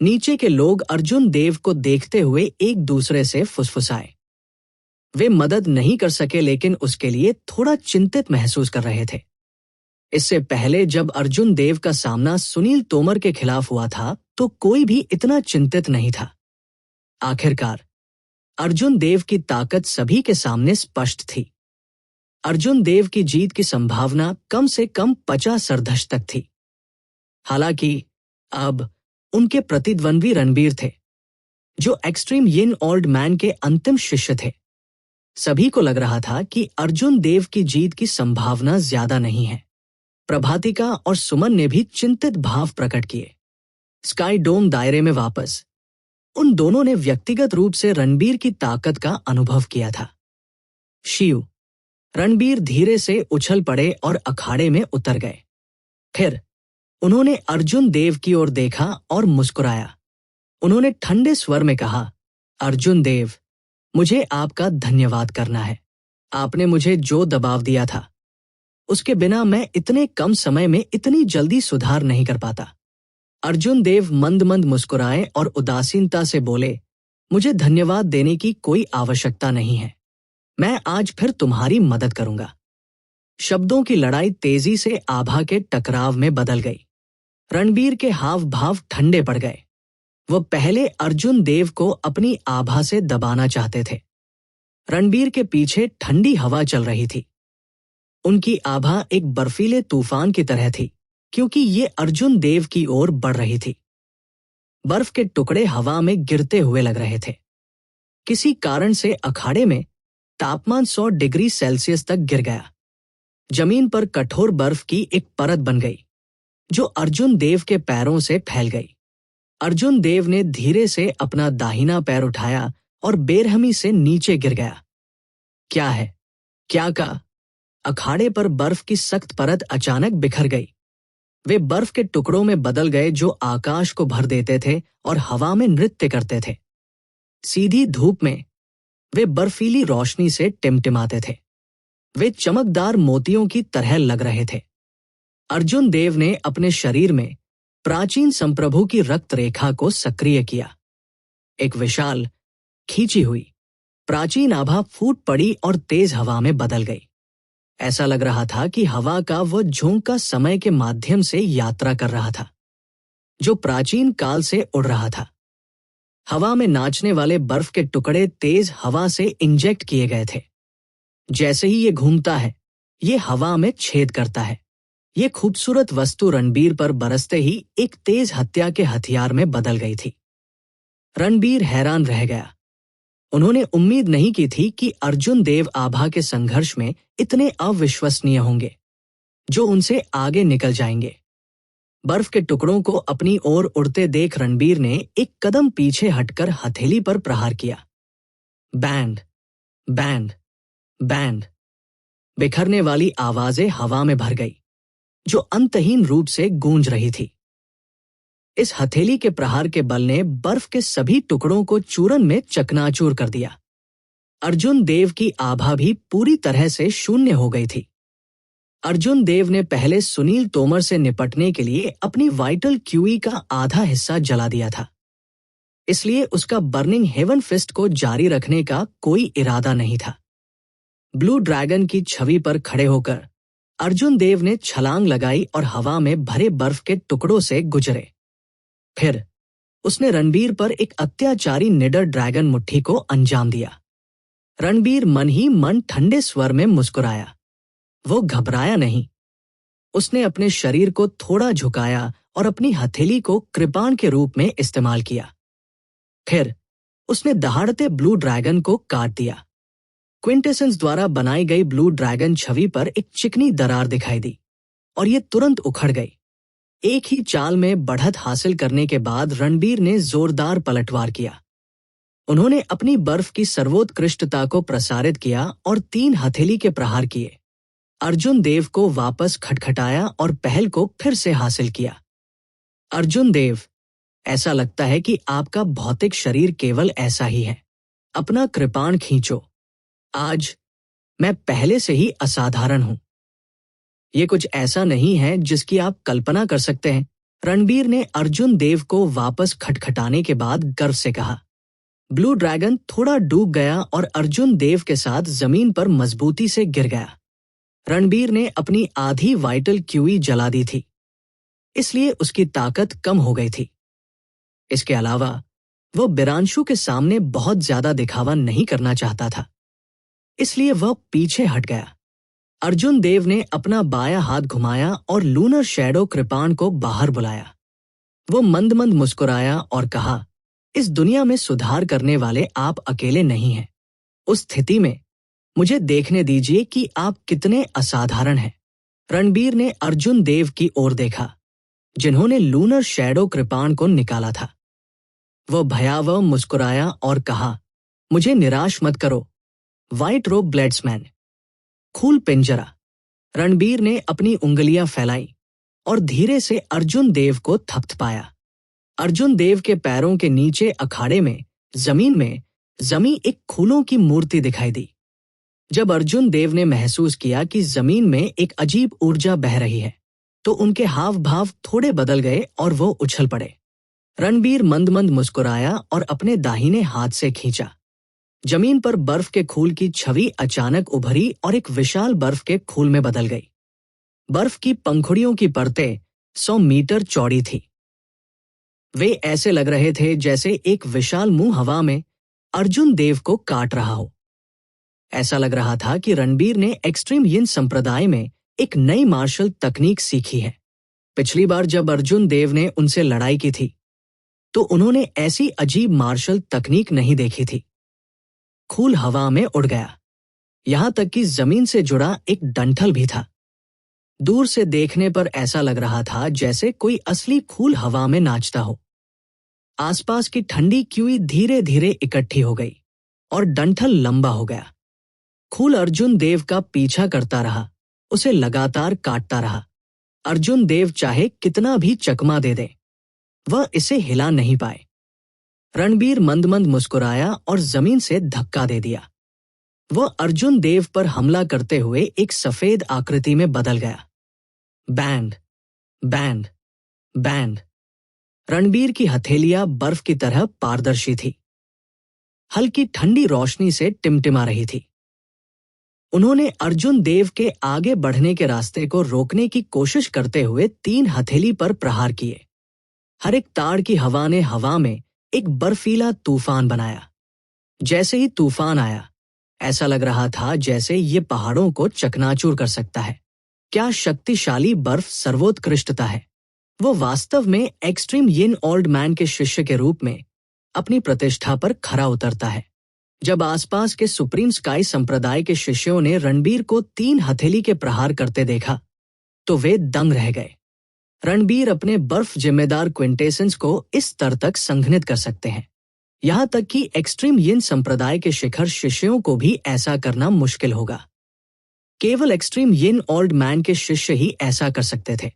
नीचे के लोग अर्जुन देव को देखते हुए एक दूसरे से फुसफुसाए। वे मदद नहीं कर सके लेकिन उसके लिए थोड़ा चिंतित महसूस कर रहे थे। इससे पहले जब अर्जुन देव का सामना सुनील तोमर के खिलाफ हुआ था तो कोई भी इतना चिंतित नहीं था। आखिरकार अर्जुन देव की ताकत सभी के सामने स्पष्ट थी। अर्जुन देव की जीत की संभावना कम से कम 50 सरधश तक थी। हालांकि अब उनके प्रतिद्वंद्वी रणबीर थे, जो एक्सट्रीम यिन ओल्ड मैन के अंतिम शिष्य थे। सभी को लग रहा था कि अर्जुन देव की जीत की संभावना ज्यादा नहीं है। प्रभातिका और सुमन ने भी चिंतित भाव प्रकट किए। स्काई डोम दायरे में वापस उन दोनों ने व्यक्तिगत रूप से रणबीर की ताकत का अनुभव किया था। शिव, रणबीर धीरे से उछल पड़े और अखाड़े में उतर गए। फिर उन्होंने अर्जुन देव की ओर देखा और मुस्कुराया। उन्होंने ठंडे स्वर में कहा, अर्जुन देव, मुझे आपका धन्यवाद करना है। आपने मुझे जो दबाव दिया था उसके बिना मैं इतने कम समय में इतनी जल्दी सुधार नहीं कर पाता। अर्जुन देव मंद मंद मुस्कुराए और उदासीनता से बोले, मुझे धन्यवाद देने की कोई आवश्यकता नहीं है। मैं आज फिर तुम्हारी मदद करूंगा। शब्दों की लड़ाई तेजी से आभा के टकराव में बदल गई। रणबीर के हाव भाव ठंडे पड़ गए। वो पहले अर्जुन देव को अपनी आभा से दबाना चाहते थे। रणबीर के पीछे ठंडी हवा चल रही थी। उनकी आभा एक बर्फीले तूफान की तरह थी, क्योंकि ये अर्जुन देव की ओर बढ़ रही थी। बर्फ के टुकड़े हवा में गिरते हुए लग रहे थे। किसी कारण से अखाड़े में तापमान 100 डिग्री सेल्सियस तक गिर गया। जमीन पर कठोर बर्फ की एक परत बन गई, जो अर्जुन देव के पैरों से फैल गई। अर्जुन देव ने धीरे से अपना दाहिना पैर उठाया और बेरहमी से नीचे गिर गया। क्या है, क्या का? अखाड़े पर बर्फ की सख्त परत अचानक बिखर गई। वे बर्फ के टुकड़ों में बदल गए जो आकाश को भर देते थे और हवा में नृत्य करते थे। सीधी धूप में वे बर्फीली रोशनी से टिमटिमाते थे। वे चमकदार मोतियों की तरह लग रहे थे। अर्जुन देव ने अपने शरीर में प्राचीन संप्रभु की रक्त रेखा को सक्रिय किया। एक विशाल, खींची हुई प्राचीन आभा फूट पड़ी और तेज हवा में बदल गई। ऐसा लग रहा था कि हवा का वो झोंका समय के माध्यम से यात्रा कर रहा था, जो प्राचीन काल से उड़ रहा था। हवा में नाचने वाले बर्फ के टुकड़े तेज हवा से इंजेक्ट किए गए थे। जैसे ही ये घूमता है, ये हवा में छेद करता है। ये खूबसूरत वस्तु रणबीर पर बरसते ही एक तेज हत्या के हथियार में बदल गई थी। रणबीर हैरान रह गया। उन्होंने उम्मीद नहीं की थी कि अर्जुन देव आभा के संघर्ष में इतने अविश्वसनीय होंगे, जो उनसे आगे निकल जाएंगे। बर्फ के टुकड़ों को अपनी ओर उड़ते देख रणबीर ने एक कदम पीछे हटकर हथेली पर प्रहार किया। Band, band, band. बिखरने वाली आवाजें हवा में भर गई, जो अंतहीन रूप से गूंज रही थी। इस हथेली के प्रहार के बल ने बर्फ के सभी टुकड़ों को चूरन में चकनाचूर कर दिया। अर्जुन देव की आभा भी पूरी तरह से शून्य हो गई थी। अर्जुन देव ने पहले सुनील तोमर से निपटने के लिए अपनी वाइटल क्यूई का आधा हिस्सा जला दिया था, इसलिए उसका बर्निंग हेवन फिस्ट को जारी रखने का कोई इरादा नहीं था। ब्लू ड्रैगन की छवि पर खड़े होकर अर्जुन देव ने छलांग लगाई और हवा में भरे बर्फ के टुकड़ों से गुजरे। फिर उसने रणबीर पर एक अत्याचारी निडर ड्रैगन मुट्ठी को अंजाम दिया। रणबीर मन ही मन ठंडे स्वर में मुस्कुराया। वो घबराया नहीं। उसने अपने शरीर को थोड़ा झुकाया और अपनी हथेली को कृपाण के रूप में इस्तेमाल किया। फिर उसने दहाड़ते ब्लू ड्रैगन को काट दिया। क्विंटेसेंस द्वारा बनाई गई ब्लू ड्रैगन छवि पर एक चिकनी दरार दिखाई दी और ये तुरंत उखड़ गई। एक ही चाल में बढ़त हासिल करने के बाद रणबीर ने जोरदार पलटवार किया। उन्होंने अपनी बर्फ की सर्वोत्कृष्टता को प्रसारित किया और 3 हथेली के प्रहार किए। अर्जुन देव को वापस खटखटाया और पहल को फिर से हासिल किया। अर्जुन देव, ऐसा लगता है कि आपका भौतिक शरीर केवल ऐसा ही है। अपना कृपाण खींचो। आज मैं पहले से ही असाधारण हूं। ये कुछ ऐसा नहीं है जिसकी आप कल्पना कर सकते हैं। रणबीर ने अर्जुन देव को वापस खटखटाने के बाद गर्व से कहा। ब्लू ड्रैगन थोड़ा डूब गया और अर्जुन देव के साथ जमीन पर मजबूती से गिर गया। रणबीर ने अपनी आधी वाइटल क्यूई जला दी थी, इसलिए उसकी ताकत कम हो गई थी। इसके अलावा वह बिरांशु के सामने बहुत ज्यादा दिखावा नहीं करना चाहता था, इसलिए वह पीछे हट गया। अर्जुन देव ने अपना बायां हाथ घुमाया और लूनर शैडो कृपाण को बाहर बुलाया। वो मंद मंद मुस्कुराया और कहा, इस दुनिया में सुधार करने वाले आप अकेले नहीं हैं। उस स्थिति में मुझे देखने दीजिए कि आप कितने असाधारण हैं। रणबीर ने अर्जुन देव की ओर देखा, जिन्होंने लूनर शैडो कृपाण को निकाला था। वह भयावह मुस्कुराया और कहा, मुझे निराश मत करो, व्हाइट रोब ब्लेड्समैन। खूल पिंजरा। रणबीर ने अपनी उंगलियां फैलाई और धीरे से अर्जुन देव को थपथपाया। अर्जुन देव के पैरों के नीचे अखाड़े में जमीन में जमी एक खूलों की मूर्ति दिखाई दी। जब अर्जुन देव ने महसूस किया कि जमीन में एक अजीब ऊर्जा बह रही है, तो उनके हाव भाव थोड़े बदल गए और वो उछल पड़े। रणबीर मंद मंद मुस्कुराया और अपने दाहिने हाथ से खींचा। जमीन पर बर्फ के खूल की छवि अचानक उभरी और एक विशाल बर्फ के खूल में बदल गई। बर्फ की पंखुड़ियों की परतें 100 मीटर चौड़ी थी। वे ऐसे लग रहे थे जैसे एक विशाल मुंह हवा में अर्जुन देव को काट रहा हो। ऐसा लग रहा था कि रणबीर ने एक्सट्रीम यिन संप्रदाय में एक नई मार्शल तकनीक सीखी है। पिछली बार जब अर्जुन देव ने उनसे लड़ाई की थी, तो उन्होंने ऐसी अजीब मार्शल तकनीक नहीं देखी थी। खूल हवा में उड़ गया, यहां तक कि जमीन से जुड़ा एक डंठल भी था। दूर से देखने पर ऐसा लग रहा था जैसे कोई असली खूल हवा में नाचता हो। आसपास की ठंडी क्यूई धीरे धीरे इकट्ठी हो गई और डंठल लंबा हो गया। खूल अर्जुन देव का पीछा करता रहा, उसे लगातार काटता रहा। अर्जुन देव चाहे कितना भी चकमा दे दे, वह इसे हिला नहीं पाए। रणबीर मंद मंद मुस्कुराया और जमीन से धक्का दे दिया। वह अर्जुन देव पर हमला करते हुए एक सफेद आकृति में बदल गया। Band, band, band. रणबीर की हथेलियां बर्फ की तरह पारदर्शी थी, हल्की ठंडी रोशनी से टिमटिमा रही थी। उन्होंने अर्जुन देव के आगे बढ़ने के रास्ते को रोकने की कोशिश करते हुए 3 हथेली पर प्रहार किए। हर एक ताड़ की हवा ने हवा में एक बर्फीला तूफान बनाया। जैसे ही तूफान आया, ऐसा लग रहा था जैसे ये पहाड़ों को चकनाचूर कर सकता है। क्या शक्तिशाली बर्फ सर्वोत्कृष्टता है। वो वास्तव में एक्सट्रीम यिन ओल्ड मैन के शिष्य के रूप में अपनी प्रतिष्ठा पर खरा उतरता है। जब आसपास के सुप्रीम स्काई संप्रदाय के शिष्यों ने रणबीर को 3 हथेली के प्रहार करते देखा, तो वे दंग रह गए। रणबीर अपने बर्फ जिम्मेदार क्विंटेसेंस को इस स्तर तक संघनित कर सकते हैं, यहां तक कि एक्सट्रीम यिन संप्रदाय के शिखर शिष्यों को भी ऐसा करना मुश्किल होगा। केवल एक्सट्रीम यिन ओल्ड मैन के शिष्य ही ऐसा कर सकते थे,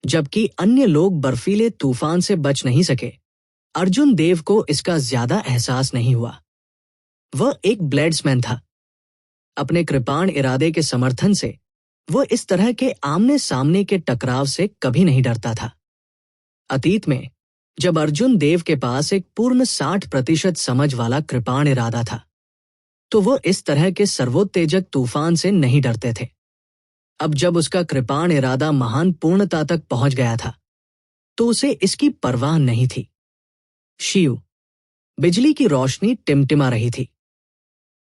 जबकि अन्य लोग बर्फीले तूफान से बच नहीं सके। अर्जुन देव को इसका ज्यादा एहसास नहीं हुआ। वह एक ब्लेड्समैन था। अपने कृपाण इरादे के समर्थन से वह इस तरह के आमने सामने के टकराव से कभी नहीं डरता था। अतीत में जब अर्जुन देव के पास एक पूर्ण 60% समझ वाला कृपाण इरादा था, तो वह इस तरह के सर्वोत्तेजक तूफान से नहीं डरते थे। अब जब उसका कृपाण इरादा महान पूर्णता तक पहुंच गया था, तो उसे इसकी परवाह नहीं थी। शिव। बिजली की रोशनी टिमटिमा रही थी।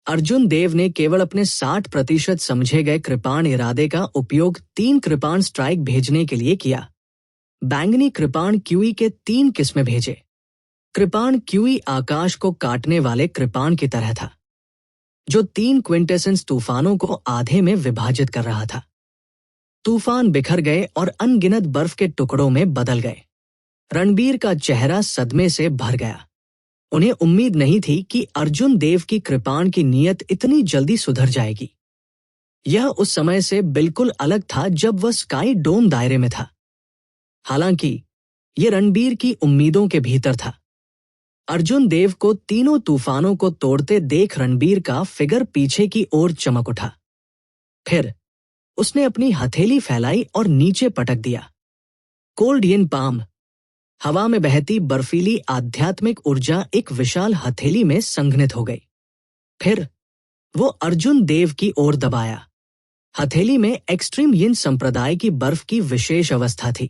अर्जुन देव ने केवल अपने 60% समझे गए कृपाण इरादे का उपयोग 3 कृपाण स्ट्राइक भेजने के लिए किया। बैंगनी कृपाण क्यूई के 3 किस्में भेजे। कृपाण क्यूई आकाश को काटने वाले कृपाण की तरह था, जो 3 क्विंटेसेंस तूफानों को आधे में विभाजित कर रहा था। तूफान बिखर गए और अनगिनत बर्फ के टुकड़ों में बदल गए। रणबीर का चेहरा सदमे से भर गया। उन्हें उम्मीद नहीं थी कि अर्जुन देव की कृपाण की नीयत इतनी जल्दी सुधर जाएगी। यह उस समय से बिल्कुल अलग था जब वह स्काई डोम दायरे में था। हालांकि यह रणबीर की उम्मीदों के भीतर था। अर्जुन देव को तीनों तूफानों को तोड़ते देख रणबीर का फिगर पीछे की ओर चमक उठा। फिर उसने अपनी हथेली फैलाई और नीचे पटक दिया। कोल्डियन पाम, हवा में बहती बर्फीली आध्यात्मिक ऊर्जा एक विशाल हथेली में संघनित हो गई। फिर वो अर्जुन देव की ओर दबाया। हथेली में एक्सट्रीम यिन संप्रदाय की बर्फ की विशेष अवस्था थी।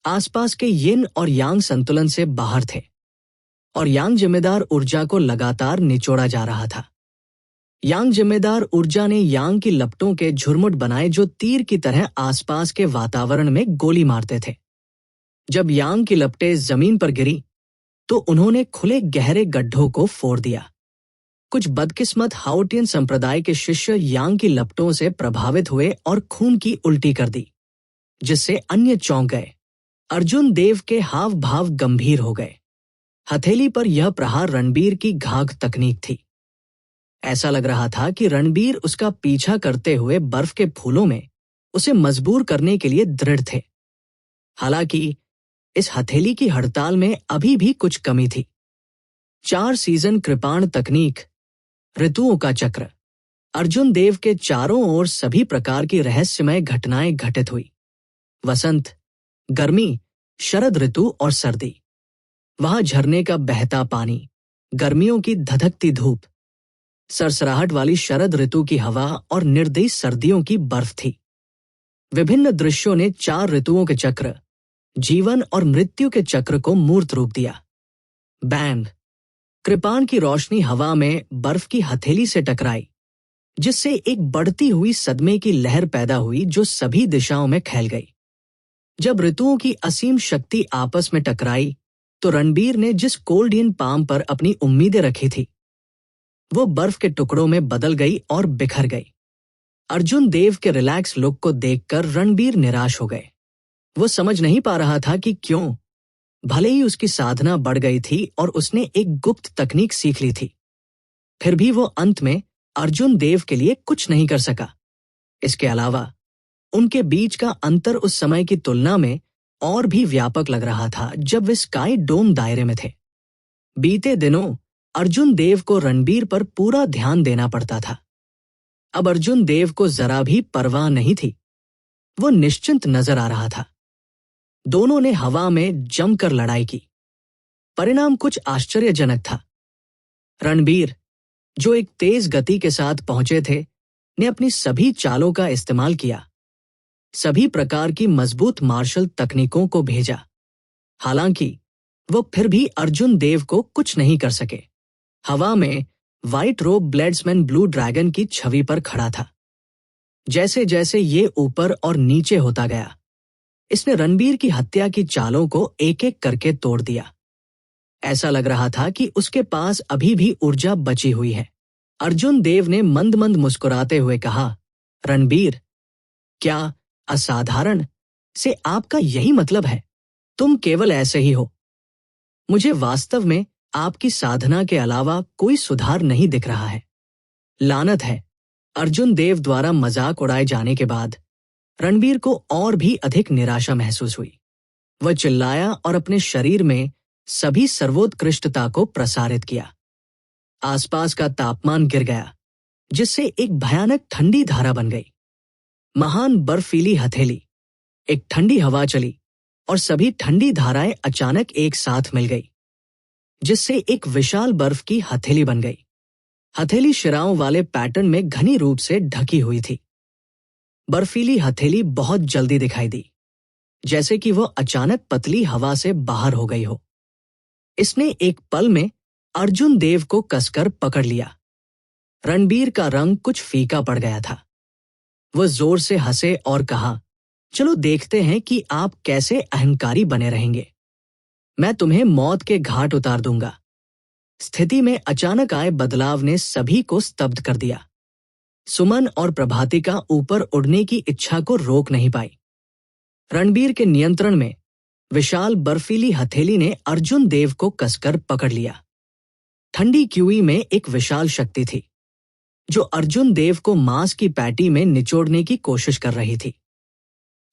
आसपास के यिन और यांग संतुलन से बाहर थे और यांग जिम्मेदार ऊर्जा को लगातार निचोड़ा जा रहा था। यांग जिम्मेदार ऊर्जा ने यांग की लपटों के झुरमुट बनाए जो तीर की तरह आसपास के वातावरण में गोली मारते थे। जब यांग की लपटें जमीन पर गिरी तो उन्होंने खुले गहरे गड्ढों को फोड़ दिया। कुछ बदकिस्मत हाओटियन संप्रदाय के शिष्य यांग की लपटों से प्रभावित हुए और खून की उल्टी कर दी, जिससे अन्य चौंक गए। अर्जुन देव के हाव भाव गंभीर हो गए। हथेली पर यह प्रहार रणबीर की घाघ तकनीक थी। ऐसा लग रहा था कि रणबीर उसका पीछा करते हुए बर्फ के फूलों में उसे मजबूर करने के लिए दृढ़ थे। हालांकि इस हथेली की हड़ताल में अभी भी कुछ कमी थी। 4 सीजन कृपाण तकनीक, ऋतुओं का चक्र। अर्जुन देव के चारों ओर सभी प्रकार की रहस्यमय घटनाएं घटित हुई। वसंत, गर्मी, शरद ऋतु और सर्दी। वहां झरने का बहता पानी, गर्मियों की धधकती धूप, सरसराहट वाली शरद ऋतु की हवा और निर्दयी सर्दियों की बर्फ थी। विभिन्न दृश्यों ने 4 ऋतुओं के चक्र, जीवन और मृत्यु के चक्र को मूर्त रूप दिया। बैंग, कृपाण की रोशनी हवा में बर्फ की हथेली से टकराई, जिससे एक बढ़ती हुई सदमे की लहर पैदा हुई जो सभी दिशाओं में फैल गई। जब ऋतुओं की असीम शक्ति आपस में टकराई तो रणबीर ने जिस कोल्डियन पाम पर अपनी उम्मीदें रखी थी वो बर्फ के टुकड़ों में बदल गई और बिखर गई। अर्जुन देव के रिलैक्स लुक को देखकर रणबीर निराश हो गए। वो समझ नहीं पा रहा था कि क्यों। भले ही उसकी साधना बढ़ गई थी और उसने एक गुप्त तकनीक सीख ली थी, फिर भी वो अंत में अर्जुन देव के लिए कुछ नहीं कर सका। इसके अलावा उनके बीच का अंतर उस समय की तुलना में और भी व्यापक लग रहा था जब वे स्काई डोम दायरे में थे। बीते दिनों अर्जुन देव को रणबीर पर पूरा ध्यान देना पड़ता था। अब अर्जुन देव को जरा भी परवाह नहीं थी। वो निश्चिंत नजर आ रहा था। दोनों ने हवा में जमकर लड़ाई की। परिणाम कुछ आश्चर्यजनक था। रणबीर, जो एक तेज गति के साथ पहुंचे थे, ने अपनी सभी चालों का इस्तेमाल किया, सभी प्रकार की मजबूत मार्शल तकनीकों को भेजा। हालांकि वो फिर भी अर्जुन देव को कुछ नहीं कर सके। हवा में व्हाइट रोब ब्लेड्समैन ब्लू ड्रैगन की छवि पर खड़ा था। जैसे जैसे ये ऊपर और नीचे होता गया, इसने रणबीर की हत्या की चालों को एक एक करके तोड़ दिया। ऐसा लग रहा था कि उसके पास अभी भी ऊर्जा बची हुई है। अर्जुन देव ने मंद मंद मुस्कुराते हुए कहा, रणबीर, क्या असाधारण से आपका यही मतलब है? तुम केवल ऐसे ही हो। मुझे वास्तव में आपकी साधना के अलावा कोई सुधार नहीं दिख रहा है। लानत है। अर्जुन देव द्वारा मजाक उड़ाए जाने के बाद रणबीर को और भी अधिक निराशा महसूस हुई। वह चिल्लाया और अपने शरीर में सभी सर्वोत्कृष्टता को प्रसारित किया। आसपास का तापमान गिर गया, जिससे एक भयानक ठंडी धारा बन गई। महान बर्फीली हथेली, एक ठंडी हवा चली और सभी ठंडी धाराएं अचानक एक साथ मिल गई, जिससे एक विशाल बर्फ की हथेली बन गई। हथेली शिराओं वाले पैटर्न में घनी रूप से ढकी हुई थी। बर्फीली हथेली बहुत जल्दी दिखाई दी, जैसे कि वह अचानक पतली हवा से बाहर हो गई हो। इसने एक पल में अर्जुन देव को कसकर पकड़ लिया। रणबीर का रंग कुछ फीका पड़ गया था। वह जोर से हंसे और कहा, चलो देखते हैं कि आप कैसे अहंकारी बने रहेंगे। मैं तुम्हें मौत के घाट उतार दूंगा। स्थिति में अचानक आए बदलाव ने सभी को स्तब्ध कर दिया। सुमन और प्रभातिका ऊपर उड़ने की इच्छा को रोक नहीं पाई। रणबीर के नियंत्रण में विशाल बर्फीली हथेली ने अर्जुन देव को कसकर पकड़ लिया। ठंडी क्यूई में एक विशाल शक्ति थी, जो अर्जुन देव को मांस की पैटी में निचोड़ने की कोशिश कर रही थी।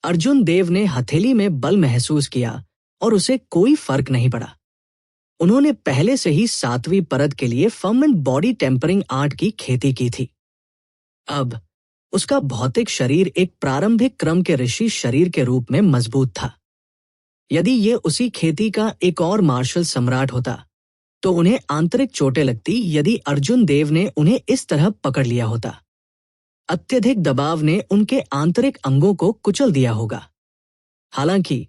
अर्जुन देव ने हथेली में बल महसूस किया और उसे कोई फर्क नहीं पड़ा। उन्होंने पहले से ही 7वीं परत के लिए फर्मेंट बॉडी टेम्परिंग आर्ट की खेती की थी। अब उसका भौतिक शरीर एक प्रारंभिक क्रम के ऋषि शरीर के रूप में मजबूत था। यदि ये उसी खेती का एक और मार्शल सम्राट होता तो उन्हें आंतरिक चोटें लगती यदि अर्जुन देव ने उन्हें इस तरह पकड़ लिया होता। अत्यधिक दबाव ने उनके आंतरिक अंगों को कुचल दिया होगा। हालांकि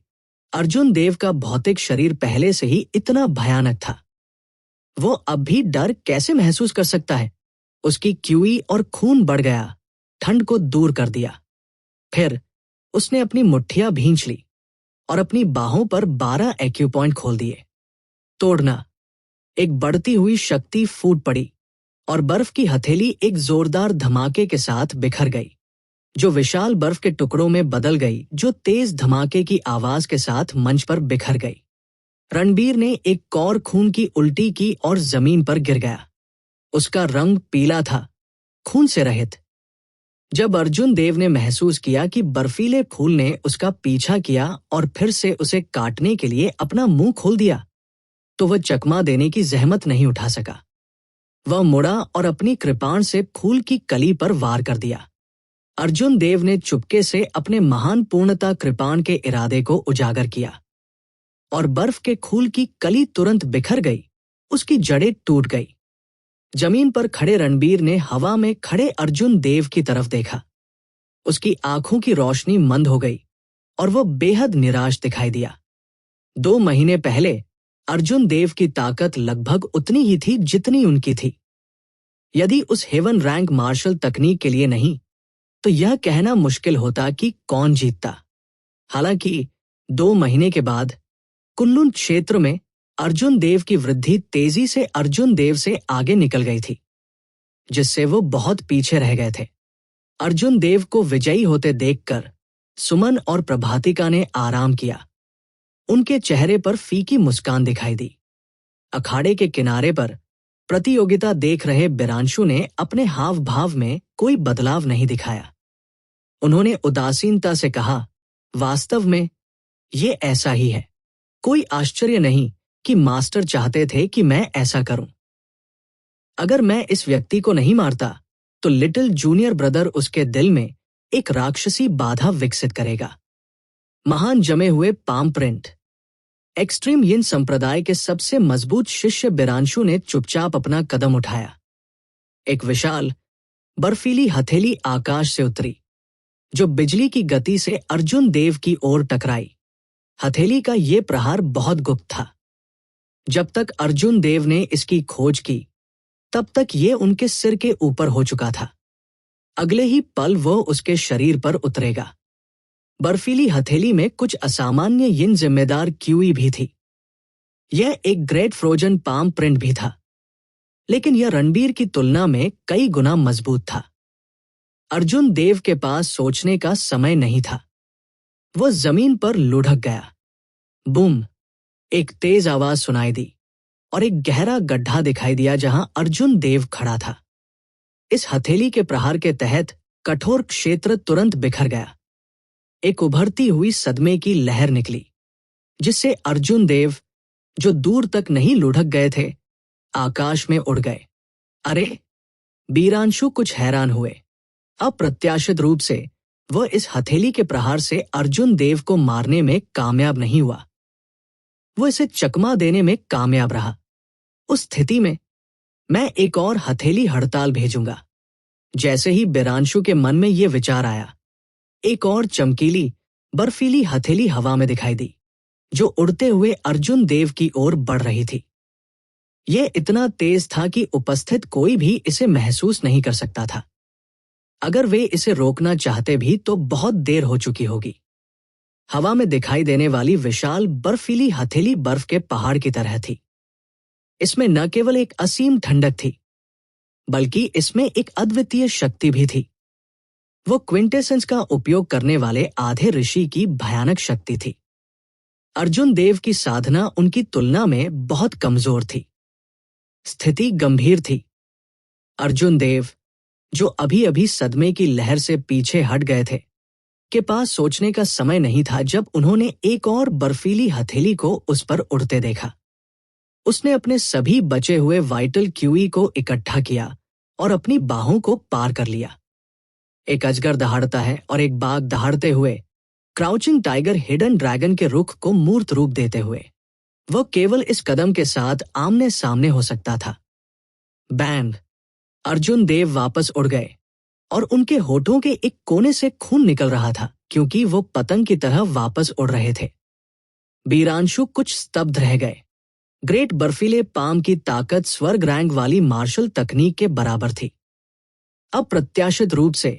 अर्जुन देव का भौतिक शरीर पहले से ही इतना भयानक था। वो अब भी डर कैसे महसूस कर सकता है? उसकी क्यूई और खून बढ़ गया, ठंड को दूर कर दिया। फिर उसने अपनी मुट्ठियां भींच ली और अपनी बाहों पर 12 एक्यूपॉइंट खोल दिए। तोड़ना। एक बढ़ती हुई शक्ति फूट पड़ी और बर्फ की हथेली एक जोरदार धमाके के साथ बिखर गई, जो विशाल बर्फ के टुकड़ों में बदल गई, जो तेज धमाके की आवाज के साथ मंच पर बिखर गई। रणबीर ने एक कौर खून की उल्टी की और जमीन पर गिर गया। उसका रंग पीला था, खून से रहित। जब अर्जुन देव ने महसूस किया कि बर्फीले फूल ने उसका पीछा किया और फिर से उसे काटने के लिए अपना मुंह खोल दिया, तो वह चकमा देने की जहमत नहीं उठा सका। वह मुड़ा और अपनी कृपाण से फूल की कली पर वार कर दिया। अर्जुन देव ने चुपके से अपने महान पूर्णता कृपाण के इरादे को उजागर किया और बर्फ के फूल की कली तुरंत बिखर गई, उसकी जड़ें टूट गई। जमीन पर खड़े रणबीर ने हवा में खड़े अर्जुन देव की तरफ देखा। उसकी आंखों की रोशनी मंद हो गई और वह बेहद निराश दिखाई दिया। 2 महीने पहले अर्जुन देव की ताकत लगभग उतनी ही थी जितनी उनकी थी। यदि उस हेवन रैंक मार्शल तकनीक के लिए नहीं, तो यह कहना मुश्किल होता कि कौन जीतता। हालांकि 2 महीने के बाद कुनलुन क्षेत्र में अर्जुन देव की वृद्धि तेजी से अर्जुन देव से आगे निकल गई थी, जिससे वो बहुत पीछे रह गए थे। अर्जुन देव को विजयी होते देखकर सुमन और प्रभातिका ने आराम किया। उनके चेहरे पर फीकी मुस्कान दिखाई दी। अखाड़े के किनारे पर प्रतियोगिता देख रहे बिरांशु ने अपने हाव भाव में कोई बदलाव नहीं दिखाया। उन्होंने उदासीनता से कहा, वास्तव में ये ऐसा ही है। कोई आश्चर्य नहीं कि मास्टर चाहते थे कि मैं ऐसा करूं। अगर मैं इस व्यक्ति को नहीं मारता तो लिटिल जूनियर ब्रदर उसके दिल में एक राक्षसी बाधा विकसित करेगा। महान जमे हुए पाम प्रिंट। एक्सट्रीम यिन संप्रदाय के सबसे मजबूत शिष्य बिरांशु ने चुपचाप अपना कदम उठाया। एक विशाल बर्फीली हथेली आकाश से उतरी, जो बिजली की गति से अर्जुन देव की ओर टकराई। हथेली का ये प्रहार बहुत गुप्त था। जब तक अर्जुन देव ने इसकी खोज की, तब तक ये उनके सिर के ऊपर हो चुका था। अगले ही पल वह उसके शरीर पर उतरेगा। बर्फीली हथेली में कुछ असामान्य यिन जिम्मेदार क्यूई भी थी। यह एक ग्रेट फ्रोजन पाम प्रिंट भी था, लेकिन यह रणबीर की तुलना में कई गुना मजबूत था। अर्जुन देव के पास सोचने का समय नहीं था। वह जमीन पर लुढ़क गया। बूम! एक तेज आवाज सुनाई दी और एक गहरा गड्ढा दिखाई दिया जहां अर्जुन देव खड़ा था। इस हथेली के प्रहार के तहत कठोर क्षेत्र तुरंत बिखर गया। एक उभरती हुई सदमे की लहर निकली, जिससे अर्जुन देव, जो दूर तक नहीं लुढ़क गए थे, आकाश में उड़ गए। अरे! बीरांशु कुछ हैरान हुए। अप्रत्याशित रूप से वह इस हथेली के प्रहार से अर्जुन देव को मारने में कामयाब नहीं हुआ। वो इसे चकमा देने में कामयाब रहा। उस स्थिति में मैं एक और हथेली हड़ताल भेजूंगा। जैसे ही बीरांशु के मन में यह विचार आया, एक और चमकीली बर्फीली हथेली हवा में दिखाई दी, जो उड़ते हुए अर्जुन देव की ओर बढ़ रही थी। यह इतना तेज था कि उपस्थित कोई भी इसे महसूस नहीं कर सकता था। अगर वे इसे रोकना चाहते भी तो बहुत देर हो चुकी होगी। हवा में दिखाई देने वाली विशाल बर्फीली हथेली बर्फ के पहाड़ की तरह थी। इसमें न केवल एक असीम ठंडक थी, बल्कि इसमें एक अद्वितीय शक्ति भी थी। वो क्विंटेसेंस का उपयोग करने वाले आधे ऋषि की भयानक शक्ति थी। अर्जुन देव की साधना उनकी तुलना में बहुत कमजोर थी। स्थिति गंभीर थी। अर्जुन देव, जो अभी अभी सदमे की लहर से पीछे हट गए थे, के पास सोचने का समय नहीं था जब उन्होंने एक और बर्फीली हथेली को उस पर उड़ते देखा। उसने अपने सभी बचे हुए वाइटल क्यूई को इकट्ठा किया और अपनी बाहों को पार कर लिया। एक अजगर दहाड़ता है और एक बाघ दहाड़ते हुए क्राउचिंग टाइगर हिडन ड्रैगन के रुख को मूर्त रूप देते हुए वह केवल इस कदम के साथ आमने सामने हो सकता था। बैंग! अर्जुन देव वापस उड़ गए और उनके होठों के एक कोने से खून निकल रहा था क्योंकि वो पतंग की तरह वापस उड़ रहे थे। बीरांशु कुछ स्तब्ध रह गए। ग्रेट बर्फीले पाम की ताकत स्वर्ग रैंक वाली मार्शल तकनीक के बराबर थी। अप्रत्याशित रूप से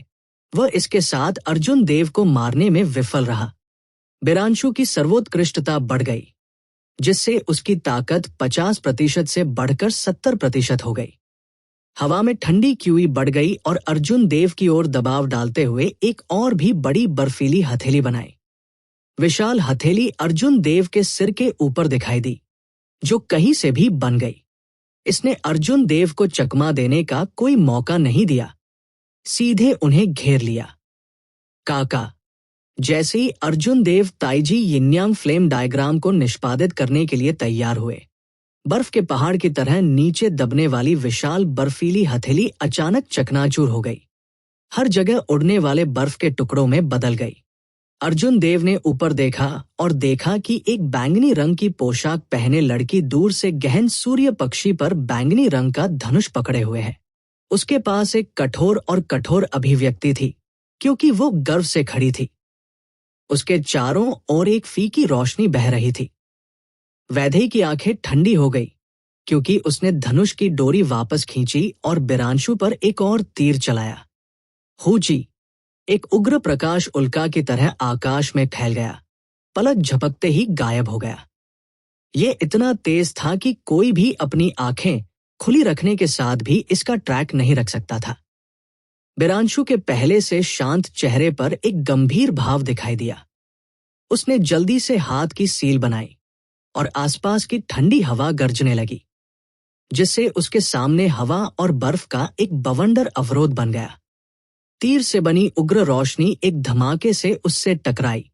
वह इसके साथ अर्जुन देव को मारने में विफल रहा। बीरांशु की सर्वोत्कृष्टता बढ़ गई, जिससे उसकी ताकत 50% से बढ़कर 70% हो गई। हवा में ठंडी क्यूई बढ़ गई और अर्जुन देव की ओर दबाव डालते हुए एक और भी बड़ी बर्फीली हथेली बनाई। विशाल हथेली अर्जुन देव के सिर के ऊपर दिखाई दी, जो कहीं से भी बन गई। इसने अर्जुन देव को चकमा देने का कोई मौका नहीं दिया, सीधे उन्हें घेर लिया। काका! जैसे ही अर्जुन देव ताइजी यिन्यांग फ्लेम डायग्राम को निष्पादित करने के लिए तैयार हुए, बर्फ के पहाड़ की तरह नीचे दबने वाली विशाल बर्फीली हथेली अचानक चकनाचूर हो गई। हर जगह उड़ने वाले बर्फ के टुकड़ों में बदल गई। अर्जुन देव ने ऊपर देखा और देखा कि एक बैंगनी रंग की पोशाक पहने लड़की दूर से गहन सूर्य पक्षी पर बैंगनी रंग का धनुष पकड़े हुए है। उसके पास एक कठोर अभिव्यक्ति थी क्योंकि वो गर्व से खड़ी थी। उसके चारों ओर एक फीकी रोशनी बह रही थी। वैदेही की आंखें ठंडी हो गई क्योंकि उसने धनुष की डोरी वापस खींची और बीरांशु पर एक और तीर चलाया। हूची! एक उग्र प्रकाश उल्का की तरह आकाश में फैल गया, पलक झपकते ही गायब हो गया। ये इतना तेज था कि कोई भी अपनी आंखें खुली रखने के साथ भी इसका ट्रैक नहीं रख सकता था। बीरांशु के पहले से शांत चेहरे पर एक गंभीर भाव दिखाई दिया। उसने जल्दी से हाथ की सील बनाई और आसपास की ठंडी हवा गरजने लगी, जिससे उसके सामने हवा और बर्फ का एक बवंडर अवरोध बन गया। तीर से बनी उग्र रोशनी एक धमाके से उससे टकराई,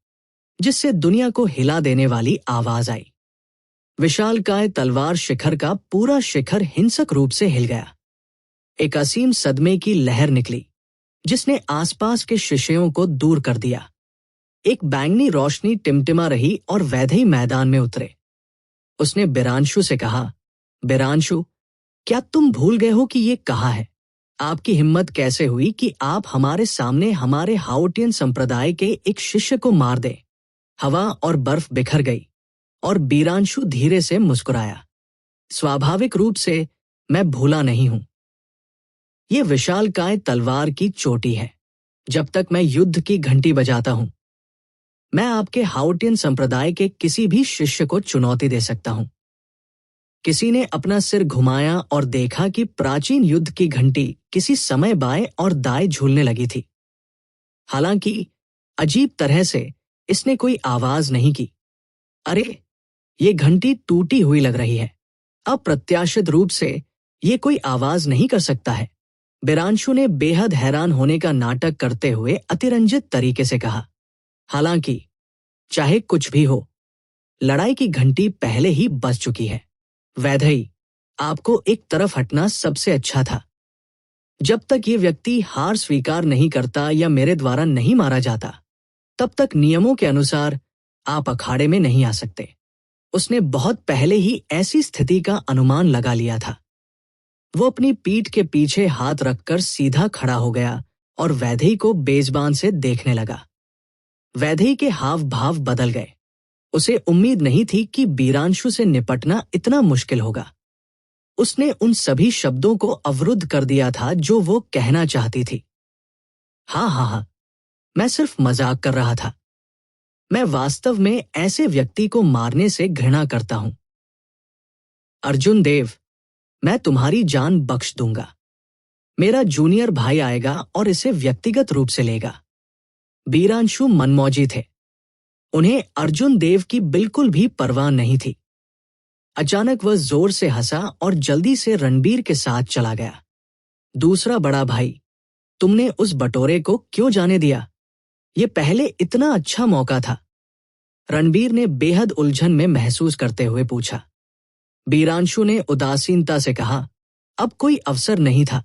जिससे दुनिया को हिला देने वाली आवाज आई। विशालकाय तलवार शिखर का पूरा शिखर हिंसक रूप से हिल गया। एक असीम सदमे की लहर निकली, जिसने आसपास के शिशयों को दूर कर दिया। एक बैंगनी रोशनी टिमटिमा रही और वैदेही मैदान में उतरे। उसने बीरांशु से कहा, बीरांशु, क्या तुम भूल गए हो कि ये कहा है? आपकी हिम्मत कैसे हुई कि आप हमारे सामने हमारे हाओटियन संप्रदाय के एक शिष्य को मार दें? हवा और बर्फ बिखर गई और बीरांशु धीरे से मुस्कुराया। स्वाभाविक रूप से मैं भूला नहीं हूं। ये विशालकाय तलवार की चोटी है। जब तक मैं युद्ध की घंटी बजाता हूं, मैं आपके हाओटियन संप्रदाय के किसी भी शिष्य को चुनौती दे सकता हूं। किसी ने अपना सिर घुमाया और देखा कि प्राचीन युद्ध की घंटी किसी समय बाएं और दाएं झूलने लगी थी। हालांकि अजीब तरह से इसने कोई आवाज नहीं की। अरे, ये घंटी टूटी हुई लग रही है। अप्रत्याशित रूप से ये कोई आवाज नहीं कर सकता है। बीरांशु ने बेहद हैरान होने का नाटक करते हुए अतिरंजित तरीके से कहा। हालांकि चाहे कुछ भी हो, लड़ाई की घंटी पहले ही बज चुकी है। वैदेही, आपको एक तरफ हटना सबसे अच्छा था। जब तक ये व्यक्ति हार स्वीकार नहीं करता या मेरे द्वारा नहीं मारा जाता, तब तक नियमों के अनुसार आप अखाड़े में नहीं आ सकते। उसने बहुत पहले ही ऐसी स्थिति का अनुमान लगा लिया था। वो अपनी पीठ के पीछे हाथ रखकर सीधा खड़ा हो गया और वैदेही को बेजबान से देखने लगा। वैदेही के हाव भाव बदल गए। उसे उम्मीद नहीं थी कि बीरांशु से निपटना इतना मुश्किल होगा। उसने उन सभी शब्दों को अवरुद्ध कर दिया था जो वो कहना चाहती थी। हाँ, मैं सिर्फ मजाक कर रहा था। मैं वास्तव में ऐसे व्यक्ति को मारने से घृणा करता हूं। अर्जुन देव, मैं तुम्हारी जान बख्श दूंगा। मेरा जूनियर भाई आएगा और इसे व्यक्तिगत रूप से लेगा। बीरांशु मनमौजी थे। उन्हें अर्जुन देव की बिल्कुल भी परवाह नहीं थी। अचानक वह जोर से हंसा और जल्दी से रणबीर के साथ चला गया। दूसरा बड़ा भाई, तुमने उस बटोरे को क्यों जाने दिया? ये पहले इतना अच्छा मौका था। रणबीर ने बेहद उलझन में महसूस करते हुए पूछा। बीरांशु ने उदासीनता से कहा, अब कोई अवसर नहीं था।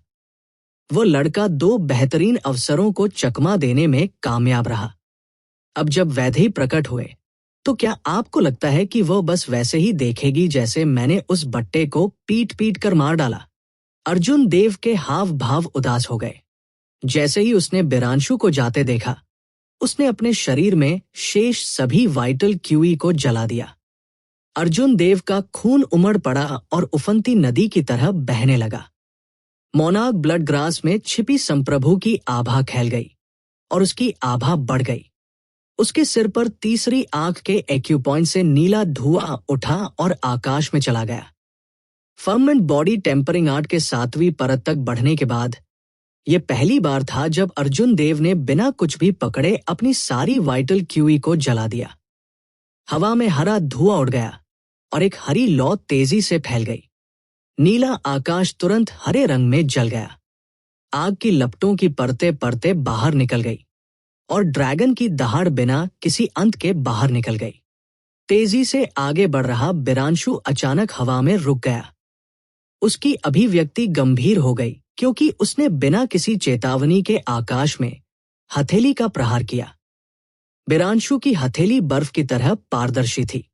वो लड़का 2 बेहतरीन अवसरों को चकमा देने में कामयाब रहा। अब जब वैदेही प्रकट हुए तो क्या आपको लगता है कि वह बस वैसे ही देखेगी जैसे मैंने उस बट्टे को पीट पीट कर मार डाला? अर्जुन देव के हाव भाव उदास हो गए। जैसे ही उसने बिरांशु को जाते देखा, उसने अपने शरीर में शेष सभी वाइटल क्यूई को जला दिया। अर्जुन देव का खून उमड़ पड़ा और उफनती नदी की तरह बहने लगा। मोनाग ब्लड ग्रास में छिपी संप्रभु की आभा फैल गई और उसकी आभा बढ़ गई। उसके सिर पर तीसरी आंख के एक्यूपॉइंट से नीला धुआं उठा और आकाश में चला गया। फर्मेंट बॉडी टेम्परिंग आर्ट के 7वीं परत तक बढ़ने के बाद यह पहली बार था जब अर्जुन देव ने बिना कुछ भी पकड़े अपनी सारी वाइटल क्यूई को जला दिया। हवा में हरा धुआं उड़ गया और एक हरी लौ तेजी से फैल गई। नीला आकाश तुरंत हरे रंग में जल गया। आग की लपटों की परतें परतें बाहर निकल गई और ड्रैगन की दहाड़ बिना किसी अंत के बाहर निकल गई। तेजी से आगे बढ़ रहा बिरांशु अचानक हवा में रुक गया। उसकी अभिव्यक्ति गंभीर हो गई क्योंकि उसने बिना किसी चेतावनी के आकाश में हथेली का प्रहार किया। बिरांशु की हथेली बर्फ की तरह पारदर्शी थी,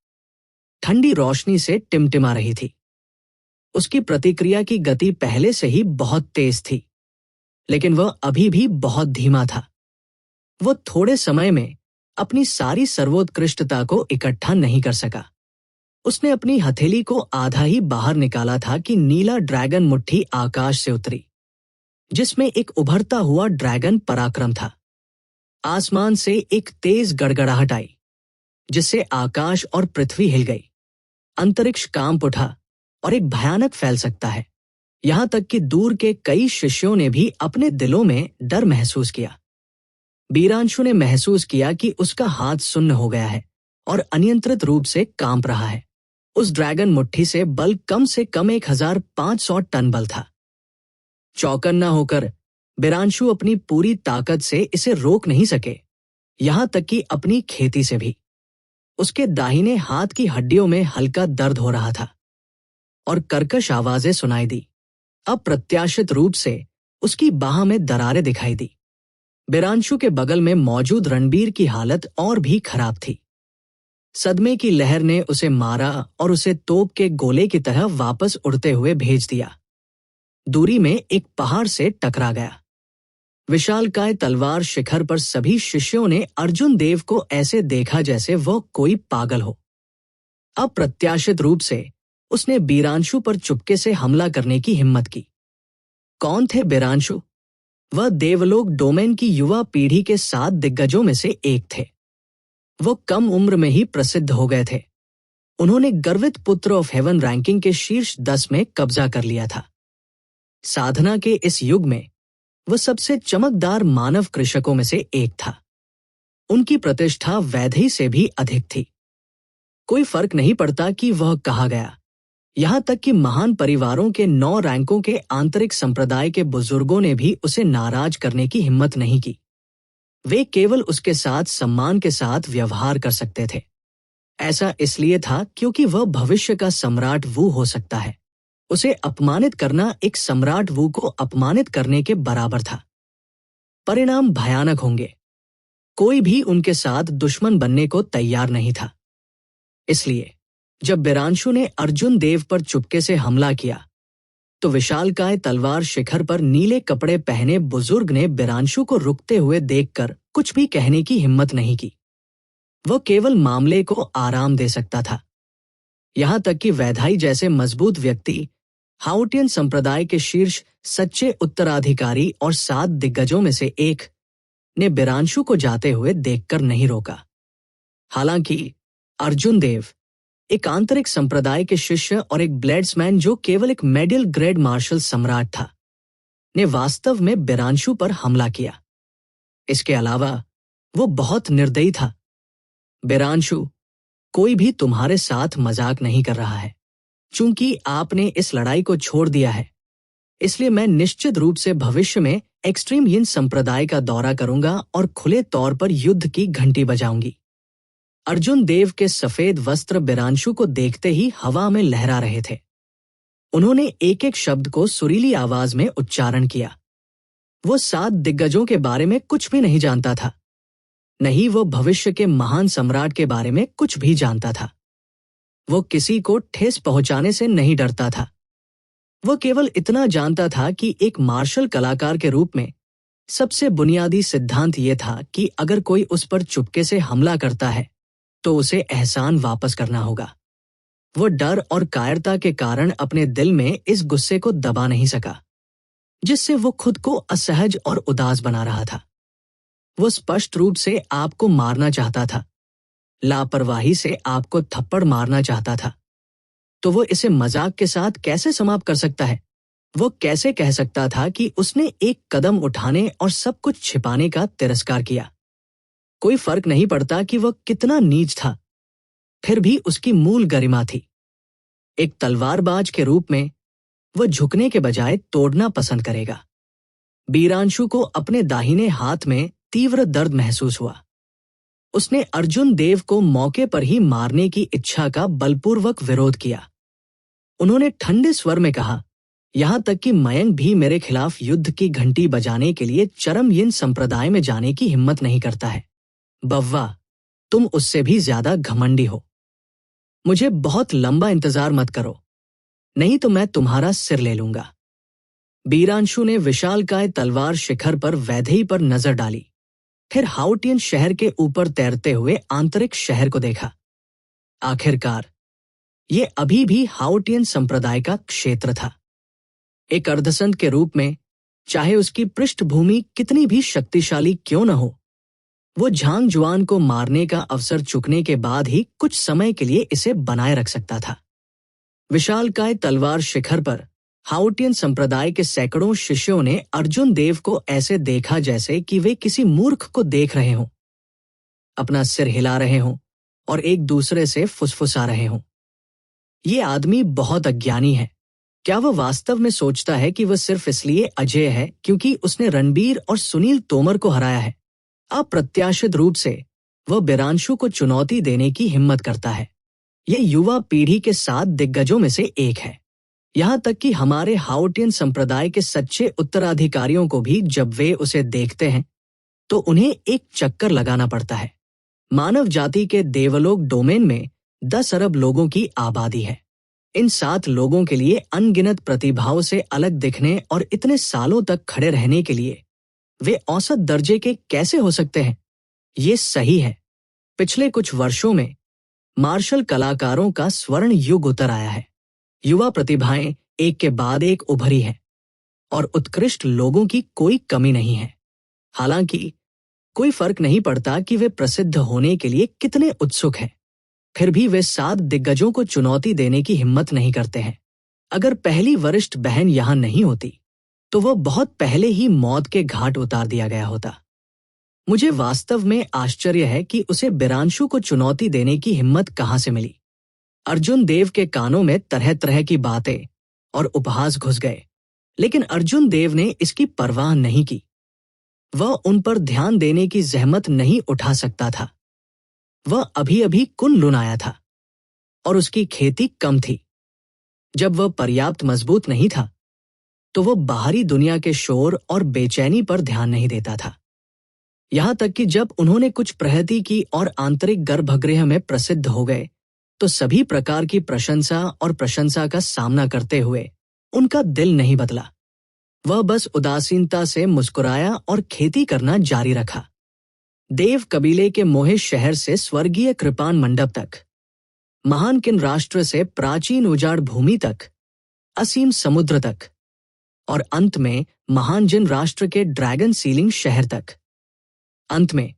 ठंडी रोशनी से टिमटिमा रही थी। उसकी प्रतिक्रिया की गति पहले से ही बहुत तेज थी, लेकिन वह अभी भी बहुत धीमा था। वह थोड़े समय में अपनी सारी सर्वोत्कृष्टता को इकट्ठा नहीं कर सका। उसने अपनी हथेली को आधा ही बाहर निकाला था कि नीला ड्रैगन मुट्ठी आकाश से उतरी, जिसमें एक उभरता हुआ ड्रैगन पराक्रम था। आसमान से एक तेज गड़गड़ाहट आई, जिससे आकाश और पृथ्वी हिल गई। अंतरिक्ष कांप उठा और एक भयानक फैल सकता है, यहां तक कि दूर के कई शिष्यों ने भी अपने दिलों में डर महसूस किया। बीरांशु ने महसूस किया कि उसका हाथ सुन्न हो गया है और अनियंत्रित रूप से कांप रहा है। उस ड्रैगन मुट्ठी से कम 1500 टन बल था। चौकन्ना होकर बीरांशु अपनी पूरी ताकत से इसे रोक नहीं सके, यहां तक कि अपनी खेती से भी। उसके दाहिने हाथ की हड्डियों में हल्का दर्द हो रहा था और कर्कश आवाजें सुनाई दी। अप्रत्याशित रूप से उसकी बाह में दरारें दिखाई दी। बीरांशु के बगल में मौजूद रणबीर की हालत और भी खराब थी। सदमे की लहर ने उसे मारा और उसे तोप के गोले की तरह वापस उड़ते हुए भेज दिया। दूरी में एक पहाड़ से टकरा गया। विशालकाय तलवार शिखर पर सभी शिष्यों ने अर्जुन देव को ऐसे देखा जैसे वह कोई पागल हो। अप्रत्याशित रूप से उसने बीरांशु पर चुपके से हमला करने की हिम्मत की। कौन थे बीरांशु? वह देवलोक डोमेन की युवा पीढ़ी के 7 दिग्गजों में से एक थे। वो कम उम्र में ही प्रसिद्ध हो गए थे। उन्होंने गर्वित पुत्र ऑफ हेवन रैंकिंग के शीर्ष 10 में कब्जा कर लिया था। साधना के इस युग में वह सबसे चमकदार मानव कृषकों में से एक था। उनकी प्रतिष्ठा वैदेही से भी अधिक थी। कोई फर्क नहीं पड़ता कि वह कहाँ गया। यहां तक कि महान परिवारों के 9 रैंकों के आंतरिक संप्रदाय के बुजुर्गों ने भी उसे नाराज करने की हिम्मत नहीं की। वे केवल उसके साथ सम्मान के साथ व्यवहार कर सकते थे। ऐसा इसलिए था क्योंकि वह भविष्य का सम्राट वू हो सकता है। उसे अपमानित करना एक सम्राट वू को अपमानित करने के बराबर था। परिणाम भयानक होंगे। कोई भी उनके साथ दुश्मन बनने को तैयार नहीं था। इसलिए जब बीरांशु ने अर्जुन देव पर चुपके से हमला किया, तो विशालकाय तलवार शिखर पर नीले कपड़े पहने बुजुर्ग ने बीरांशु को रुकते हुए देखकर कुछ भी कहने की हिम्मत नहीं की। वह केवल मामले को आराम दे सकता था। यहां तक कि वैधाई जैसे मजबूत व्यक्ति, हाउटियन संप्रदाय के शीर्ष सच्चे उत्तराधिकारी और 7 दिग्गजों में से एक, ने बीरांशु को जाते हुए देखकर नहीं रोका। हालांकि अर्जुन देव एक आंतरिक संप्रदाय के शिष्य और एक ब्लेड्समैन जो केवल एक मेडल ग्रेड मार्शल सम्राट था, ने वास्तव में बीरांशु पर हमला किया। इसके अलावा वो बहुत निर्दयी था। बीरांशु, कोई भी तुम्हारे साथ मजाक नहीं कर रहा है। चूंकि आपने इस लड़ाई को छोड़ दिया है, इसलिए मैं निश्चित रूप से भविष्य में एक्सट्रीम यिन संप्रदाय का दौरा करूंगा और खुले तौर पर युद्ध की घंटी बजाऊंगी। अर्जुन देव के सफेद वस्त्र बीरांशु को देखते ही हवा में लहरा रहे थे। उन्होंने एक एक शब्द को सुरीली आवाज में उच्चारण किया। वो 7 दिग्गजों के बारे में कुछ भी नहीं जानता था, नहीं वो भविष्य के महान सम्राट के बारे में कुछ भी जानता था। वो किसी को ठेस पहुंचाने से नहीं डरता था। वो केवल इतना जानता था कि एक मार्शल कलाकार के रूप में सबसे बुनियादी सिद्धांत ये था कि अगर कोई उस पर चुपके से हमला करता है तो उसे एहसान वापस करना होगा। वो डर और कायरता के कारण अपने दिल में इस गुस्से को दबा नहीं सका, जिससे वो खुद को असहज और उदास बना रहा था। वो स्पष्ट रूप से आपको मारना चाहता था, लापरवाही से आपको थप्पड़ मारना चाहता था। तो वो इसे मजाक के साथ कैसे समाप्त कर सकता है? वो कैसे कह सकता था कि उसने एक कदम उठाने और सब कुछ छिपाने का तिरस्कार किया? कोई फर्क नहीं पड़ता कि वह कितना नीच था, फिर भी उसकी मूल गरिमा थी। एक तलवारबाज के रूप में वह झुकने के बजाय तोड़ना पसंद करेगा। बीरांशु को अपने दाहिने हाथ में तीव्र दर्द महसूस हुआ। उसने अर्जुन देव को मौके पर ही मारने की इच्छा का बलपूर्वक विरोध किया। उन्होंने ठंडे स्वर में कहा, यहां तक कि मयंक भी मेरे खिलाफ युद्ध की घंटी बजाने के लिए चरमयीन संप्रदाय में जाने की हिम्मत नहीं करता है। बव्वा, तुम उससे भी ज्यादा घमंडी हो। मुझे बहुत लंबा इंतजार मत करो, नहीं तो मैं तुम्हारा सिर ले लूंगा। बीरांशु ने विशालकाय तलवार शिखर पर वैदेही पर नजर डाली, फिर हाउटियन शहर के ऊपर तैरते हुए आंतरिक शहर को देखा। आखिरकार ये अभी भी हाउटियन संप्रदाय का क्षेत्र था। एक अर्धसंत के रूप में, चाहे उसकी पृष्ठभूमि कितनी भी शक्तिशाली क्यों न हो, वो झांग जुआन को मारने का अवसर चुकने के बाद ही कुछ समय के लिए इसे बनाए रख सकता था। विशालकाय तलवार शिखर पर हाउटियन संप्रदाय के सैकड़ों शिष्यों ने अर्जुन देव को ऐसे देखा जैसे कि वे किसी मूर्ख को देख रहे हों, अपना सिर हिला रहे हों और एक दूसरे से फुसफुसा रहे हों। ये आदमी बहुत अज्ञानी है। क्या वह वास्तव में सोचता है कि वह सिर्फ इसलिए अजेय है क्योंकि उसने रणबीर और सुनील तोमर को हराया है? अप्रत्याशित रूप से वह बीरांशु को चुनौती देने की हिम्मत करता है। यह युवा पीढ़ी के 7 दिग्गजों में से एक है। यहां तक कि हमारे हाउटियन संप्रदाय के सच्चे उत्तराधिकारियों को भी जब वे उसे देखते हैं तो उन्हें एक चक्कर लगाना पड़ता है। मानव जाति के देवलोक डोमेन में 10 अरब लोगों की आबादी है। इन 7 लोगों के लिए अनगिनत प्रतिभाओं से अलग दिखने और इतने सालों तक खड़े रहने के लिए वे औसत दर्जे के कैसे हो सकते हैं? ये सही है, पिछले कुछ वर्षों में मार्शल कलाकारों का स्वर्ण युग उतर आया है। युवा प्रतिभाएं एक के बाद एक उभरी हैं और उत्कृष्ट लोगों की कोई कमी नहीं है। हालांकि कोई फर्क नहीं पड़ता कि वे प्रसिद्ध होने के लिए कितने उत्सुक हैं, फिर भी वे 7 दिग्गजों को चुनौती देने की हिम्मत नहीं करते हैं। अगर पहली वरिष्ठ बहन यहां नहीं होती तो वह बहुत पहले ही मौत के घाट उतार दिया गया होता। मुझे वास्तव में आश्चर्य है कि उसे बीरांशु को चुनौती देने की हिम्मत कहां से मिली। अर्जुन देव के कानों में तरह तरह की बातें और उपहास घुस गए, लेकिन अर्जुन देव ने इसकी परवाह नहीं की। वह उन पर ध्यान देने की जहमत नहीं उठा सकता था। वह अभी अभी कुन लुन आया था और उसकी खेती कम थी। जब वह पर्याप्त मजबूत नहीं था तो वह बाहरी दुनिया के शोर और बेचैनी पर ध्यान नहीं देता था। यहां तक कि जब उन्होंने कुछ प्रहती की और आंतरिक गर्भगृह में प्रसिद्ध हो गए तो सभी प्रकार की प्रशंसा और प्रशंसा का सामना करते हुए उनका दिल नहीं बदला। वह बस उदासीनता से मुस्कुराया और खेती करना जारी रखा। देव कबीले के मोहे शहर से स्वर्गीय कृपान मंडप तक, महान किन राष्ट्र से प्राचीन उजाड़ भूमि तक, असीम समुद्र तक और अंत में महान जिन राष्ट्र के ड्रैगन सीलिंग शहर तक। अंत में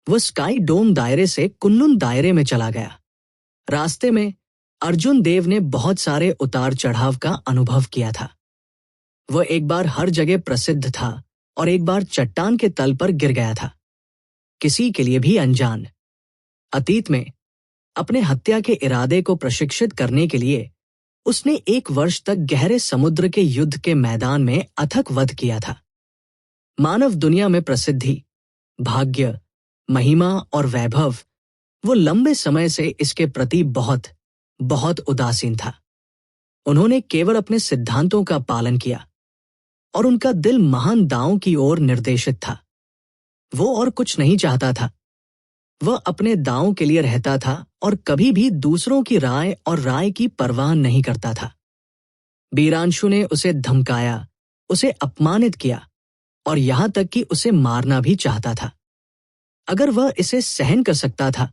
वह स्काई डोम दायरे से कुन्नुन दायरे में चला गया। रास्ते में अर्जुन देव ने बहुत सारे उतार चढ़ाव का अनुभव किया था। वह एक बार हर जगह प्रसिद्ध था और एक बार चट्टान के तल पर गिर गया था, किसी के लिए भी अनजान। अतीत में अपने हत्या के इरादे को प्रशिक्षित करने के लिए उसने 1 वर्ष तक गहरे समुद्र के युद्ध के मैदान में अथक वध किया था। मानव दुनिया में प्रसिद्धि, भाग्य, महिमा और वैभव, वो लंबे समय से इसके प्रति बहुत बहुत उदासीन था। उन्होंने केवल अपने सिद्धांतों का पालन किया और उनका दिल महान दांव की ओर निर्देशित था। वो और कुछ नहीं चाहता था, वह अपने दांव के लिए रहता था और कभी भी दूसरों की राय और राय की परवाह नहीं करता था। बीरांशु ने उसे धमकाया, उसे अपमानित किया और यहां तक कि उसे मारना भी चाहता था। अगर वह इसे सहन कर सकता था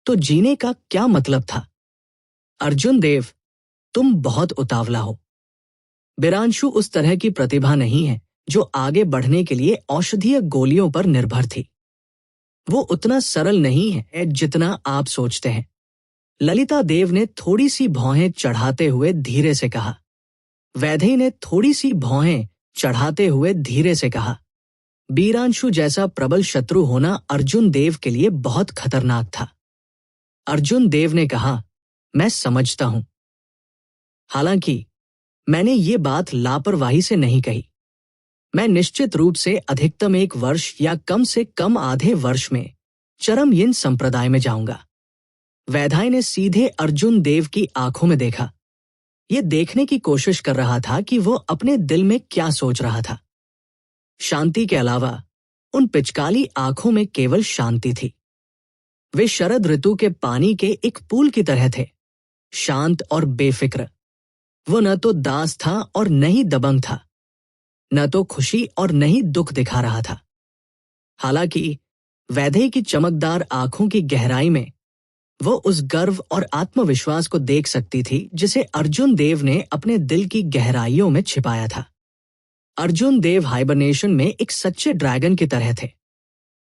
तो जीने का क्या मतलब था? अर्जुन देव, तुम बहुत उतावला हो। बीरांशु उस तरह की प्रतिभा नहीं है जो आगे बढ़ने के लिए औषधीय गोलियों पर निर्भर थी। वो उतना सरल नहीं है जितना आप सोचते हैं। ललिता देव ने थोड़ी सी भौहें चढ़ाते हुए धीरे से कहा। वैदेही ने थोड़ी सी भौहें चढ़ाते हुए धीरे से कहा। बीरांशु जैसा प्रबल शत्रु होना अर्जुन देव के लिए बहुत खतरनाक था। अर्जुन देव ने कहा, मैं समझता हूं। हालांकि मैंने ये बात लापरवाही से नहीं कही। मैं निश्चित रूप से अधिकतम 1 वर्ष या कम से कम आधे वर्ष में चरम यिन संप्रदाय में जाऊंगा। वैदेही ने सीधे अर्जुन देव की आंखों में देखा। ये देखने की कोशिश कर रहा था कि वो अपने दिल में क्या सोच रहा था। शांति के अलावा उन पिचकाली आंखों में केवल शांति थी। वे शरद ऋतु के पानी के एक पूल की तरह थे, शांत और बेफिक्र। वो न तो दास था और न ही दबंग था, न तो खुशी और न ही दुख दिखा रहा था। हालांकि वैदेही की चमकदार आंखों की गहराई में वो उस गर्व और आत्मविश्वास को देख सकती थी जिसे अर्जुन देव ने अपने दिल की गहराइयों में छिपाया था। अर्जुन देव हाइबरनेशन में एक सच्चे ड्रैगन की तरह थे,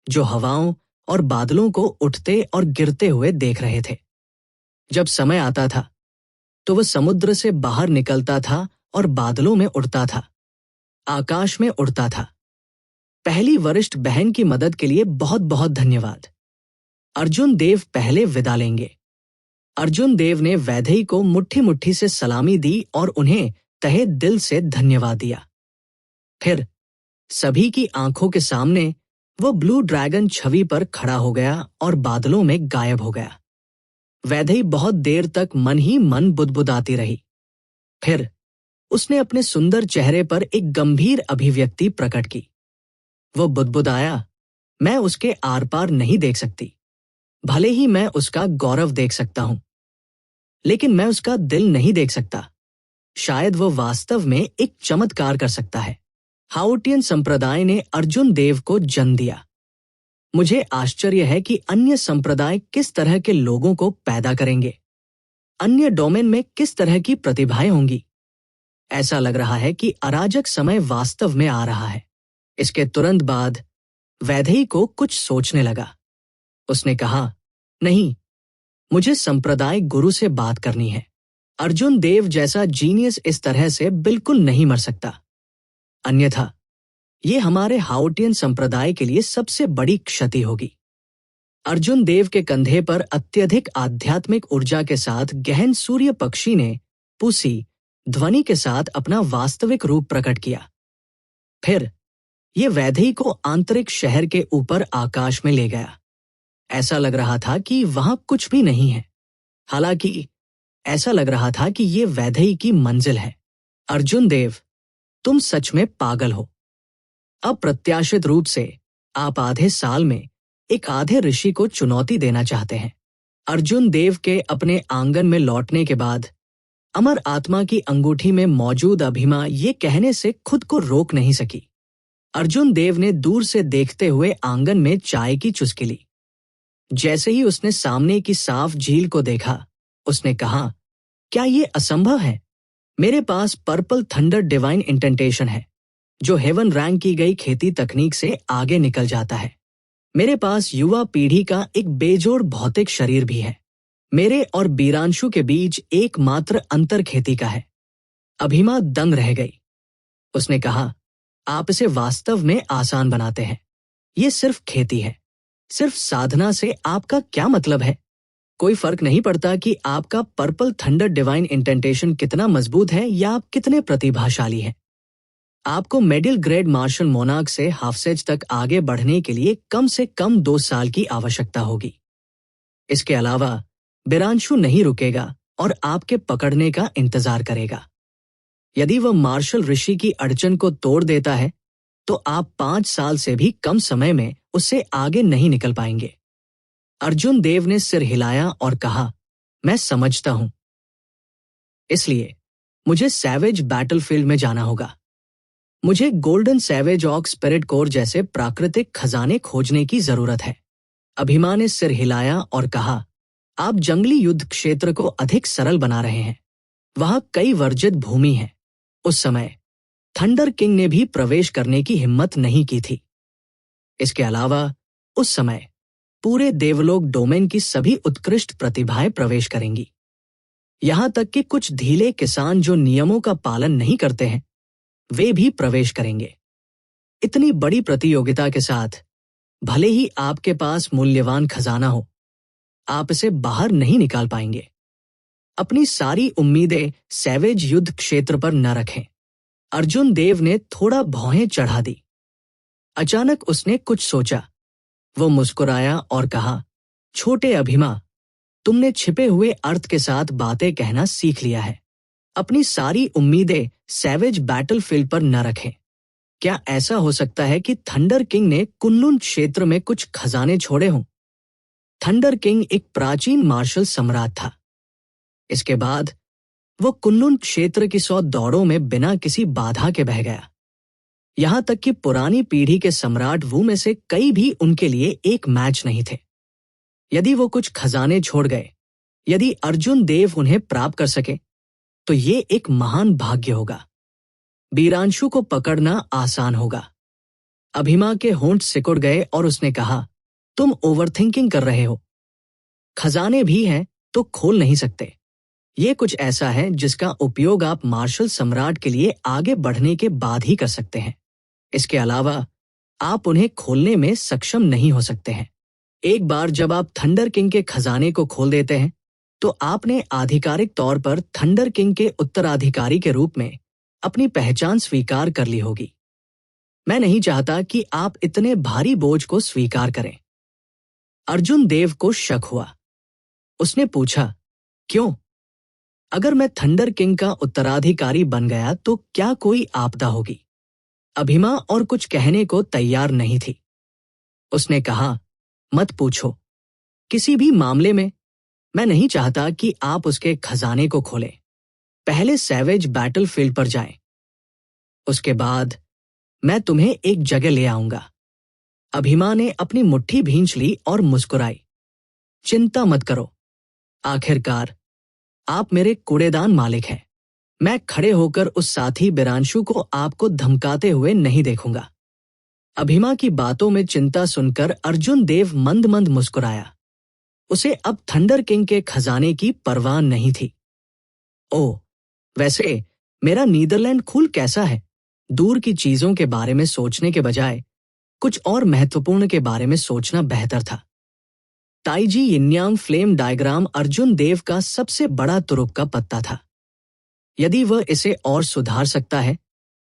जो हवाओं और बादलों को उठते और गिरते हुए देख रहे थे। जब समय आता था तो वह समुद्र से बाहर निकलता था और बादलों में उड़ता था, आकाश में उड़ता था। पहली वरिष्ठ बहन की मदद के लिए बहुत बहुत धन्यवाद। अर्जुन देव पहले विदा लेंगे। अर्जुन देव ने वैदेही को मुट्ठी मुट्ठी से सलामी दी और उन्हें तहे दिल से धन्यवाद दिया। फिर सभी की आंखों के सामने वो ब्लू ड्रैगन छवि पर खड़ा हो गया और बादलों में गायब हो गया। वैदेही बहुत देर तक मन ही मन बुदबुदाती रही। फिर उसने अपने सुंदर चेहरे पर एक गंभीर अभिव्यक्ति प्रकट की। वो बुदबुदाया, मैं उसके आर पार नहीं देख सकती। भले ही मैं उसका गौरव देख सकता हूं, लेकिन मैं उसका दिल नहीं देख सकता। शायद वो वास्तव में एक चमत्कार कर सकता है। हाउटियन संप्रदाय ने अर्जुन देव को जन्म दिया। मुझे आश्चर्य है कि अन्य संप्रदाय किस तरह के लोगों को पैदा करेंगे, अन्य डोमेन में किस तरह की प्रतिभाएं होंगी। ऐसा लग रहा है कि अराजक समय वास्तव में आ रहा है। इसके तुरंत बाद वैदेही को कुछ सोचने लगा। उसने कहा, नहीं, मुझे संप्रदाय गुरु से बात करनी है। अर्जुन देव जैसा जीनियस इस तरह से बिल्कुल नहीं मर सकता, अन्यथा ये हमारे हाउटियन संप्रदाय के लिए सबसे बड़ी क्षति होगी। अर्जुन देव के कंधे पर अत्यधिक आध्यात्मिक ऊर्जा के साथ गहन सूर्य पक्षी ने पुसी ध्वनि के साथ अपना वास्तविक रूप प्रकट किया। फिर ये वैदेही को आंतरिक शहर के ऊपर आकाश में ले गया। ऐसा लग रहा था कि वहां कुछ भी नहीं है। हालांकि ऐसा लग रहा था कि ये वैदेही की मंजिल है। अर्जुन देव, तुम सच में पागल हो। अप्रत्याशित रूप से आप आधे साल में एक आधे ऋषि को चुनौती देना चाहते हैं। अर्जुन देव के अपने आंगन में लौटने के बाद अमर आत्मा की अंगूठी में मौजूद अभिमा ये कहने से खुद को रोक नहीं सकी। अर्जुन देव ने दूर से देखते हुए आंगन में चाय की चुस्की ली। जैसे ही उसने सामने की साफ झील को देखा, उसने कहा, क्या ये असंभव है? मेरे पास पर्पल थंडर डिवाइन इंटेंटेशन है, जो हेवन रैंक की गई खेती तकनीक से आगे निकल जाता है। मेरे पास युवा पीढ़ी का एक बेजोड़ भौतिक शरीर भी है। मेरे और बीरांशु के बीच एकमात्र अंतर खेती का है। अभिमा दंग रह गई। उसने कहा, आप इसे वास्तव में आसान बनाते हैं। ये सिर्फ खेती है। सिर्फ साधना से आपका क्या मतलब है? कोई फर्क नहीं पड़ता कि आपका पर्पल थंडर डिवाइन इंटेंटेशन कितना मजबूत है या आप कितने प्रतिभाशाली हैं। आपको मिडिल ग्रेड मार्शल मोनार्क से हाफसेज तक आगे बढ़ने के लिए कम से कम 2 साल की आवश्यकता होगी। इसके अलावा बीरांशु नहीं रुकेगा और आपके पकड़ने का इंतजार करेगा। यदि वह मार्शल ऋषि की अड़चन को तोड़ देता है तो आप 5 साल से भी कम समय में उससे आगे नहीं निकल पाएंगे। अर्जुन देव ने सिर हिलाया और कहा, मैं समझता हूं। इसलिए मुझे सैवेज बैटलफील्ड में जाना होगा। मुझे गोल्डन सैवेज ऑक स्पिरिट कोर जैसे प्राकृतिक खजाने खोजने की जरूरत है। अभिमा ने सिर हिलाया और कहा, आप जंगली युद्ध क्षेत्र को अधिक सरल बना रहे हैं। वहां कई वर्जित भूमि है। उस समय थंडर किंग ने भी प्रवेश करने की हिम्मत नहीं की थी। इसके अलावा उस समय पूरे देवलोक डोमेन की सभी उत्कृष्ट प्रतिभाएं प्रवेश करेंगी। यहां तक कि कुछ ढीले किसान जो नियमों का पालन नहीं करते हैं, वे भी प्रवेश करेंगे। इतनी बड़ी प्रतियोगिता के साथ भले ही आपके पास मूल्यवान खजाना हो, आप इसे बाहर नहीं निकाल पाएंगे। अपनी सारी उम्मीदें सैवेज युद्ध क्षेत्र पर न रखें। अर्जुन देव ने थोड़ा भौहें चढ़ा दी। अचानक उसने कुछ सोचा। वो मुस्कुराया और कहा, छोटे अभिमा, तुमने छिपे हुए अर्थ के साथ बातें कहना सीख लिया है। अपनी सारी उम्मीदें सैवेज बैटलफील्ड पर न रखें। क्या ऐसा हो सकता है कि थंडर किंग ने कुनलुन क्षेत्र में कुछ खजाने छोड़े हों? थंडर किंग एक प्राचीन मार्शल सम्राट था। इसके बाद वो कुनलुन क्षेत्र की 100 दौड़ों में बिना किसी बाधा के बह गया। यहां तक कि पुरानी पीढ़ी के सम्राट वू में से कई भी उनके लिए एक मैच नहीं थे। यदि वो कुछ खजाने छोड़ गए, यदि अर्जुन देव उन्हें प्राप्त कर सके, तो ये एक महान भाग्य होगा। बीरांशु को पकड़ना आसान होगा। अभिमा के होंठ सिकुड़ गए और उसने कहा, तुम ओवरथिंकिंग कर रहे हो। खजाने भी हैं तो खोल नहीं सकते। ये कुछ ऐसा है जिसका उपयोग आप मार्शल सम्राट के लिए आगे बढ़ने के बाद ही कर सकते हैं। इसके अलावा आप उन्हें खोलने में सक्षम नहीं हो सकते हैं। एक बार जब आप थंडर किंग के खजाने को खोल देते हैं, तो आपने आधिकारिक तौर पर थंडर किंग के उत्तराधिकारी के रूप में अपनी पहचान स्वीकार कर ली होगी। मैं नहीं चाहता कि आप इतने भारी बोझ को स्वीकार करें। अर्जुन देव को शक हुआ। उसने पूछा, क्यों? अगर मैं थंडर किंग का उत्तराधिकारी बन गया तो क्या कोई आपदा होगी? अभिमा और कुछ कहने को तैयार नहीं थी। उसने कहा, मत पूछो। किसी भी मामले में मैं नहीं चाहता कि आप उसके खजाने को खोलें। पहले सैवेज बैटलफील्ड पर जाएं। उसके बाद मैं तुम्हें एक जगह ले आऊंगा। अभिमा ने अपनी मुट्ठी भींच ली और मुस्कुराई। चिंता मत करो। आखिरकार आप मेरे कूड़ेदान मालिक हैं। मैं खड़े होकर उस साथी बीरांशु को आपको धमकाते हुए नहीं देखूंगा। अभिमा की बातों में चिंता सुनकर अर्जुन देव मंद मंद मुस्कुराया। उसे अब थंडर किंग के खजाने की परवाह नहीं थी। ओह, वैसे मेरा नीदरलैंड खूल कैसा है? दूर की चीजों के बारे में सोचने के बजाय कुछ और महत्वपूर्ण के बारे में सोचना बेहतर था। ताइजी यिन्यांग फ्लेम डायग्राम अर्जुन देव का सबसे बड़ा तुरुप का पत्ता था। यदि वह इसे और सुधार सकता है,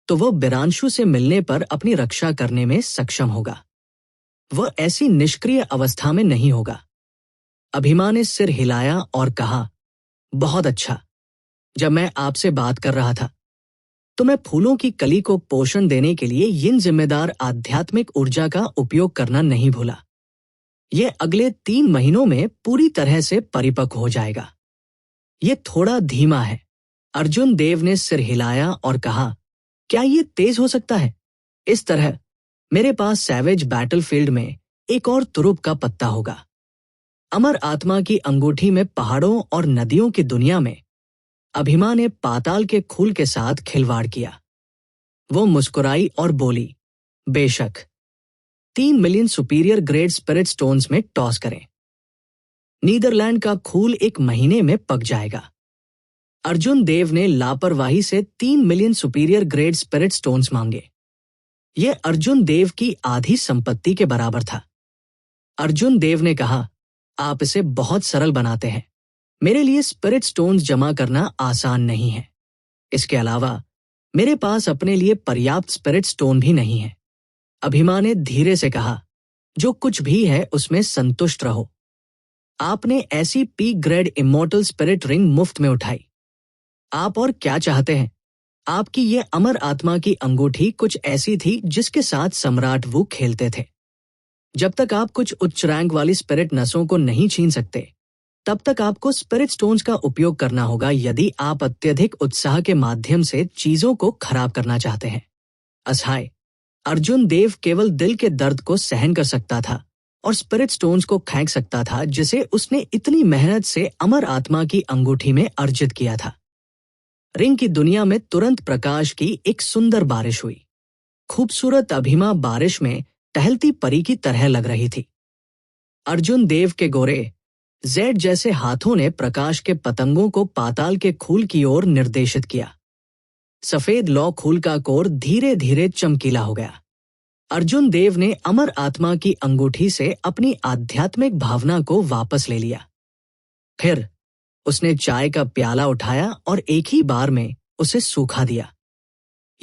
तो वह बीरांशु से मिलने पर अपनी रक्षा करने में सक्षम होगा। वह ऐसी निष्क्रिय अवस्था में नहीं होगा। अभिमा ने सिर हिलाया और कहा, बहुत अच्छा। जब मैं आपसे बात कर रहा था, तो मैं फूलों की कली को पोषण देने के लिए यिन जिम्मेदार आध्यात्मिक ऊर्जा का उपयोग करना नहीं भूला। यह अगले 3 महीनों में पूरी तरह से परिपक्व हो जाएगा। यह थोड़ा धीमा है। अर्जुन देव ने सिर हिलाया और कहा, क्या यह तेज हो सकता है? इस तरह मेरे पास सैवेज बैटलफील्ड में एक और तुरुप का पत्ता होगा। अमर आत्मा की अंगूठी में पहाड़ों और नदियों की दुनिया में अभिमा ने पाताल के खूल के साथ खिलवाड़ किया। वो मुस्कुराई और बोली, बेशक। 3 million superior grade spirit stones में टॉस करें। नीदरलैंड का खूल 1 महीने में पक जाएगा। अर्जुन देव ने लापरवाही से 3 million superior grade spirit stones मांगे। यह अर्जुन देव की आधी संपत्ति के बराबर था। अर्जुन देव ने कहा, आप इसे बहुत सरल बनाते हैं। मेरे लिए स्पिरिट स्टोन्स जमा करना आसान नहीं है। इसके अलावा मेरे पास अपने लिए पर्याप्त स्पिरिट स्टोन भी नहीं है। अभिमा ने धीरे से कहा, जो कुछ भी है उसमें संतुष्ट रहो। आपने ऐसी peak grade immortal spirit ring मुफ्त में उठाई। आप और क्या चाहते हैं? आपकी ये अमर आत्मा की अंगूठी कुछ ऐसी थी जिसके साथ सम्राट वू खेलते थे। जब तक आप कुछ उच्च रैंक वाली स्पिरिट नसों को नहीं छीन सकते, तब तक आपको स्पिरिट स्टोन्स का उपयोग करना होगा यदि आप अत्यधिक उत्साह के माध्यम से चीजों को खराब करना चाहते हैं। असहाय अर्जुन देव केवल दिल के दर्द को सहन कर सकता था और स्पिरिट स्टोन्स को फेंक सकता था जिसे उसने इतनी मेहनत से अमर आत्मा की अंगूठी में अर्जित किया था। रिंग की दुनिया में तुरंत प्रकाश की एक सुंदर बारिश हुई। खूबसूरत अभिमा बारिश में टहलती परी की तरह लग रही थी। अर्जुन देव के गोरे जेड जैसे हाथों ने प्रकाश के पतंगों को पाताल के खूल की ओर निर्देशित किया। सफेद लौ खूल का कोर धीरे धीरे चमकीला हो गया। अर्जुन देव ने अमर आत्मा की अंगूठी से अपनी आध्यात्मिक भावना को वापस ले लिया। फिर उसने चाय का प्याला उठाया और एक ही बार में उसे सूखा दिया।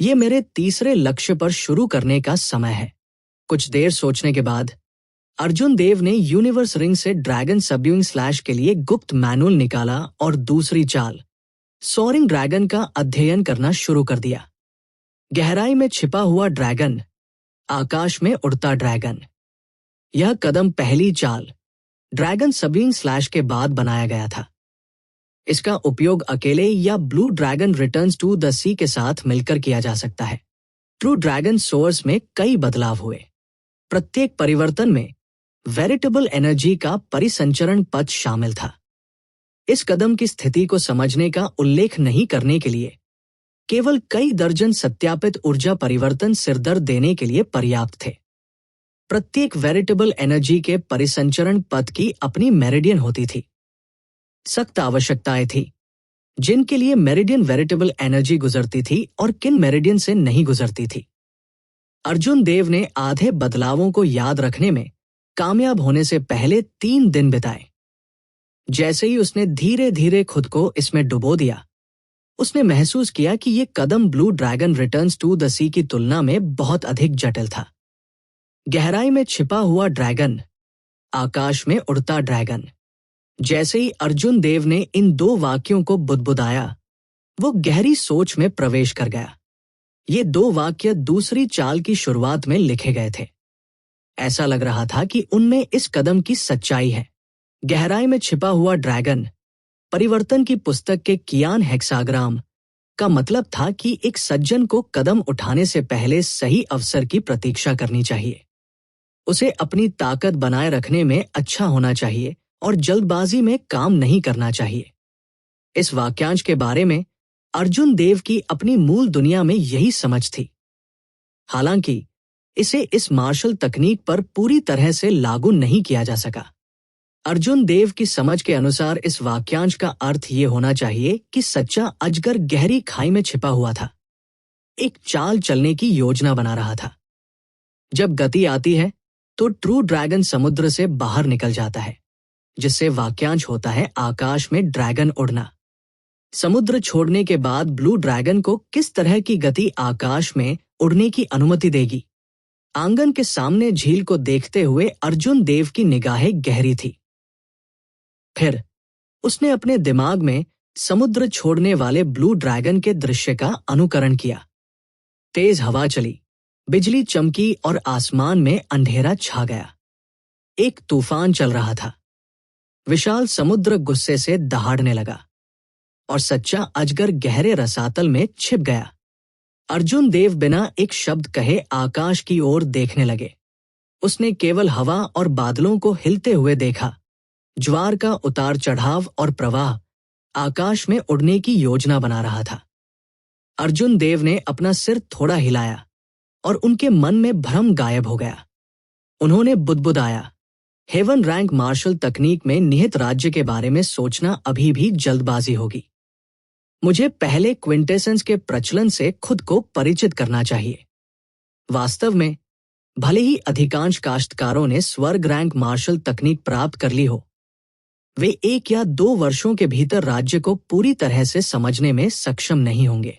ये मेरे तीसरे लक्ष्य पर शुरू करने का समय है। कुछ देर सोचने के बाद अर्जुन देव ने यूनिवर्स रिंग से ड्रैगन सबड्यूइंग स्लैश के लिए गुप्त मैनुअल निकाला और दूसरी चाल सोअरिंग ड्रैगन का अध्ययन करना शुरू कर दिया। गहराई में छिपा हुआ ड्रैगन, आकाश में उड़ता ड्रैगन। यह कदम पहली चाल ड्रैगन सबड्यूइंग स्लैश के बाद बनाया गया था। इसका उपयोग अकेले या blue dragon returns to the sea के साथ मिलकर किया जा सकता है। ट्रू ड्रैगन सोर्स में कई बदलाव हुए। प्रत्येक परिवर्तन में वेरिटेबल एनर्जी का परिसंचरण पथ शामिल था। इस कदम की स्थिति को समझने का उल्लेख नहीं करने के लिए केवल कई दर्जन सत्यापित ऊर्जा परिवर्तन सिरदर्द देने के लिए पर्याप्त थे। प्रत्येक वेरिटेबल एनर्जी के परिसंचरण पथ की अपनी मेरिडियन होती थी। सख्त आवश्यकताएं थी जिनके लिए मेरिडियन वेरिटेबल एनर्जी गुजरती थी और किन मेरिडियन से नहीं गुजरती थी। अर्जुन देव ने आधे बदलावों को याद रखने में कामयाब होने से पहले 3 दिन बिताए। जैसे ही उसने धीरे धीरे खुद को इसमें डुबो दिया, उसने महसूस किया कि ये कदम blue dragon returns to the sea की तुलना में बहुत अधिक जटिल था। गहराई में छिपा हुआ ड्रैगन, आकाश में उड़ता ड्रैगन। जैसे ही अर्जुन देव ने इन 2 वाक्यों को बुदबुदाया, वो गहरी सोच में प्रवेश कर गया। ये 2 वाक्य दूसरी चाल की शुरुआत में लिखे गए थे। ऐसा लग रहा था कि उनमें इस कदम की सच्चाई है। गहराई में छिपा हुआ ड्रैगन परिवर्तन की पुस्तक के कियान हेक्साग्राम का मतलब था कि एक सज्जन को कदम उठाने से पहले सही अवसर की प्रतीक्षा करनी चाहिए। उसे अपनी ताकत बनाए रखने में अच्छा होना चाहिए और जल्दबाजी में काम नहीं करना चाहिए। इस वाक्यांश के बारे में अर्जुन देव की अपनी मूल दुनिया में यही समझ थी। हालांकि इसे इस मार्शल तकनीक पर पूरी तरह से लागू नहीं किया जा सका। अर्जुन देव की समझ के अनुसार इस वाक्यांश का अर्थ ये होना चाहिए कि सच्चा अजगर गहरी खाई में छिपा हुआ था, एक चाल चलने की योजना बना रहा था। जब गति आती है तो ट्रू ड्रैगन समुद्र से बाहर निकल जाता है, जिससे वाक्यांश होता है आकाश में ड्रैगन उड़ना। समुद्र छोड़ने के बाद ब्लू ड्रैगन को किस तरह की गति आकाश में उड़ने की अनुमति देगी? आंगन के सामने झील को देखते हुए अर्जुन देव की निगाहें गहरी थी। फिर उसने अपने दिमाग में समुद्र छोड़ने वाले ब्लू ड्रैगन के दृश्य का अनुकरण किया। तेज हवा चली, बिजली चमकी और आसमान में अंधेरा छा गया। एक तूफान चल रहा था। विशाल समुद्र गुस्से से दहाड़ने लगा और सच्चा अजगर गहरे रसातल में छिप गया। अर्जुन देव बिना एक शब्द कहे आकाश की ओर देखने लगे। उसने केवल हवा और बादलों को हिलते हुए देखा। ज्वार का उतार चढ़ाव और प्रवाह आकाश में उड़ने की योजना बना रहा था। अर्जुन देव ने अपना सिर थोड़ा हिलाया और उनके मन में भ्रम गायब हो गया। उन्होंने बुदबुदाया, हेवन रैंक मार्शल तकनीक में निहित राज्य के बारे में सोचना अभी भी जल्दबाजी होगी। मुझे पहले क्विंटेसेंस के प्रचलन से खुद को परिचित करना चाहिए। वास्तव में भले ही अधिकांश काश्तकारों ने स्वर्ग रैंक मार्शल तकनीक प्राप्त कर ली हो, वे 1 या 2 वर्षों के भीतर राज्य को पूरी तरह से समझने में सक्षम नहीं होंगे।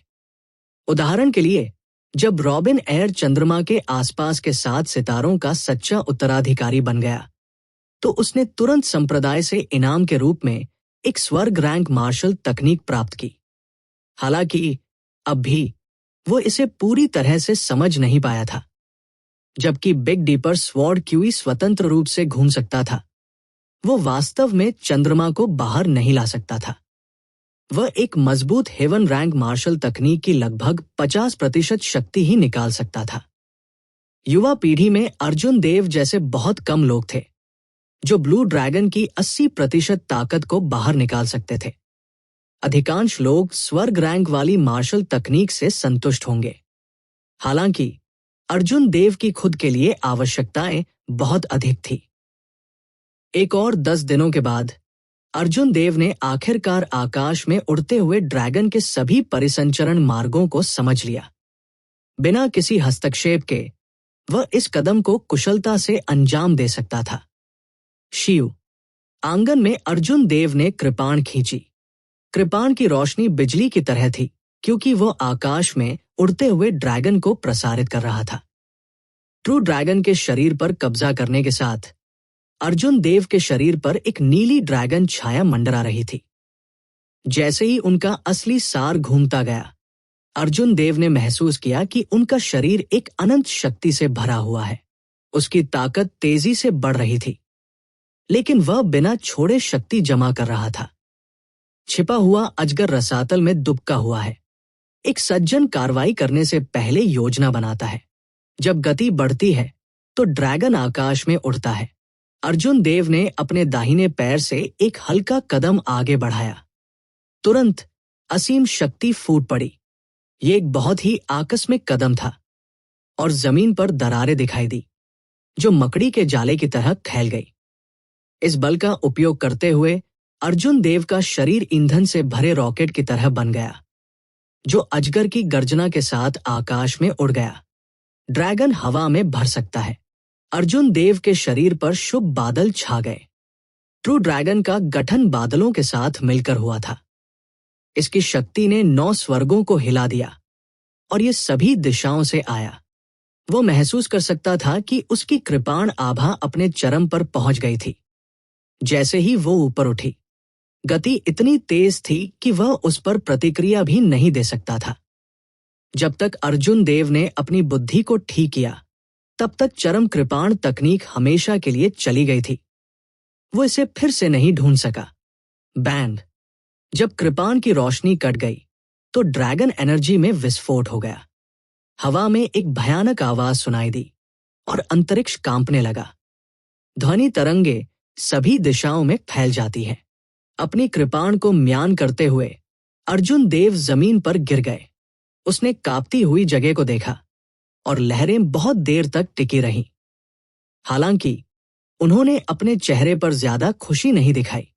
उदाहरण के लिए, जब रॉबिन एयर चंद्रमा के आसपास के 7 सितारों का सच्चा उत्तराधिकारी बन गया, तो उसने तुरंत संप्रदाय से इनाम के रूप में एक स्वर्ग रैंक मार्शल तकनीक प्राप्त की। हालांकि अब भी वो इसे पूरी तरह से समझ नहीं पाया था। जबकि बिग डीपर स्वॉर्ड क्यूई स्वतंत्र रूप से घूम सकता था। वो वास्तव में चंद्रमा को बाहर नहीं ला सकता था। वह एक मजबूत हेवन रैंक मार्शल तकनीक की लगभग 50% शक्ति ही निकाल सकता था। युवा पीढ़ी में अर्जुन देव जैसे बहुत कम लोग थे जो ब्लू ड्रैगन की 80% ताकत को बाहर निकाल सकते थे। अधिकांश लोग स्वर्ग रैंक वाली मार्शल तकनीक से संतुष्ट होंगे। हालांकि अर्जुन देव की खुद के लिए आवश्यकताएं बहुत अधिक थी। एक और 10 दिनों के बाद अर्जुन देव ने आखिरकार आकाश में उड़ते हुए ड्रैगन के सभी परिसंचरण मार्गों को समझ लिया। बिना किसी हस्तक्षेप के वह इस कदम को कुशलता से अंजाम दे सकता था। शिव आंगन में अर्जुन देव ने कृपाण खींची। कृपाण की रोशनी बिजली की तरह थी क्योंकि वह आकाश में उड़ते हुए ड्रैगन को प्रसारित कर रहा था। ट्रू ड्रैगन के शरीर पर कब्जा करने के साथ अर्जुन देव के शरीर पर एक नीली ड्रैगन छाया मंडरा रही थी। जैसे ही उनका असली सार घूमता गया, अर्जुन देव ने महसूस किया कि उनका शरीर एक अनंत शक्ति से भरा हुआ है। उसकी ताकत तेजी से बढ़ रही थी, लेकिन वह बिना छोड़े शक्ति जमा कर रहा था। छिपा हुआ अजगर रसातल में दुबका हुआ है। एक सज्जन कार्रवाई करने से पहले योजना बनाता है। जब गति बढ़ती है तो ड्रैगन आकाश में उड़ता है। अर्जुन देव ने अपने दाहिने पैर से एक हल्का कदम आगे बढ़ाया। तुरंत असीम शक्ति फूट पड़ी। ये एक बहुत ही आकस्मिक कदम था और जमीन पर दरारें दिखाई दी जो मकड़ी के जाले की तरह फैल गई। इस बल का उपयोग करते हुए अर्जुन देव का शरीर ईंधन से भरे रॉकेट की तरह बन गया जो अजगर की गर्जना के साथ आकाश में उड़ गया। ड्रैगन हवा में भर सकता है। अर्जुन देव के शरीर पर शुभ बादल छा गए। ट्रू ड्रैगन का गठन बादलों के साथ मिलकर हुआ था। इसकी शक्ति ने 9 स्वर्गों को हिला दिया और ये सभी दिशाओं से आया। वो महसूस कर सकता था कि उसकी कृपाण आभा अपने चरम पर पहुंच गई थी। जैसे ही वो ऊपर उठी, गति इतनी तेज थी कि वह उस पर प्रतिक्रिया भी नहीं दे सकता था। जब तक अर्जुन देव ने अपनी बुद्धि को ठीक किया, तब तक चरम कृपाण तकनीक हमेशा के लिए चली गई थी। वो इसे फिर से नहीं ढूंढ सका। बैंड। जब कृपाण की रोशनी कट गई तो ड्रैगन एनर्जी में विस्फोट हो गया। हवा में एक भयानक आवाज सुनाई दी और अंतरिक्ष कांपने लगा। ध्वनि तरंगे सभी दिशाओं में फैल जाती है। अपनी कृपाण को म्यान करते हुए अर्जुन देव जमीन पर गिर गए। उसने कांपती हुई जगह को देखा और लहरें बहुत देर तक टिकी रहीं। हालांकि उन्होंने अपने चेहरे पर ज्यादा खुशी नहीं दिखाई।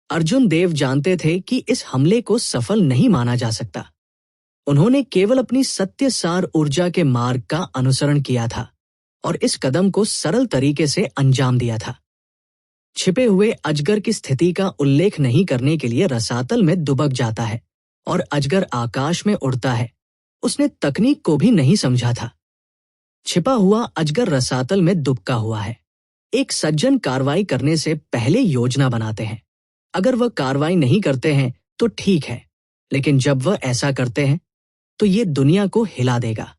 अर्जुन देव जानते थे कि इस हमले को सफल नहीं माना जा सकता। उन्होंने केवल अपनी सत्यसार ऊर्जा के मार्ग का अनुसरण किया था और इस कदम को सरल तरीके से अंजाम दिया था। छिपे हुए अजगर की स्थिति का उल्लेख नहीं करने के लिए रसातल में दुबक जाता है और अजगर आकाश में उड़ता है। उसने तकनीक को भी नहीं समझा था। छिपा हुआ अजगर रसातल में दुबका हुआ है। एक सज्जन कार्रवाई करने से पहले योजना बनाते हैं। अगर वह कार्रवाई नहीं करते हैं तो ठीक है, लेकिन जब वह ऐसा करते हैं तो ये दुनिया को हिला देगा।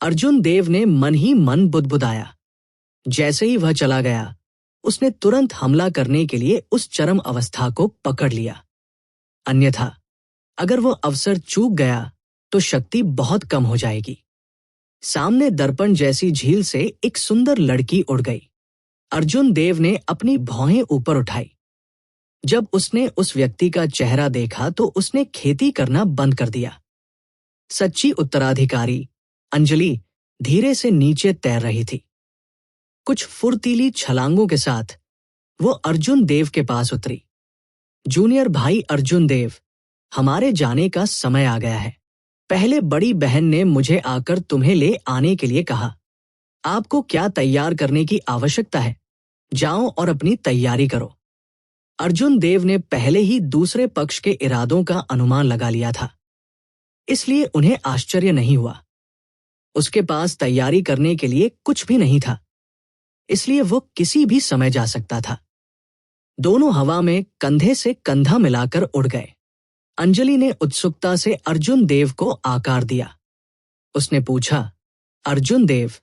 अर्जुन देव ने मन ही मन बुदबुदाया। जैसे ही वह चला गया, उसने तुरंत हमला करने के लिए उस चरम अवस्था को पकड़ लिया। अन्यथा अगर वो अवसर चूक गया तो शक्ति बहुत कम हो जाएगी। सामने दर्पण जैसी झील से एक सुंदर लड़की उड़ गई। अर्जुन देव ने अपनी भौहें ऊपर उठाई। जब उसने उस व्यक्ति का चेहरा देखा तो उसने खेती करना बंद कर दिया। सच्ची उत्तराधिकारी अंजलि धीरे से नीचे तैर रही थी। कुछ फुर्तीली छलांगों के साथ वो अर्जुन देव के पास उतरी। जूनियर भाई अर्जुन देव, हमारे जाने का समय आ गया है। पहले बड़ी बहन ने मुझे आकर तुम्हें ले आने के लिए कहा। आपको क्या तैयार करने की आवश्यकता है? जाओ और अपनी तैयारी करो। अर्जुन देव ने पहले ही दूसरे पक्ष के इरादों का अनुमान लगा लिया था, इसलिए उन्हें आश्चर्य नहीं हुआ। उसके पास तैयारी करने के लिए कुछ भी नहीं था, इसलिए वो किसी भी समय जा सकता था। दोनों हवा में कंधे से कंधा मिलाकर उड़ गए। अंजलि ने उत्सुकता से अर्जुन देव को आकार दिया। उसने पूछा, अर्जुन देव,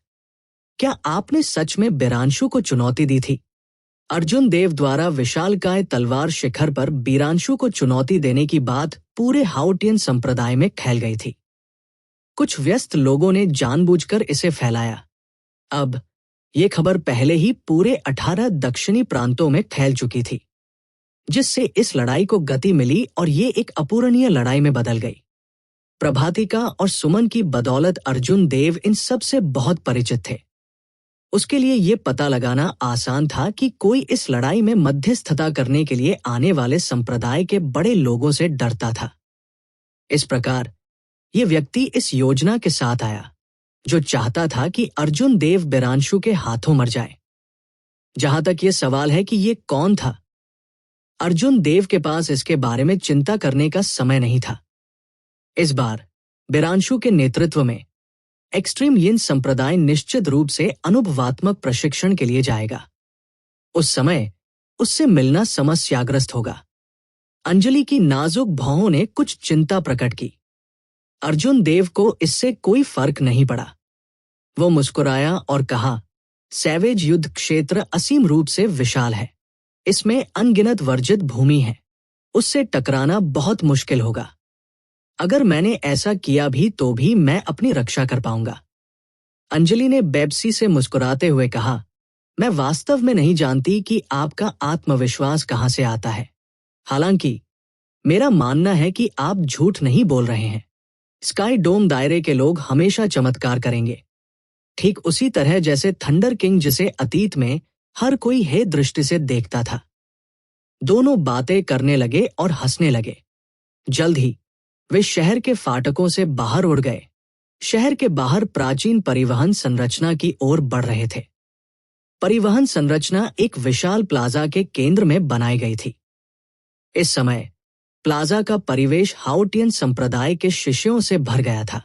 क्या आपने सच में बीरांशु को चुनौती दी थी? अर्जुन देव द्वारा विशालकाय तलवार शिखर पर बीरांशु को चुनौती देने की बात पूरे हाउटियन संप्रदाय में फैल गई थी। कुछ व्यस्त लोगों ने जानबूझकर इसे फैलाया। अब ये खबर पहले ही पूरे 18 दक्षिणी प्रांतों में फैल चुकी थी, जिससे इस लड़ाई को गति मिली और ये एक अपूरणीय लड़ाई में बदल गई। प्रभातिका और सुमन की बदौलत अर्जुन देव इन सब से बहुत परिचित थे। उसके लिए ये पता लगाना आसान था कि कोई इस लड़ाई में मध्यस्थता करने के लिए आने वाले संप्रदाय के बड़े लोगों से डरता था। इस प्रकार ये व्यक्ति इस योजना के साथ आया, जो चाहता था कि अर्जुन देव बीरांशु के हाथों मर जाए। जहां तक ये सवाल है कि ये कौन था, अर्जुन देव के पास इसके बारे में चिंता करने का समय नहीं था। इस बार बीरांशु के नेतृत्व में एक्सट्रीम यिन संप्रदाय निश्चित रूप से अनुभवात्मक प्रशिक्षण के लिए जाएगा। उस समय उससे मिलना समस्याग्रस्त होगा। अंजलि की नाजुक भौहों ने कुछ चिंता प्रकट की। अर्जुन देव को इससे कोई फर्क नहीं पड़ा। वो मुस्कुराया और कहा, सैवेज युद्ध क्षेत्र असीम रूप से विशाल है। इसमें अनगिनत वर्जित भूमि है। उससे टकराना बहुत मुश्किल होगा। अगर मैंने ऐसा किया भी तो भी मैं अपनी रक्षा कर पाऊंगा। अंजलि ने बेबसी से मुस्कुराते हुए कहा, मैं वास्तव में नहीं जानती कि आपका आत्मविश्वास कहां से आता है। हालांकि मेरा मानना है कि आप झूठ नहीं बोल रहे हैं। स्काई डोम दायरे के लोग हमेशा चमत्कार करेंगे, ठीक उसी तरह जैसे थंडर किंग, जिसे अतीत में हर कोई हे दृष्टि से देखता था। दोनों बातें करने लगे और हंसने लगे। जल्द ही वे शहर के फाटकों से बाहर उड़ गए। शहर के बाहर प्राचीन परिवहन संरचना की ओर बढ़ रहे थे। परिवहन संरचना एक विशाल प्लाजा के केंद्र में बनाई गई थी। इस समय प्लाजा का परिवेश हाउटियन संप्रदाय के शिष्यों से भर गया था।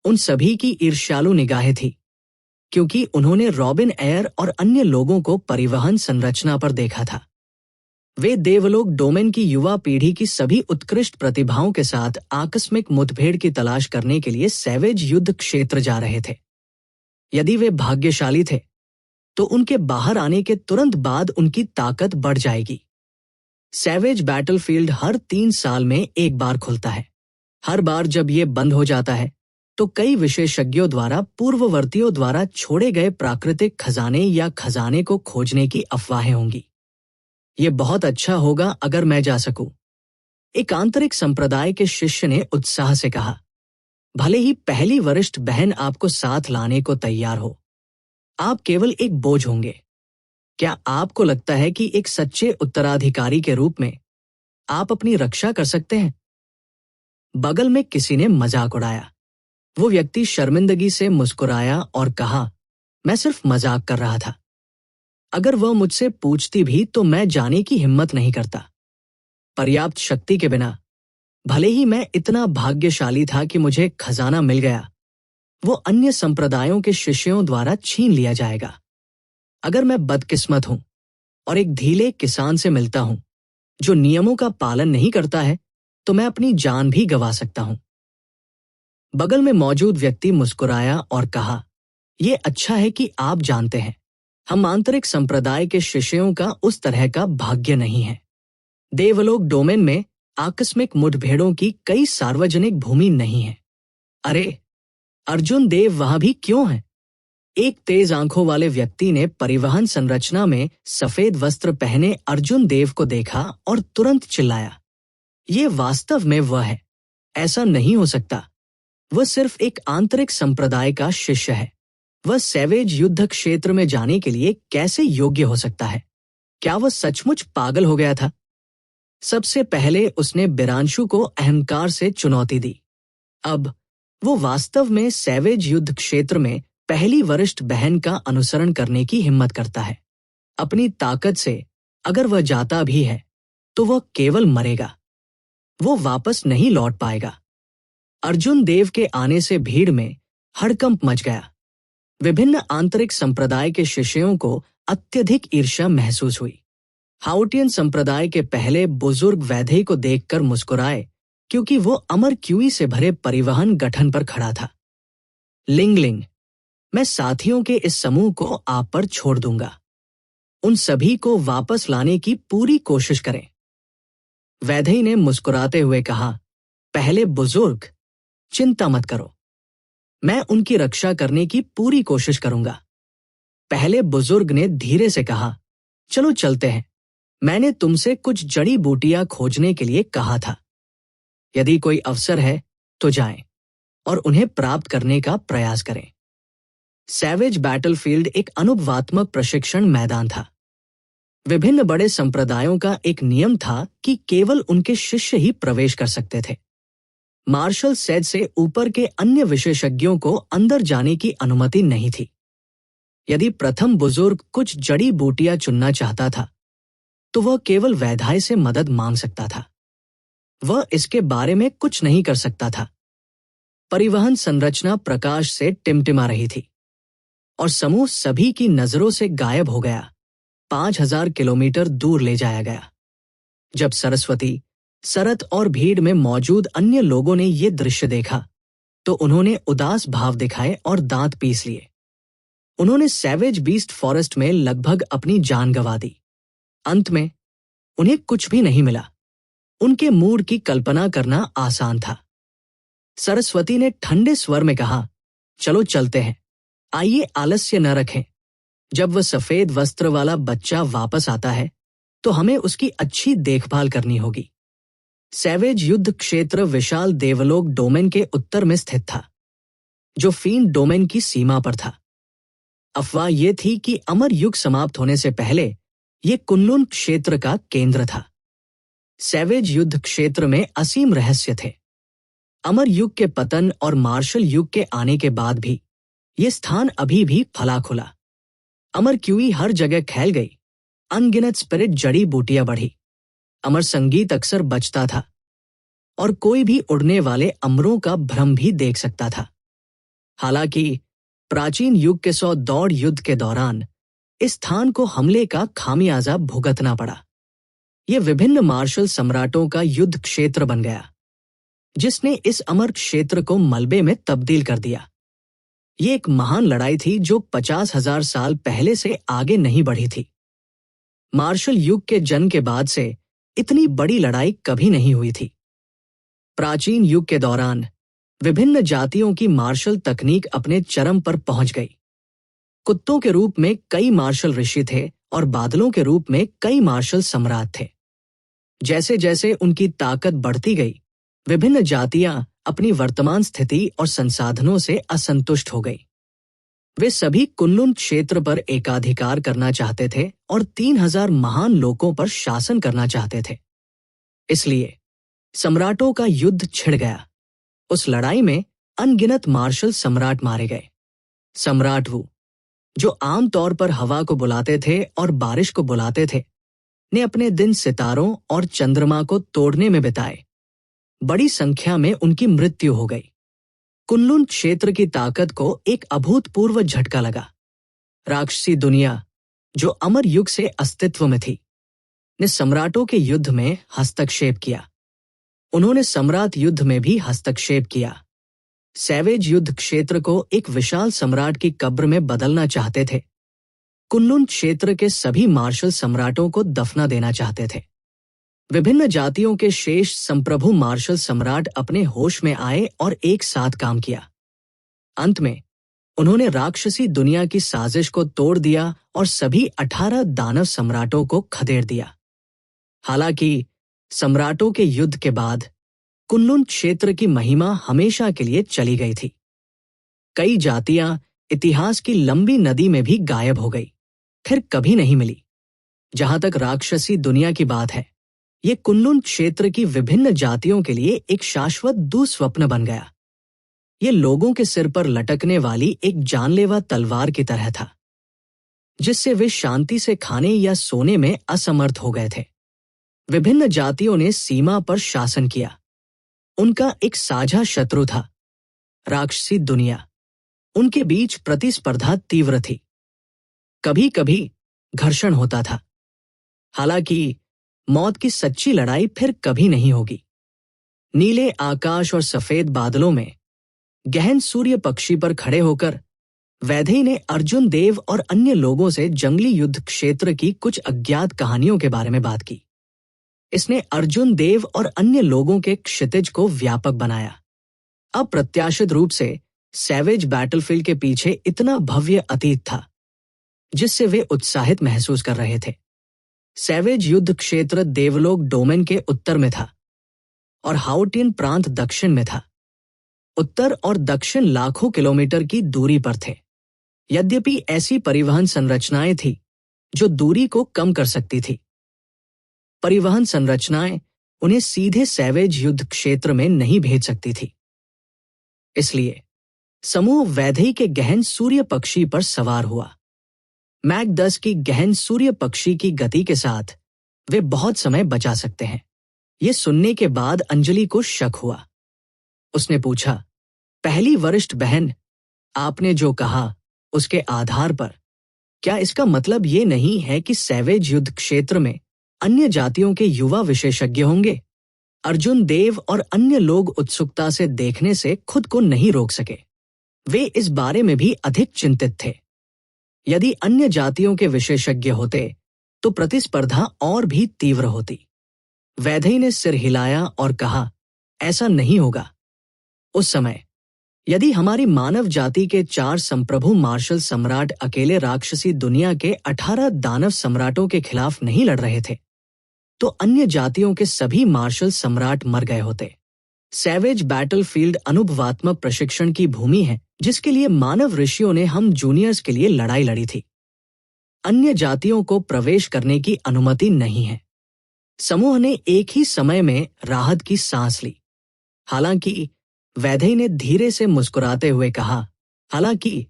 उन सभी की ईर्ष्यालु निगाहें थी, क्योंकि उन्होंने रॉबिन एयर और अन्य लोगों को परिवहन संरचना पर देखा था। वे देवलोक डोमेन की युवा पीढ़ी की सभी उत्कृष्ट प्रतिभाओं के साथ आकस्मिक मुठभेड़ की तलाश करने के लिए सैवेज युद्ध क्षेत्र जा रहे थे। यदि वे भाग्यशाली थे तो उनके बाहर आने के तुरंत बाद उनकी ताकत बढ़ जाएगी। सैवेज बैटलफील्ड हर 3 साल में एक बार खुलता है। हर बार जब ये बंद हो जाता है तो कई विशेषज्ञों द्वारा पूर्ववर्तियों द्वारा छोड़े गए प्राकृतिक खजाने या खजाने को खोजने की अफवाहें होंगी। ये बहुत अच्छा होगा अगर मैं जा सकूं, एक आंतरिक संप्रदाय के शिष्य ने उत्साह से कहा। भले ही पहली वरिष्ठ बहन आपको साथ लाने को तैयार हो, आप केवल एक बोझ होंगे। क्या आपको लगता है कि एक सच्चे उत्तराधिकारी के रूप में आप अपनी रक्षा कर सकते हैं? बगल में किसी ने मजाक उड़ाया। वो व्यक्ति शर्मिंदगी से मुस्कुराया और कहा, मैं सिर्फ मजाक कर रहा था। अगर वह मुझसे पूछती भी तो मैं जाने की हिम्मत नहीं करता। पर्याप्त शक्ति के बिना, भले ही मैं इतना भाग्यशाली था कि मुझे खजाना मिल गया, वो अन्य संप्रदायों के शिष्यों द्वारा छीन लिया जाएगा। अगर मैं बदकिस्मत हूं और एक ढीले किसान से मिलता हूं जो नियमों का पालन नहीं करता है, तो मैं अपनी जान भी गंवा सकता हूं। बगल में मौजूद व्यक्ति मुस्कुराया और कहा, यह अच्छा है कि आप जानते हैं, हम आंतरिक संप्रदाय के शिष्यों का उस तरह का भाग्य नहीं है। देवलोक डोमेन में आकस्मिक मुठभेड़ों की कई सार्वजनिक भूमि नहीं है। अरे, अर्जुन देव वहां भी क्यों है? एक तेज आंखों वाले व्यक्ति ने परिवहन संरचना में सफेद वस्त्र पहने अर्जुन देव को देखा और तुरंत चिल्लाया, ये वास्तव में वह है। ऐसा नहीं हो सकता। वह सिर्फ एक आंतरिक संप्रदाय का शिष्य है। वह सैवेज युद्ध क्षेत्र में जाने के लिए कैसे योग्य हो सकता है? क्या वह सचमुच पागल हो गया था? सबसे पहले उसने बीरांशु को अहंकार से चुनौती दी। अब वो वास्तव में सैवेज युद्ध क्षेत्र में पहली वरिष्ठ बहन का अनुसरण करने की हिम्मत करता है। अपनी ताकत से अगर वह जाता भी है तो वह केवल मरेगा। वो वापस नहीं लौट पाएगा। अर्जुन देव के आने से भीड़ में हड़कंप मच गया। विभिन्न आंतरिक संप्रदाय के शिष्यों को अत्यधिक ईर्ष्या महसूस हुई। हाउटियन संप्रदाय के पहले बुजुर्ग वैधे को देखकर मुस्कुराए, क्योंकि वो अमर क्यूई से भरे परिवहन गठन पर खड़ा था। लिंगलिंग, मैं साथियों के इस समूह को आप पर छोड़ दूंगा। उन सभी को वापस लाने की पूरी कोशिश करें। वैदेही ने मुस्कुराते हुए कहा, पहले बुजुर्ग, चिंता मत करो, मैं उनकी रक्षा करने की पूरी कोशिश करूंगा। पहले बुजुर्ग ने धीरे से कहा, चलो चलते हैं, मैंने तुमसे कुछ जड़ी बूटियां खोजने के लिए कहा था। यदि कोई अवसर है तो जाएं और उन्हें प्राप्त करने का प्रयास करें। सैवेज बैटलफील्ड एक अनुभवात्मक प्रशिक्षण मैदान था। विभिन्न बड़े संप्रदायों का एक नियम था कि केवल उनके शिष्य ही प्रवेश कर सकते थे। मार्शल सेज से ऊपर के अन्य विशेषज्ञों को अंदर जाने की अनुमति नहीं थी। यदि प्रथम बुजुर्ग कुछ जड़ी बूटियां चुनना चाहता था तो वह केवल वैधाई से मदद मांग सकता था। वह इसके बारे में कुछ नहीं कर सकता था। परिवहन संरचना प्रकाश से टिमटिमा रही थी और समूह सभी की नजरों से गायब हो गया। 5000 किलोमीटर दूर ले जाया गया। जब सरस्वती, सरत और भीड़ में मौजूद अन्य लोगों ने ये दृश्य देखा तो उन्होंने उदास भाव दिखाए और दांत पीस लिए। उन्होंने सैवेज बीस्ट फॉरेस्ट में लगभग अपनी जान गंवा दी। अंत में उन्हें कुछ भी नहीं मिला। उनके मूड की कल्पना करना आसान था। सरस्वती ने ठंडे स्वर में कहा, चलो चलते हैं, आइए आलस्य न रखें। जब वह सफेद वस्त्र वाला बच्चा वापस आता है तो हमें उसकी अच्छी देखभाल करनी होगी। सैवेज युद्ध क्षेत्र विशाल देवलोक डोमेन के उत्तर में स्थित था, जो फीन डोमेन की सीमा पर था। अफवाह यह थी कि अमर युग समाप्त होने से पहले यह कुनलुन क्षेत्र का केंद्र था। सैवेज युद्ध क्षेत्र में असीम रहस्य थे। अमर युग के पतन और मार्शल युग के आने के बाद भी यह स्थान अभी भी फला खुला। अमर क्यूई हर जगह फैल गई। अनगिनत स्पिरिट जड़ी बूटियां बढ़ी। अमर संगीत अक्सर बजता था और कोई भी उड़ने वाले अमरों का भ्रम भी देख सकता था। हालांकि प्राचीन युग के 100 दौड़ युद्ध के दौरान इस स्थान को हमले का खामियाजा भुगतना पड़ा। यह विभिन्न मार्शल सम्राटों का युद्ध क्षेत्र बन गया, जिसने इस अमर क्षेत्र को मलबे में तब्दील कर दिया। ये एक महान लड़ाई थी जो 50,000 साल पहले से आगे नहीं बढ़ी थी। मार्शल युग के जन्म के बाद से इतनी बड़ी लड़ाई कभी नहीं हुई थी। प्राचीन युग के दौरान विभिन्न जातियों की मार्शल तकनीक अपने चरम पर पहुंच गई। कुत्तों के रूप में कई मार्शल ऋषि थे और बादलों के रूप में कई मार्शल सम्राट थे। जैसे जैसे उनकी ताकत बढ़ती गई, विभिन्न जातियां अपनी वर्तमान स्थिति और संसाधनों से असंतुष्ट हो गई। वे सभी कुनलुन क्षेत्र पर एकाधिकार करना चाहते थे और 3000 महान लोगों पर शासन करना चाहते थे। इसलिए सम्राटों का युद्ध छिड़ गया। उस लड़ाई में अनगिनत मार्शल सम्राट मारे गए। सम्राट वु, जो आमतौर पर हवा को बुलाते थे और बारिश को बुलाते थे, ने अपने दिन सितारों और चंद्रमा को तोड़ने में बिताए। बड़ी संख्या में उनकी मृत्यु हो गई। कुनलुन क्षेत्र की ताकत को एक अभूतपूर्व झटका लगा। राक्षसी दुनिया, जो अमर युग से अस्तित्व में थी, ने सम्राटों के युद्ध में हस्तक्षेप किया। उन्होंने सम्राट युद्ध में भी हस्तक्षेप किया। सैवेज युद्ध क्षेत्र को एक विशाल सम्राट की कब्र में बदलना चाहते थे। कुनलुन क्षेत्र के सभी मार्शल सम्राटों को दफना देना चाहते थे। विभिन्न जातियों के शेष संप्रभु मार्शल सम्राट अपने होश में आए और एक साथ काम किया। अंत में उन्होंने राक्षसी दुनिया की साजिश को तोड़ दिया और सभी 18 दानव सम्राटों को खदेड़ दिया। हालांकि सम्राटों के युद्ध के बाद कुनलुन क्षेत्र की महिमा हमेशा के लिए चली गई थी। कई जातियां इतिहास की लंबी नदी में भी गायब हो गई, फिर कभी नहीं मिली। जहां तक राक्षसी दुनिया की बात है, ये कुनलुन क्षेत्र की विभिन्न जातियों के लिए एक शाश्वत दुस्वप्न बन गया। ये लोगों के सिर पर लटकने वाली एक जानलेवा तलवार की तरह था, जिससे वे शांति से खाने या सोने में असमर्थ हो गए थे। विभिन्न जातियों ने सीमा पर शासन किया। उनका एक साझा शत्रु था, राक्षसी दुनिया। उनके बीच प्रतिस्पर्धा तीव्र थी। कभी कभी घर्षण होता था। हालांकि मौत की सच्ची लड़ाई फिर कभी नहीं होगी। नीले आकाश और सफेद बादलों में गहन सूर्य पक्षी पर खड़े होकर वैदेही ने अर्जुन देव और अन्य लोगों से जंगली युद्ध क्षेत्र की कुछ अज्ञात कहानियों के बारे में बात की। इसने अर्जुन देव और अन्य लोगों के क्षितिज को व्यापक बनाया। अप्रत्याशित रूप से सैवेज बैटलफील्ड के पीछे इतना भव्य अतीत था जिससे वे उत्साहित महसूस कर रहे थे। सैवेज युद्ध क्षेत्र देवलोक डोमेन के उत्तर में था और हाउटियन प्रांत दक्षिण में था। उत्तर और दक्षिण लाखों किलोमीटर की दूरी पर थे। यद्यपि ऐसी परिवहन संरचनाएं थी जो दूरी को कम कर सकती थी। परिवहन संरचनाएं उन्हें सीधे सैवेज युद्ध क्षेत्र में नहीं भेज सकती थी। इसलिए समूह वैदेही के गहन सूर्य पक्षी पर सवार हुआ। मैक 10 की गहन सूर्य पक्षी की गति के साथ वे बहुत समय बचा सकते हैं। ये सुनने के बाद अंजलि को शक हुआ। उसने पूछा, पहली वरिष्ठ बहन, आपने जो कहा उसके आधार पर क्या इसका मतलब ये नहीं है कि सैवेज युद्ध क्षेत्र में अन्य जातियों के युवा विशेषज्ञ होंगे? अर्जुन देव और अन्य लोग उत्सुकता से देखने से खुद को नहीं रोक सके। वे इस बारे में भी अधिक चिंतित थे। यदि अन्य जातियों के विशेषज्ञ होते तो प्रतिस्पर्धा और भी तीव्र होती। वैदेही ने सिर हिलाया और कहा, ऐसा नहीं होगा। उस समय यदि हमारी मानव जाति के 4 संप्रभु मार्शल सम्राट अकेले राक्षसी दुनिया के 18 दानव सम्राटों के खिलाफ नहीं लड़ रहे थे तो अन्य जातियों के सभी मार्शल सम्राट मर गए होते। सैवेज बैटलफील्ड अनुभवात्मक प्रशिक्षण की भूमि है जिसके लिए मानव ऋषियों ने हम जूनियर्स के लिए लड़ाई लड़ी थी। अन्य जातियों को प्रवेश करने की अनुमति नहीं है। समूह ने एक ही समय में राहत की सांस ली। हालांकि वैदेही ने धीरे से मुस्कुराते हुए कहा, हालांकि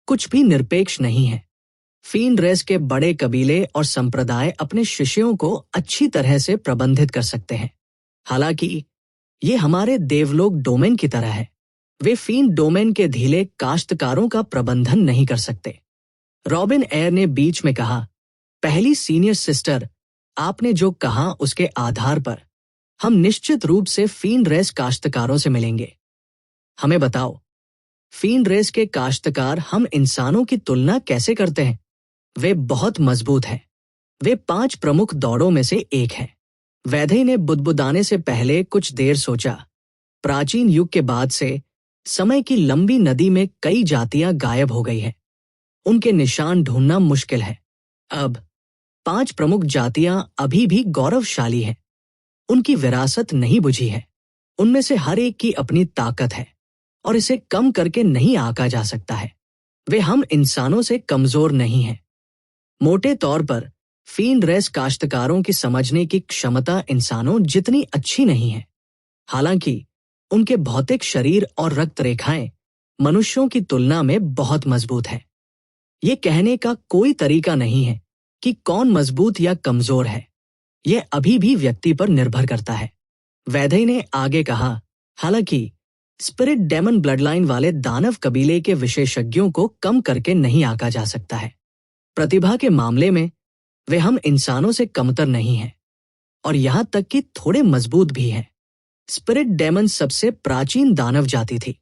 कुछ भी निरपेक्ष नहीं है। फीन रेस के बड़े कबीले और संप्रदाय अपने शिष्यों को अच्छी तरह से प्रबंधित कर सकते हैं। हालांकि ये हमारे देवलोक डोमेन की तरह है। वे फीन डोमेन के ढीले काश्तकारों का प्रबंधन नहीं कर सकते। रॉबिन एयर ने बीच में कहा, पहली सीनियर सिस्टर, आपने जो कहा उसके आधार पर हम निश्चित रूप से फीन रेस काश्तकारों से मिलेंगे। हमें बताओ, फीन रेस के काश्तकार हम इंसानों की तुलना कैसे करते हैं? वे बहुत मजबूत हैं। वे 5 प्रमुख दौड़ों में से एक हैं। वैदेही ने बुदबुदाने से पहले कुछ देर सोचा। प्राचीन युग के बाद से समय की लंबी नदी में कई जातियां गायब हो गई हैं। उनके निशान ढूंढना मुश्किल है। अब 5 प्रमुख जातियां अभी भी गौरवशाली हैं। उनकी विरासत नहीं बुझी है। उनमें से हर एक की अपनी ताकत है और इसे कम करके नहीं आंका जा सकता है। वे हम इंसानों से कमजोर नहीं हैं। मोटे तौर पर फीन रेस काश्तकारों की समझने की क्षमता इंसानों जितनी अच्छी नहीं है। हालांकि उनके भौतिक शरीर और रक्त रेखाएं मनुष्यों की तुलना में बहुत मजबूत है। ये कहने का कोई तरीका नहीं है कि कौन मजबूत या कमजोर है। यह अभी भी व्यक्ति पर निर्भर करता है। वैदेही ने आगे कहा, हालांकि स्पिरिट डेमन ब्लडलाइन वाले दानव कबीले के विशेषज्ञों को कम करके नहीं आंका जा सकता है। प्रतिभा के मामले में वे हम इंसानों से कमतर नहीं हैं और यहां तक कि थोड़े मजबूत भी हैं। स्पिरिट डेमन सबसे प्राचीन दानव जाति थी।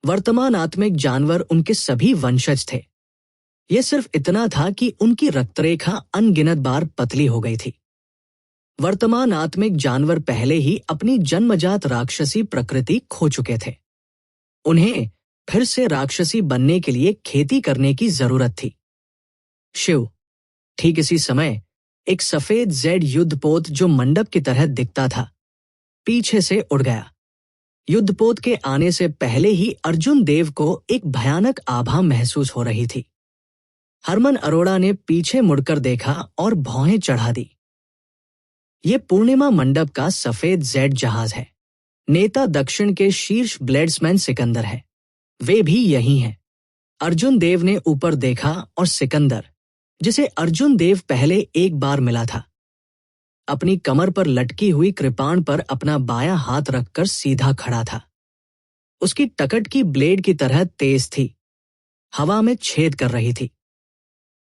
वर्तमान आत्मिक जानवर उनके सभी वंशज थे। यह सिर्फ इतना था कि उनकी रक्तरेखा अनगिनत बार पतली हो गई थी। वर्तमान आत्मिक जानवर पहले ही अपनी जन्मजात राक्षसी प्रकृति खो चुके थे। उन्हें फिर से राक्षसी बनने के लिए खेती करने की जरूरत थी। शिव, ठीक इसी समय एक सफेद जेड युद्धपोत जो मंडप की तरह दिखता था पीछे से उड़ गया। युद्धपोत के आने से पहले ही अर्जुन देव को एक भयानक आभा महसूस हो रही थी। हरमन अरोड़ा ने पीछे मुड़कर देखा और भौहें चढ़ा दी। ये पूर्णिमा मंडप का सफेद जेड जहाज है। नेता दक्षिण के शीर्ष ब्लेड्समैन सिकंदर है। वे भी यही हैं। अर्जुन देव ने ऊपर देखा और सिकंदर, जिसे अर्जुन देव पहले एक बार मिला था, अपनी कमर पर लटकी हुई कृपाण पर अपना बायां हाथ रखकर सीधा खड़ा था। उसकी टकट की ब्लेड की तरह तेज थी, हवा में छेद कर रही थी।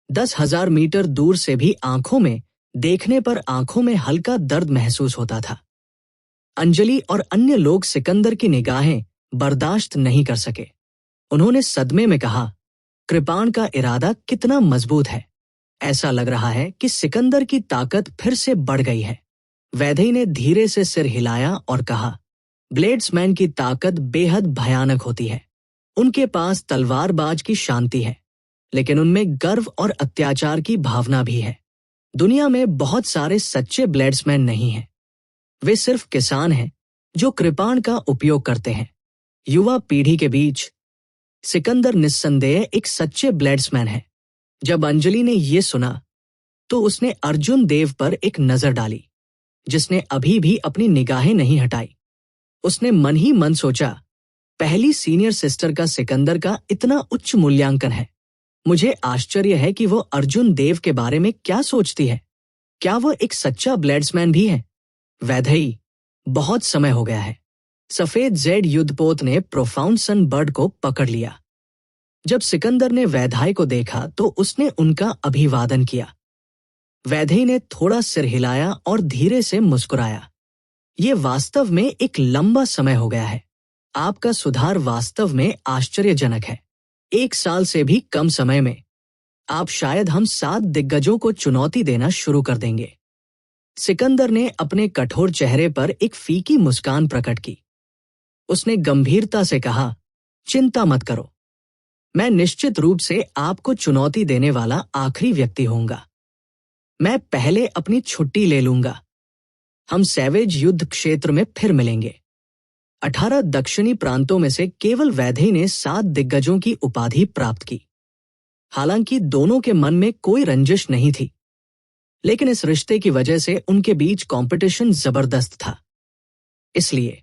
10,000 मीटर दूर से भी आंखों में देखने पर आंखों में हल्का दर्द महसूस होता था। अंजलि और अन्य लोग सिकंदर की निगाहें बर्दाश्त नहीं कर सके। उन्होंने सदमे में कहा, कृपाण का इरादा कितना मजबूत है। ऐसा लग रहा है कि सिकंदर की ताकत फिर से बढ़ गई है। वैदेही ने धीरे से सिर हिलाया और कहा, ब्लेड्समैन की ताकत बेहद भयानक होती है। उनके पास तलवारबाज की शांति है, लेकिन उनमें गर्व और अत्याचार की भावना भी है। दुनिया में बहुत सारे सच्चे ब्लेड्समैन नहीं हैं। वे सिर्फ किसान हैं जो कृपाण का उपयोग करते हैं। युवा पीढ़ी के बीच सिकंदर निस्संदेह एक सच्चे ब्लेड्समैन है। जब अंजलि ने यह सुना तो उसने अर्जुन देव पर एक नजर डाली, जिसने अभी भी अपनी निगाहें नहीं हटाई। उसने मन ही मन सोचा, पहली सीनियर सिस्टर का सिकंदर का इतना उच्च मूल्यांकन है। मुझे आश्चर्य है कि वो अर्जुन देव के बारे में क्या सोचती है। क्या वह एक सच्चा ब्लेड्समैन भी है? वैदेही, बहुत समय हो गया है। सफेद जेड युद्धपोत ने प्रोफाउंड सन बर्ड को पकड़ लिया। जब सिकंदर ने वैदेही को देखा तो उसने उनका अभिवादन किया। वैदेही ने थोड़ा सिर हिलाया और धीरे से मुस्कुराया। ये वास्तव में एक लंबा समय हो गया है। आपका सुधार वास्तव में आश्चर्यजनक है। 1 साल से भी कम समय में आप शायद हम 7 दिग्गजों को चुनौती देना शुरू कर देंगे। सिकंदर ने अपने कठोर चेहरे पर एक फीकी मुस्कान प्रकट की। उसने गंभीरता से कहा, चिंता मत करो, मैं निश्चित रूप से आपको चुनौती देने वाला आखिरी व्यक्ति होऊंगा। मैं पहले अपनी छुट्टी ले लूंगा। हम सैवेज युद्ध क्षेत्र में फिर मिलेंगे। 18 दक्षिणी प्रांतों में से केवल वैदेही ने 7 दिग्गजों की उपाधि प्राप्त की। हालांकि दोनों के मन में कोई रंजिश नहीं थी, लेकिन इस रिश्ते की वजह से उनके बीच कंपटीशन जबरदस्त था। इसलिए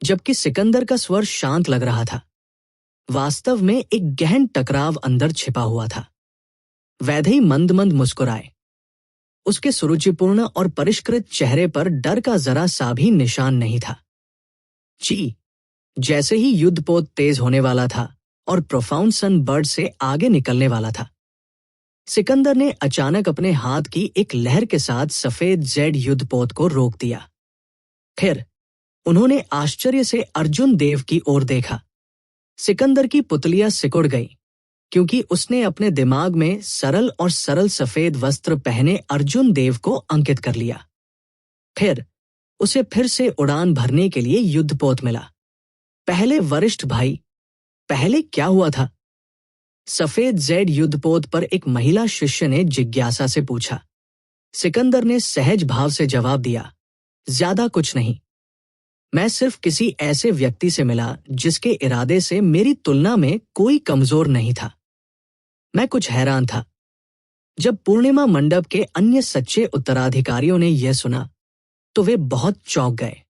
जबकि सिकंदर का स्वर शांत लग रहा था, वास्तव में एक गहन टकराव अंदर छिपा हुआ था। वैदेही मंद मंद मुस्कुराए। उसके सुरुचिपूर्ण और परिष्कृत चेहरे पर डर का जरा सा भी निशान नहीं था। जैसे ही युद्धपोत तेज होने वाला था और प्रोफाउंड सन बर्ड से आगे निकलने वाला था, सिकंदर ने अचानक अपने हाथ की एक लहर के साथ सफेद जेड युद्धपोत को रोक दिया। फिर उन्होंने आश्चर्य से अर्जुन देव की ओर देखा। सिकंदर की पुतलियां सिकुड़ गई, क्योंकि उसने अपने दिमाग में सरल सफेद वस्त्र पहने अर्जुन देव को अंकित कर लिया। फिर उसे फिर से उड़ान भरने के लिए युद्धपोत मिला। पहले वरिष्ठ भाई, पहले क्या हुआ था? सफेद जेड युद्धपोत पर एक महिला शिष्य ने जिज्ञासा से पूछा। सिकंदर ने सहज भाव से जवाब दिया, ज्यादा कुछ नहीं। मैं सिर्फ किसी ऐसे व्यक्ति से मिला जिसके इरादे से मेरी तुलना में कोई कमजोर नहीं था। मैं कुछ हैरान था। जब पूर्णिमा मंडप के अन्य सच्चे उत्तराधिकारियों ने यह सुना तो वे बहुत चौंक गए।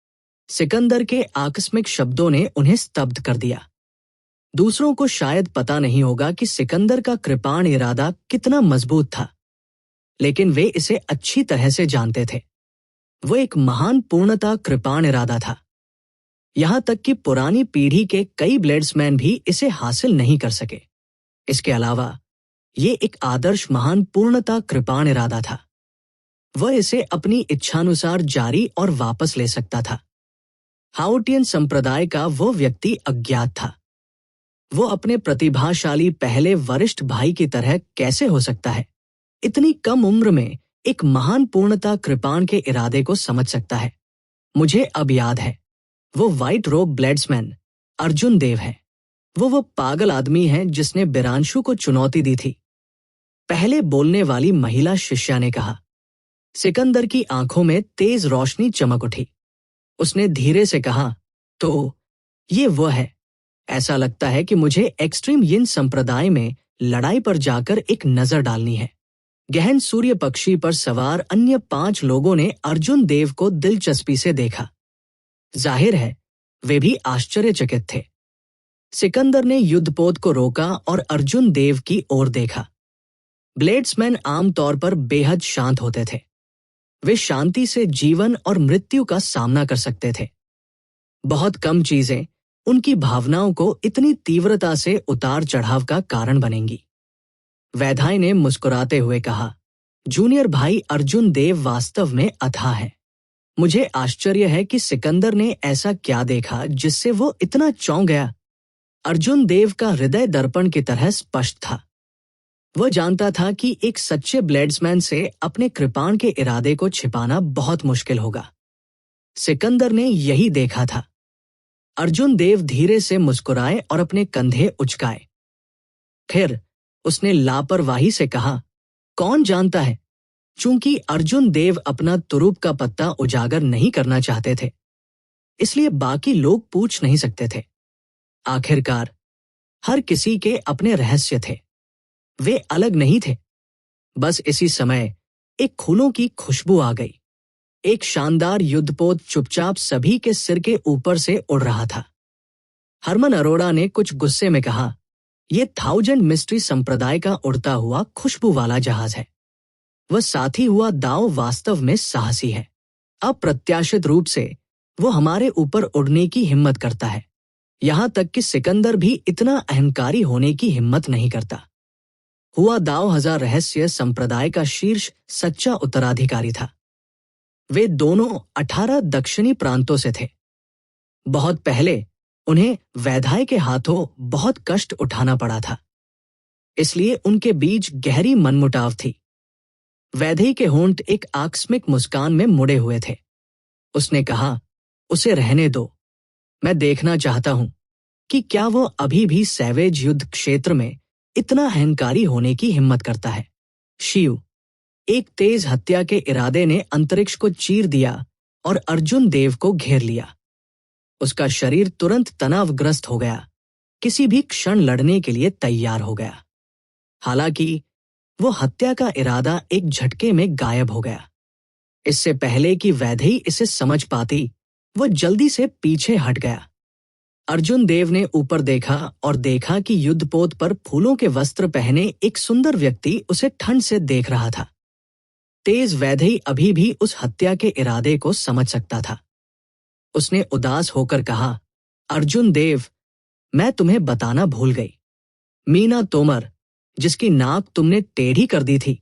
सिकंदर के आकस्मिक शब्दों ने उन्हें स्तब्ध कर दिया। दूसरों को शायद पता नहीं होगा कि सिकंदर का कृपाण इरादा कितना मजबूत था, लेकिन वे इसे अच्छी तरह से जानते थे। वो एक महान पूर्णता कृपाण इरादा था। यहां तक कि पुरानी पीढ़ी के कई ब्लेड्समैन भी इसे हासिल नहीं कर सके। इसके अलावा ये एक आदर्श महान पूर्णता कृपाण इरादा था। वह इसे अपनी इच्छानुसार जारी और वापस ले सकता था। हाउटियन संप्रदाय का वो व्यक्ति अज्ञात था। वो अपने प्रतिभाशाली पहले वरिष्ठ भाई की तरह कैसे हो सकता है? इतनी कम उम्र में एक महान पूर्णता कृपाण के इरादे को समझ सकता है। मुझे अब याद है, वो व्हाइट रोब ब्लेड्समैन अर्जुन देव है। वो पागल आदमी है जिसने बिरांशु को चुनौती दी थी, पहले बोलने वाली महिला शिष्या ने कहा। सिकंदर की आंखों में तेज रोशनी चमक उठी। उसने धीरे से कहा, तो ये वो है। ऐसा लगता है कि मुझे एक्सट्रीम यिन संप्रदाय में लड़ाई पर जाकर एक नजर डालनी है। गहन सूर्य पक्षी पर सवार अन्य 5 लोगों ने अर्जुन देव को दिलचस्पी से देखा। जाहिर है वे भी आश्चर्यचकित थे। सिकंदर ने युद्धपोत को रोका और अर्जुन देव की ओर देखा। ब्लेड्समैन आमतौर पर बेहद शांत होते थे। वे शांति से जीवन और मृत्यु का सामना कर सकते थे। बहुत कम चीजें उनकी भावनाओं को इतनी तीव्रता से उतार चढ़ाव का कारण बनेंगी। वैदेही ने मुस्कुराते हुए कहा, जूनियर भाई अर्जुन देव वास्तव में अथाह है। मुझे आश्चर्य है कि सिकंदर ने ऐसा क्या देखा जिससे वो इतना चौंक गया। अर्जुन देव का हृदय दर्पण की तरह स्पष्ट था। वह जानता था कि एक सच्चे ब्लेड्समैन से अपने कृपाण के इरादे को छिपाना बहुत मुश्किल होगा। सिकंदर ने यही देखा था। अर्जुन देव धीरे से मुस्कुराए और अपने कंधे उचकाए। फिर उसने लापरवाही से कहा, कौन जानता है? चूंकि अर्जुन देव अपना तुरूप का पत्ता उजागर नहीं करना चाहते थे, इसलिए बाकी लोग पूछ नहीं सकते थे। आखिरकार हर किसी के अपने रहस्य थे। वे अलग नहीं थे। बस इसी समय एक फूलों की खुशबू आ गई। एक शानदार युद्धपोत चुपचाप सभी के सिर के ऊपर से उड़ रहा था। हरमन अरोड़ा ने कुछ गुस्से में कहा, यह 1000 मिस्ट्री संप्रदाय का उड़ता हुआ खुशबू वाला जहाज है। वह साथी हुआ दाव वास्तव में साहसी है। अप्रत्याशित रूप से वो हमारे ऊपर उड़ने की हिम्मत करता है। यहां तक कि सिकंदर भी इतना अहंकारी होने की हिम्मत नहीं करता। हुआ दाव हजार रहस्य संप्रदाय का शीर्ष सच्चा उत्तराधिकारी था। वे दोनों 18 दक्षिणी प्रांतों से थे। बहुत पहले उन्हें वैधाय के हाथों बहुत कष्ट उठाना पड़ा था, इसलिए उनके बीच गहरी मनमुटाव थी। वैधई के होंठ एक आकस्मिक मुस्कान में मुड़े हुए थे। उसने कहा, उसे रहने दो। मैं देखना चाहता हूं कि क्या वो अभी भी सैवेज युद्ध क्षेत्र में इतना अहंकारी होने की हिम्मत करता है। शिव, एक तेज हत्या के इरादे ने अंतरिक्ष को चीर दिया और अर्जुन देव को घेर लिया। उसका शरीर तुरंत तनावग्रस्त हो गया, किसी भी क्षण लड़ने के लिए तैयार हो गया। हालांकि वो हत्या का इरादा एक झटके में गायब हो गया। इससे पहले कि वैधई इसे समझ पाती, वो जल्दी से पीछे हट गया। अर्जुन देव ने ऊपर देखा और देखा कि युद्धपोत पर फूलों के वस्त्र पहने एक सुंदर व्यक्ति उसे ठंड से देख रहा था। तेज वैधई अभी भी उस हत्या के इरादे को समझ सकता था। उसने उदास होकर कहा, अर्जुन देव, मैं तुम्हें बताना भूल गई। मीना तोमर, जिसकी नाक तुमने टेढ़ी कर दी थी,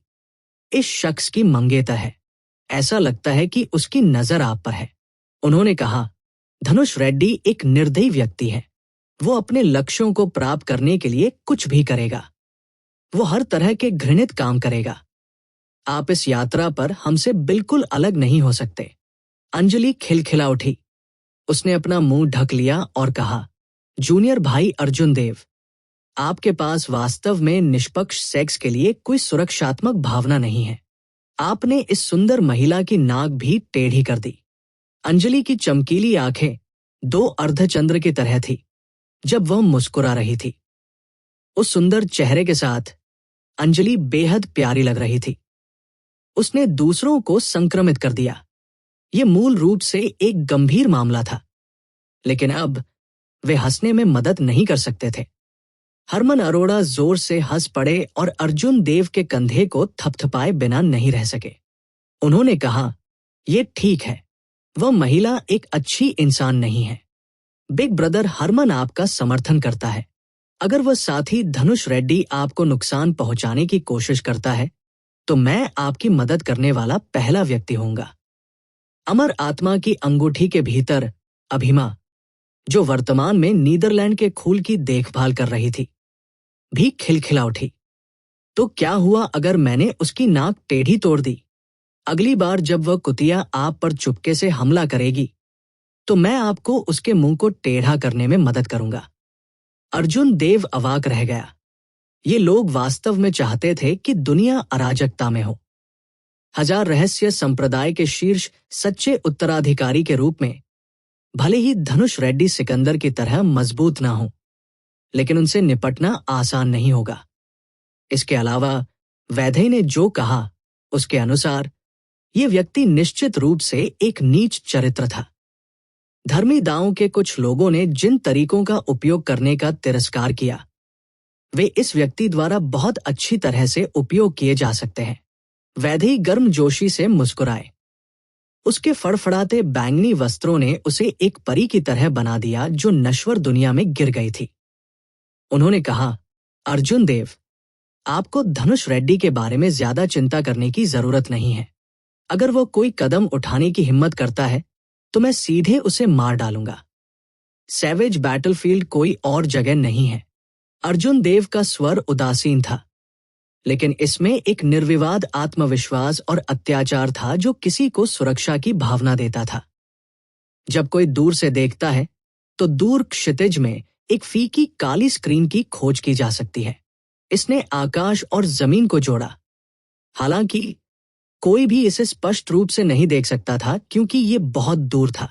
इस शख्स की मंगेतर है। ऐसा लगता है कि उसकी नजर आप पर है। उन्होंने कहा, धनुष रेड्डी एक निर्दयी व्यक्ति है। वो अपने लक्ष्यों को प्राप्त करने के लिए कुछ भी करेगा। वो हर तरह के घृणित काम करेगा। आप इस यात्रा पर हमसे बिल्कुल अलग नहीं हो सकते। अंजलि खिलखिला उठी। उसने अपना मुंह ढक लिया और कहा, जूनियर भाई अर्जुन देव, आपके पास वास्तव में निष्पक्ष सेक्स के लिए कोई सुरक्षात्मक भावना नहीं है। आपने इस सुंदर महिला की नाक भी टेढ़ी कर दी। अंजलि की चमकीली आंखें 2 अर्धचंद्र की तरह थी जब वह मुस्कुरा रही थी। उस सुंदर चेहरे के साथ अंजलि बेहद प्यारी लग रही थी। उसने दूसरों को संक्रमित कर दिया। यह मूल रूप से एक गंभीर मामला था, लेकिन अब वे हंसने में मदद नहीं कर सकते थे। हरमन अरोड़ा जोर से हंस पड़े और अर्जुन देव के कंधे को थपथपाए बिना नहीं रह सके। उन्होंने कहा, यह ठीक है, वह महिला एक अच्छी इंसान नहीं है। बिग ब्रदर हरमन आपका समर्थन करता है। अगर वह साथी धनुष रेड्डी आपको नुकसान पहुंचाने की कोशिश करता है, तो मैं आपकी मदद करने वाला पहला व्यक्ति होऊंगा। अमर आत्मा की अंगूठी के भीतर अभिमा, जो वर्तमान में नीदरलैंड के खूल की देखभाल कर रही थी, भी खिलखिला उठी। तो क्या हुआ अगर मैंने उसकी नाक टेढ़ी तोड़ दी? अगली बार जब वह कुतिया आप पर चुपके से हमला करेगी, तो मैं आपको उसके मुंह को टेढ़ा करने में मदद करूंगा। अर्जुन देव अवाक रह गया। ये लोग वास्तव में चाहते थे कि दुनिया अराजकता में हो। हजार रहस्य संप्रदाय के शीर्ष सच्चे उत्तराधिकारी के रूप में भले ही धनुष रेड्डी सिकंदर की तरह मजबूत ना हो, लेकिन उनसे निपटना आसान नहीं होगा। इसके अलावा वैधई ने जो कहा, उसके अनुसार यह व्यक्ति निश्चित रूप से एक नीच चरित्र था। धर्मी दावों के कुछ लोगों ने जिन तरीकों का उपयोग करने का तिरस्कार किया, वे इस व्यक्ति द्वारा बहुत अच्छी तरह से उपयोग किए जा सकते हैं। वैधई गर्मजोशी से मुस्कुराए। उसके फड़फड़ाते बैंगनी वस्त्रों ने उसे एक परी की तरह बना दिया जो नश्वर दुनिया में गिर गई थी। उन्होंने कहा, अर्जुन देव, आपको धनुष रेड्डी के बारे में ज्यादा चिंता करने की जरूरत नहीं है। अगर वह कोई कदम उठाने की हिम्मत करता है, तो मैं सीधे उसे मार डालूंगा। सैवेज बैटलफील्ड कोई और जगह नहीं है। अर्जुन देव का स्वर उदासीन था। लेकिन इसमें एक निर्विवाद आत्मविश्वास और अत्याचार था जो किसी को सुरक्षा की भावना देता था। जब कोई दूर से देखता है तो दूर क्षितिज में एक फीकी काली स्क्रीन की खोज की जा सकती है। इसने आकाश और जमीन को जोड़ा। हालांकि कोई भी इसे स्पष्ट रूप से नहीं देख सकता था क्योंकि ये बहुत दूर था।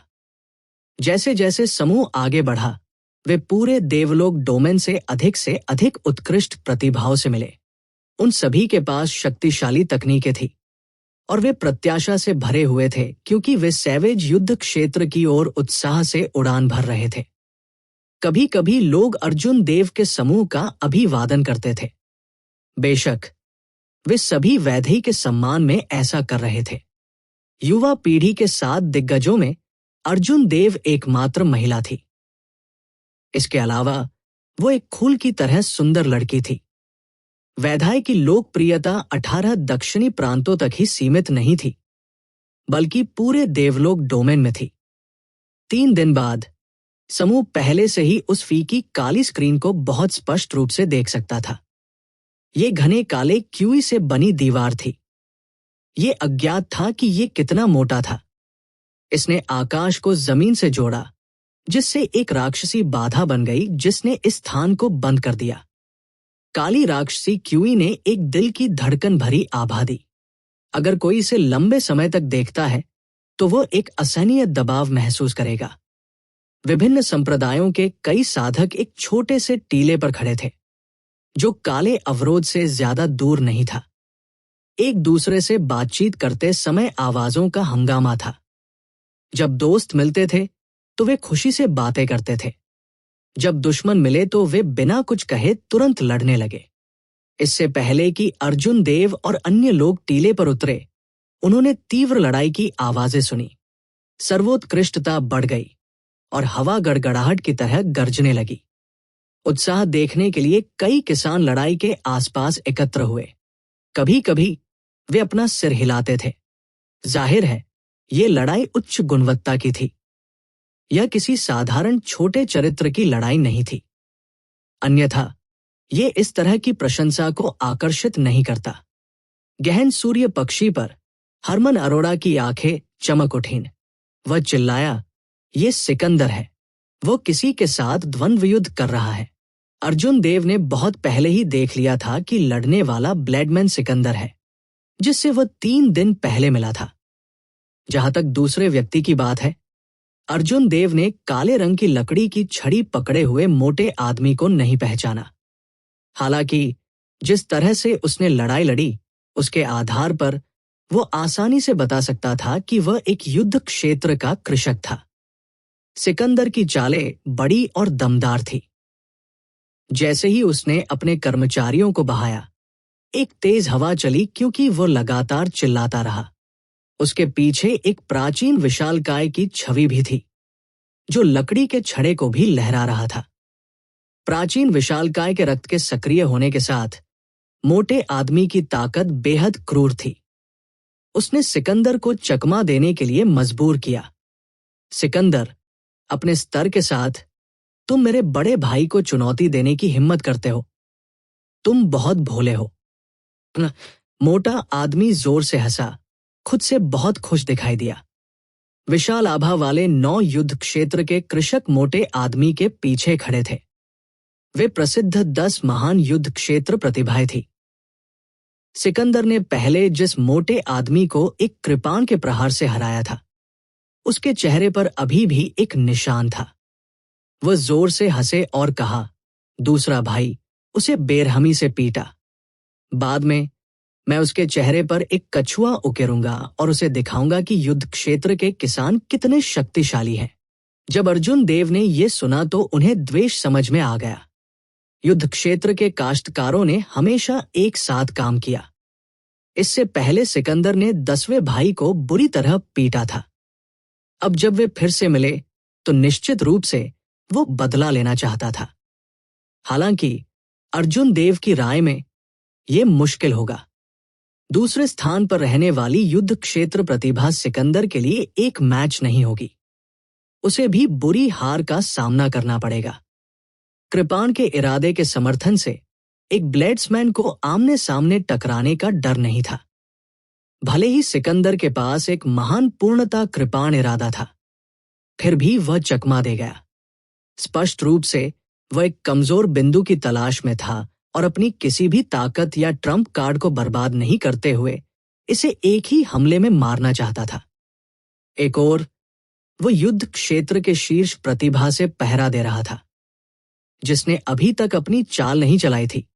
जैसे जैसे समूह आगे बढ़ा, वे पूरे देवलोक डोमेन से अधिक उत्कृष्ट प्रतिभाओं से मिले। उन सभी के पास शक्तिशाली तकनीकें थी और वे प्रत्याशा से भरे हुए थे क्योंकि वे सैवेज युद्ध क्षेत्र की ओर उत्साह से उड़ान भर रहे थे। कभी कभी लोग अर्जुन देव के समूह का अभिवादन करते थे। बेशक वे सभी वैदेही के सम्मान में ऐसा कर रहे थे। युवा पीढ़ी के 7 दिग्गजों में अर्जुन देव एकमात्र महिला थी। इसके अलावा वो एक फूल की तरह सुंदर लड़की थी। वैधाय की लोकप्रियता 18 दक्षिणी प्रांतों तक ही सीमित नहीं थी, बल्कि पूरे देवलोक डोमेन में थी। 3 दिन बाद समूह पहले से ही उस फीकी काली स्क्रीन को बहुत स्पष्ट रूप से देख सकता था। ये घने काले क्यूई से बनी दीवार थी। ये अज्ञात था कि ये कितना मोटा था। इसने आकाश को जमीन से जोड़ा, जिससे एक राक्षसी बाधा बन गई जिसने इस स्थान को बंद कर दिया। काली राक्षसी क्यूई ने एक दिल की धड़कन भरी आभा दी। अगर कोई इसे लंबे समय तक देखता है तो वो एक असहनीय दबाव महसूस करेगा। विभिन्न संप्रदायों के कई साधक एक छोटे से टीले पर खड़े थे, जो काले अवरोध से ज्यादा दूर नहीं था। एक दूसरे से बातचीत करते समय आवाजों का हंगामा था। जब दोस्त मिलते थे तो वे खुशी से बातें करते थे। जब दुश्मन मिले तो वे बिना कुछ कहे तुरंत लड़ने लगे। इससे पहले कि अर्जुन देव और अन्य लोग टीले पर उतरे, उन्होंने तीव्र लड़ाई की आवाजें सुनी। सर्वोत्कृष्टता बढ़ गई और हवा गड़गड़ाहट की तरह गरजने लगी। उत्साह देखने के लिए कई किसान लड़ाई के आसपास एकत्र हुए। कभी कभी वे अपना सिर हिलाते थे। जाहिर है, ये लड़ाई उच्च गुणवत्ता की थी। यह किसी साधारण छोटे चरित्र की लड़ाई नहीं थी। अन्यथा ये इस तरह की प्रशंसा को आकर्षित नहीं करता। गहन सूर्य पक्षी पर हरमन अरोड़ा की आंखें चमक उठीं। वह चिल्लाया, ये सिकंदर है। वो किसी के साथ द्वंद्व युद्ध कर रहा है। अर्जुन देव ने बहुत पहले ही देख लिया था कि लड़ने वाला ब्लेडमैन सिकंदर है, जिससे वह 3 दिन पहले मिला था। जहां तक दूसरे व्यक्ति की बात है, अर्जुन देव ने काले रंग की लकड़ी की छड़ी पकड़े हुए मोटे आदमी को नहीं पहचाना। हालांकि जिस तरह से उसने लड़ाई लड़ी, उसके आधार पर वो आसानी से बता सकता था कि वह एक युद्ध क्षेत्र का कृषक था। सिकंदर की चालें बड़ी और दमदार थी। जैसे ही उसने अपने कर्मचारियों को बहाया, एक तेज हवा चली क्योंकि वो लगातार चिल्लाता रहा। उसके पीछे एक प्राचीन विशालकाय की छवि भी थी, जो लकड़ी के छड़े को भी लहरा रहा था। प्राचीन विशालकाय के रक्त के सक्रिय होने के साथ मोटे आदमी की ताकत बेहद क्रूर थी। उसने सिकंदर को चकमा देने के लिए मजबूर किया। सिकंदर अपने स्तर के साथ, तुम मेरे बड़े भाई को चुनौती देने की हिम्मत करते हो। तुम बहुत भोले हो। मोटा आदमी जोर से हंसा, खुद से बहुत खुश दिखाई दिया। विशाल आभा वाले 9 युद्ध क्षेत्र के कृषक मोटे आदमी के पीछे खड़े थे। वे प्रसिद्ध 10 महान युद्ध क्षेत्र प्रतिभाएं थी। सिकंदर ने पहले जिस मोटे आदमी को एक कृपाण के प्रहार से हराया था, उसके चेहरे पर अभी भी एक निशान था। वह जोर से हंसे और कहा, दूसरा भाई उसे बेरहमी से पीटा। बाद में मैं उसके चेहरे पर एक कछुआ उकेरूंगा और उसे दिखाऊंगा कि युद्ध क्षेत्र के किसान कितने शक्तिशाली हैं। जब अर्जुन देव ने यह सुना तो उन्हें द्वेष समझ में आ गया। युद्ध क्षेत्र के काश्तकारों ने हमेशा एक साथ काम किया। इससे पहले सिकंदर ने 10वें भाई को बुरी तरह पीटा था। अब जब वे फिर से मिले तो निश्चित रूप से वो बदला लेना चाहता था। हालांकि अर्जुन देव की राय में यह मुश्किल होगा। दूसरे स्थान पर रहने वाली युद्ध क्षेत्र प्रतिभा सिकंदर के लिए एक मैच नहीं होगी। उसे भी बुरी हार का सामना करना पड़ेगा। कृपाण के इरादे के समर्थन से एक ब्लेड्समैन को आमने सामने टकराने का डर नहीं था। भले ही सिकंदर के पास एक महान पूर्णता कृपाण इरादा था, फिर भी वह चकमा दे गया। स्पष्ट रूप से वह एक कमजोर बिंदु की तलाश में था और अपनी किसी भी ताकत या ट्रम्प कार्ड को बर्बाद नहीं करते हुए इसे एक ही हमले में मारना चाहता था। एक और वो युद्ध क्षेत्र के शीर्ष प्रतिभा से पहरा दे रहा था, जिसने अभी तक अपनी चाल नहीं चलाई थी।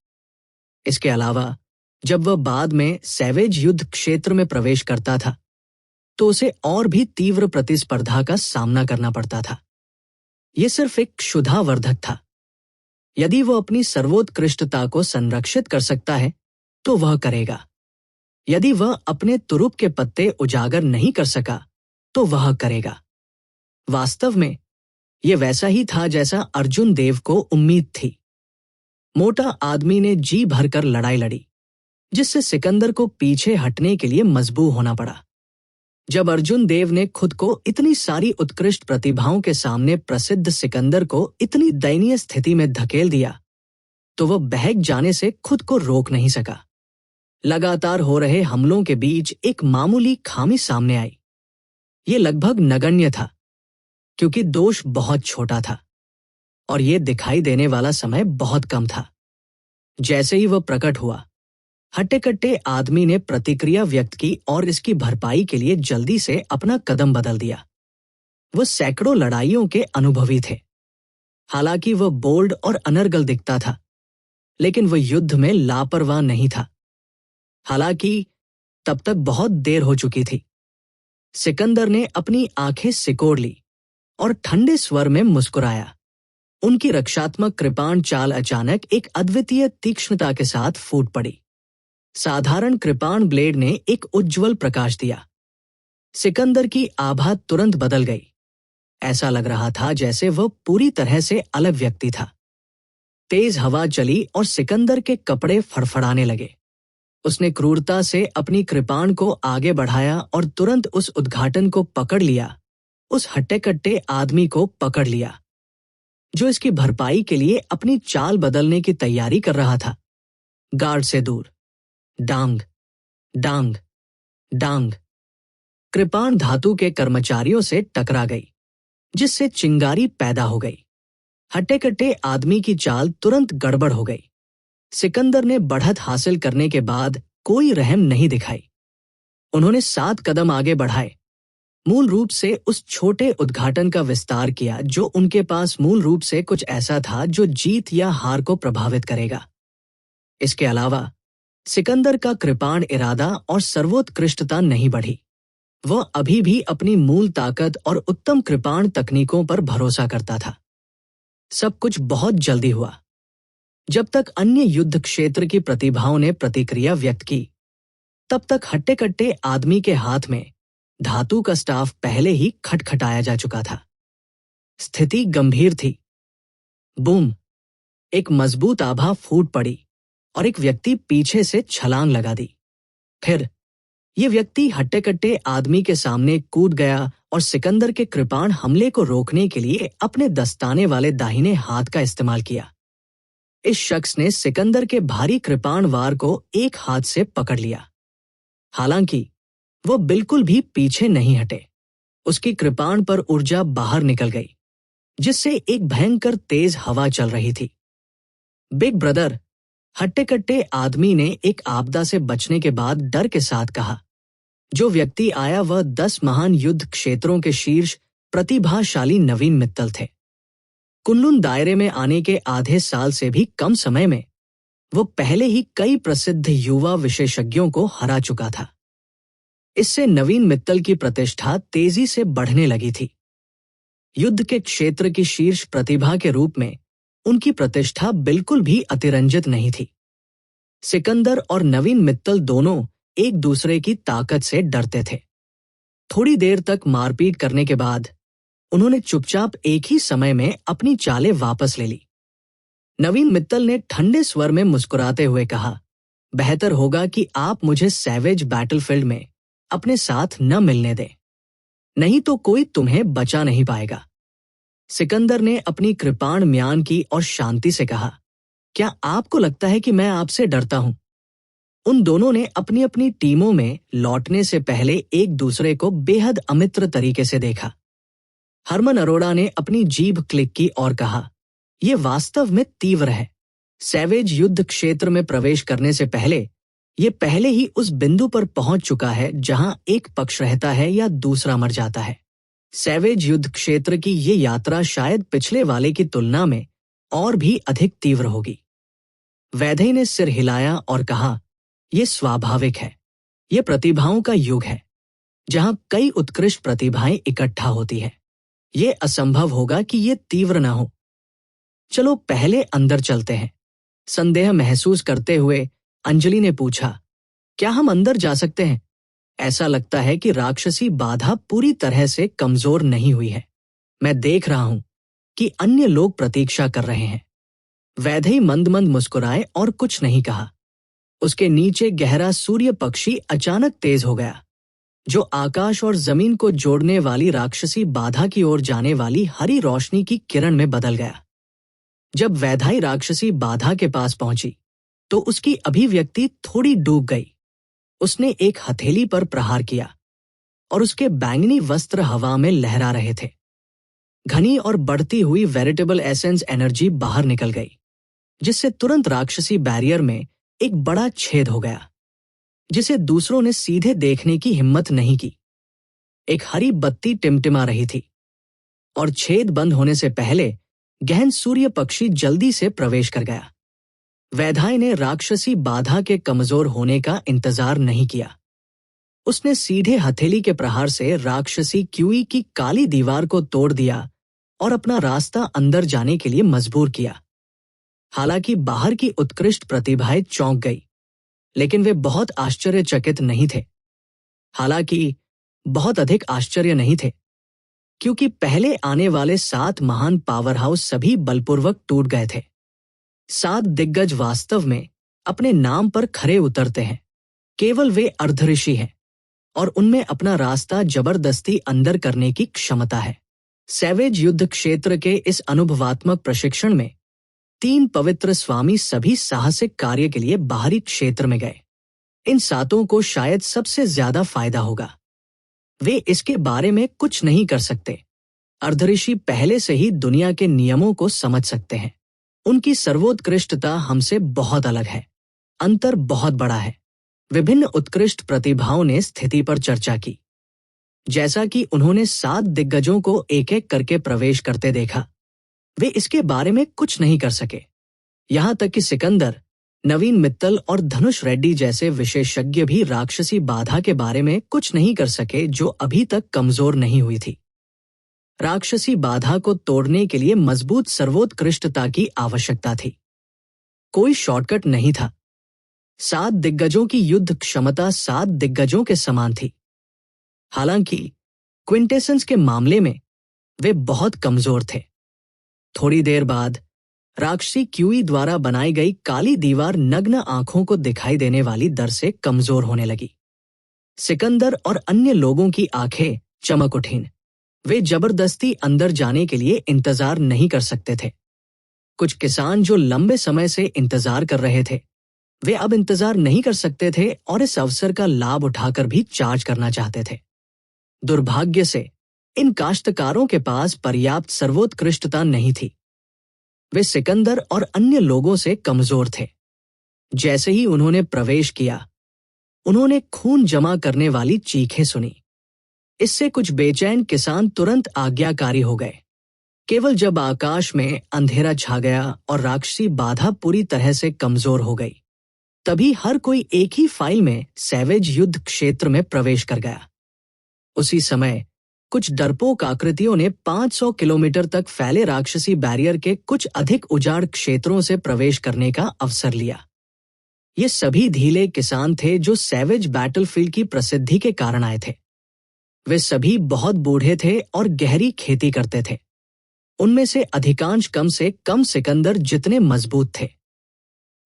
इसके अलावा जब वह बाद में सैवेज युद्ध क्षेत्र में प्रवेश करता था तो उसे और भी तीव्र प्रतिस्पर्धा का सामना करना पड़ता था। यह सिर्फ एक क्षुधावर्धक था। यदि वह अपनी सर्वोत्कृष्टता को संरक्षित कर सकता है तो वह करेगा। यदि वह अपने तुरुप के पत्ते उजागर नहीं कर सका तो वह करेगा। वास्तव में यह वैसा ही था जैसा अर्जुन देव को उम्मीद थी। मोटा आदमी ने जी भरकर लड़ाई लड़ी, जिससे सिकंदर को पीछे हटने के लिए मजबूर होना पड़ा। जब अर्जुन देव ने खुद को इतनी सारी उत्कृष्ट प्रतिभाओं के सामने प्रसिद्ध सिकंदर को इतनी दयनीय स्थिति में धकेल दिया तो वह बहक जाने से खुद को रोक नहीं सका। लगातार हो रहे हमलों के बीच एक मामूली खामी सामने आई। ये लगभग नगण्य था क्योंकि दोष बहुत छोटा था और ये दिखाई देने वाला समय बहुत कम था। जैसे ही वह प्रकट हुआ, हट्टे-कट्टे आदमी ने प्रतिक्रिया व्यक्त की और इसकी भरपाई के लिए जल्दी से अपना कदम बदल दिया। वह सैकड़ों लड़ाइयों के अनुभवी थे। हालांकि वह बोल्ड और अनर्गल दिखता था, लेकिन वह युद्ध में लापरवाह नहीं था। हालांकि तब तक बहुत देर हो चुकी थी। सिकंदर ने अपनी आंखें सिकोड़ ली और ठंडे स्वर में मुस्कुराया। उनकी रक्षात्मक कृपाण चाल अचानक एक अद्वितीय तीक्ष्णता के साथ फूट पड़ी। साधारण कृपाण ब्लेड ने एक उज्ज्वल प्रकाश दिया। सिकंदर की आभा तुरंत बदल गई। ऐसा लग रहा था जैसे वह पूरी तरह से अलग व्यक्ति था। तेज हवा चली और सिकंदर के कपड़े फड़फड़ाने लगे। उसने क्रूरता से अपनी कृपाण को आगे बढ़ाया और तुरंत उस उद्घाटन को पकड़ लिया, उस हट्टे-कट्टे आदमी को पकड़ लिया, जो इसकी भरपाई के लिए अपनी चाल बदलने की तैयारी कर रहा था। गार्ड से दूर, डांग, डांग, डांग। कृपाण धातु के कर्मचारियों से टकरा गई, जिससे चिंगारी पैदा हो गई। हट्टे-कट्टे आदमी की चाल तुरंत गड़बड़ हो गई। सिकंदर ने बढ़त हासिल करने के बाद कोई रहम नहीं दिखाई। उन्होंने 7 कदम आगे बढ़ाए, मूल रूप से उस छोटे उद्घाटन का विस्तार किया जो उनके पास मूल रूप से कुछ ऐसा था जो जीत या हार को प्रभावित करेगा। इसके अलावा सिकंदर का कृपाण इरादा और सर्वोत्कृष्टता नहीं बढ़ी। वह अभी भी अपनी मूल ताकत और उत्तम कृपाण तकनीकों पर भरोसा करता था। सब कुछ बहुत जल्दी हुआ। जब तक अन्य युद्ध क्षेत्र की प्रतिभाओं ने प्रतिक्रिया व्यक्त की, तब तक हट्टे-कट्टे आदमी के हाथ में धातु का स्टाफ पहले ही खटखटाया जा चुका था। स्थिति गंभीर थी। बूम! एक मजबूत आभा फूट पड़ी और एक व्यक्ति पीछे से छलांग लगा दी। फिर यह व्यक्ति हट्टे-कट्टे आदमी के सामने कूद गया और सिकंदर के कृपाण हमले को रोकने के लिए अपने दस्ताने वाले दाहिने हाथ का इस्तेमाल किया। इस शख्स ने सिकंदर के भारी कृपाण वार को एक हाथ से पकड़ लिया। हालांकि वो बिल्कुल भी पीछे नहीं हटे। उसकी कृपाण पर ऊर्जा बाहर निकल गई, जिससे एक भयंकर तेज हवा चल रही थी। बिग ब्रदर, हट्टे-कट्टे आदमी ने एक आपदा से बचने के बाद डर के साथ कहा। जो व्यक्ति आया वह 10 महान युद्ध क्षेत्रों के शीर्ष प्रतिभाशाली नवीन मित्तल थे। कुनलुन दायरे में आने के आधे साल से भी कम समय में वो पहले ही कई प्रसिद्ध युवा विशेषज्ञों को हरा चुका था। इससे नवीन मित्तल की प्रतिष्ठा तेजी से बढ़ने लगी थी। युद्ध के क्षेत्र की शीर्ष प्रतिभा के रूप में उनकी प्रतिष्ठा बिल्कुल भी अतिरंजित नहीं थी। सिकंदर और नवीन मित्तल दोनों एक दूसरे की ताकत से डरते थे। थोड़ी देर तक मारपीट करने के बाद उन्होंने चुपचाप एक ही समय में अपनी चालें वापस ले ली। नवीन मित्तल ने ठंडे स्वर में मुस्कुराते हुए कहा, बेहतर होगा कि आप मुझे सैवेज बैटलफील्ड में अपने साथ न मिलने दें, नहीं तो कोई तुम्हें बचा नहीं पाएगा। सिकंदर ने अपनी कृपाण म्यान की और शांति से कहा, क्या आपको लगता है कि मैं आपसे डरता हूं? उन दोनों ने अपनी अपनी टीमों में लौटने से पहले एक दूसरे को बेहद अमित्र तरीके से देखा। हरमन अरोड़ा ने अपनी जीभ क्लिक की और कहा, यह वास्तव में तीव्र है। सैवेज युद्ध क्षेत्र में प्रवेश करने से पहले ये पहले ही उस बिंदु पर पहुंच चुका है जहां एक पक्ष रहता है या दूसरा मर जाता है। सैवेज युद्ध क्षेत्र की ये यात्रा शायद पिछले वाले की तुलना में और भी अधिक तीव्र होगी। वैदेही ने सिर हिलाया और कहा, यह स्वाभाविक है। यह प्रतिभाओं का युग है जहां कई उत्कृष्ट प्रतिभाएं इकट्ठा होती है। यह असंभव होगा कि यह तीव्र न हो। चलो पहले अंदर चलते हैं। संदेह महसूस करते हुए अंजलि ने पूछा, क्या हम अंदर जा सकते हैं? ऐसा लगता है कि राक्षसी बाधा पूरी तरह से कमजोर नहीं हुई है। मैं देख रहा हूं कि अन्य लोग प्रतीक्षा कर रहे हैं। वैदेही मंद मंद मुस्कुराए और कुछ नहीं कहा। उसके नीचे गहरा सूर्य पक्षी अचानक तेज हो गया, जो आकाश और जमीन को जोड़ने वाली राक्षसी बाधा की ओर जाने वाली हरी रोशनी की किरण में बदल गया। जब वैदेही राक्षसी बाधा के पास पहुंची तो उसकी अभिव्यक्ति थोड़ी डूब गई। उसने एक हथेली पर प्रहार किया और उसके बैंगनी वस्त्र हवा में लहरा रहे थे। घनी और बढ़ती हुई वेरिटेबल एसेंस एनर्जी बाहर निकल गई, जिससे तुरंत राक्षसी बैरियर में एक बड़ा छेद हो गया, जिसे दूसरों ने सीधे देखने की हिम्मत नहीं की। एक हरी बत्ती टिमटिमा रही थी और छेद बंद होने से पहले गहन सूर्य पक्षी जल्दी से प्रवेश कर गया। वैदेही ने राक्षसी बाधा के कमजोर होने का इंतजार नहीं किया। उसने सीधे हथेली के प्रहार से राक्षसी क्यूई की काली दीवार को तोड़ दिया और अपना रास्ता अंदर जाने के लिए मजबूर किया। हालांकि बाहर की उत्कृष्ट प्रतिभाएं चौंक गई, लेकिन वे बहुत आश्चर्यचकित नहीं थे। हालांकि बहुत अधिक आश्चर्य नहीं थे, क्योंकि पहले आने वाले 7 महान पावर हाउस सभी बलपूर्वक टूट गए थे। 7 दिग्गज वास्तव में अपने नाम पर खरे उतरते हैं। केवल वे अर्धऋषि हैं और उनमें अपना रास्ता जबरदस्ती अंदर करने की क्षमता है। सैवेज युद्ध क्षेत्र के इस अनुभवात्मक प्रशिक्षण में 3 पवित्र स्वामी सभी साहसिक कार्य के लिए बाहरी क्षेत्र में गए। इन 7 को शायद सबसे ज्यादा फायदा होगा। वे इसके बारे में कुछ नहीं कर सकते। अर्धऋषि पहले से ही दुनिया के नियमों को समझ सकते हैं। उनकी सर्वोत्कृष्टता हमसे बहुत अलग है। अंतर बहुत बड़ा है। विभिन्न उत्कृष्ट प्रतिभाओं ने स्थिति पर चर्चा की। जैसा कि उन्होंने 7 दिग्गजों को एक एक करके प्रवेश करते देखा, वे इसके बारे में कुछ नहीं कर सके। यहां तक कि सिकंदर, नवीन मित्तल और धनुष रेड्डी जैसे विशेषज्ञ भी राक्षसी बाधा के बारे में कुछ नहीं कर सके, जो अभी तक कमजोर नहीं हुई थी। राक्षसी बाधा को तोड़ने के लिए मजबूत सर्वोत्कृष्टता की आवश्यकता थी। कोई शॉर्टकट नहीं था। 7 दिग्गजों की युद्ध क्षमता 7 दिग्गजों के समान थी। हालांकि क्विंटेसेंस के मामले में वे बहुत कमजोर थे। थोड़ी देर बाद राक्षसी क्यूई द्वारा बनाई गई काली दीवार नग्न आंखों को दिखाई देने वाली दर से कमजोर होने लगी। सिकंदर और अन्य लोगों की आंखें चमक उठीं। वे जबरदस्ती अंदर जाने के लिए इंतजार नहीं कर सकते थे। कुछ किसान जो लंबे समय से इंतजार कर रहे थे, वे अब इंतजार नहीं कर सकते थे और इस अवसर का लाभ उठाकर भी चार्ज करना चाहते थे। दुर्भाग्य से इन काश्तकारों के पास पर्याप्त सर्वोत्कृष्टता नहीं थी। वे सिकंदर और अन्य लोगों से कमजोर थे। जैसे ही उन्होंने प्रवेश किया, उन्होंने खून जमा करने वाली चीखें सुनी। इससे कुछ बेचैन किसान तुरंत आज्ञाकारी हो गए। केवल जब आकाश में अंधेरा छा गया और राक्षसी बाधा पूरी तरह से कमजोर हो गई, तभी हर कोई एक ही फाइल में सैवेज युद्ध क्षेत्र में प्रवेश कर गया। उसी समय कुछ डरपोक आकृतियों ने 500 किलोमीटर तक फैले राक्षसी बैरियर के कुछ अधिक उजाड़ क्षेत्रों से प्रवेश करने का अवसर लिया। ये सभी ढीले किसान थे जो सैवेज बैटलफील्ड की प्रसिद्धि के कारण आए थे। वे सभी बहुत बूढ़े थे और गहरी खेती करते थे। उनमें से अधिकांश कम से कम सिकंदर जितने मजबूत थे।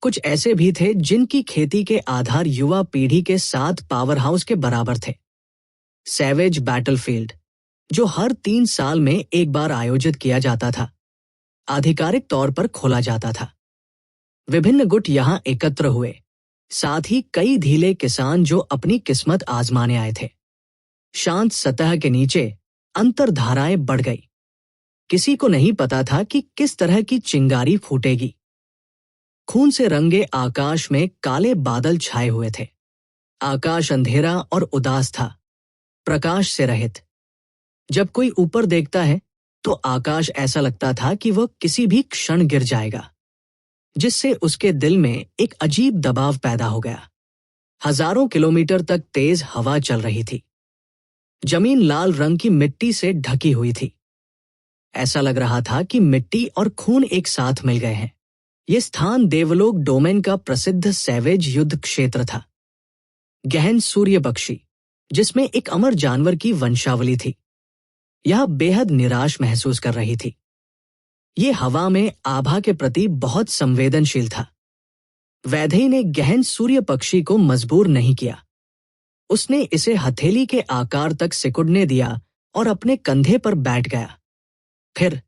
कुछ ऐसे भी थे जिनकी खेती के आधार युवा पीढ़ी के 7 पावर हाउस के बराबर थे। सैवेज बैटलफील्ड, जो हर 3 साल में एक बार आयोजित किया जाता था, आधिकारिक तौर पर खोला जाता था। विभिन्न गुट यहां एकत्र हुए, साथ ही कई धीले किसान जो अपनी किस्मत आजमाने आए थे। शांत सतह के नीचे अंतर्धाराएं बढ़ गई। किसी को नहीं पता था कि किस तरह की चिंगारी फूटेगी। खून से रंगे आकाश में काले बादल छाए हुए थे। आकाश अंधेरा और उदास था, प्रकाश से रहित। जब कोई ऊपर देखता है तो आकाश ऐसा लगता था कि वह किसी भी क्षण गिर जाएगा, जिससे उसके दिल में एक अजीब दबाव पैदा हो गया। हजारों किलोमीटर तक तेज हवा चल रही थी। जमीन लाल रंग की मिट्टी से ढकी हुई थी। ऐसा लग रहा था कि मिट्टी और खून एक साथ मिल गए हैं। यह स्थान देवलोक डोमेन का प्रसिद्ध सैवेज युद्ध क्षेत्र था। गहन सूर्यपक्षी, जिसमें एक अमर जानवर की वंशावली थी, यह बेहद निराश महसूस कर रही थी। ये हवा में आभा के प्रति बहुत संवेदनशील था। वैदेही ने गहन सूर्यपक्षी को मजबूर नहीं किया। उसने इसे हथेली के आकार तक सिकुड़ने दिया और अपने कंधे पर बैठ गया। फिर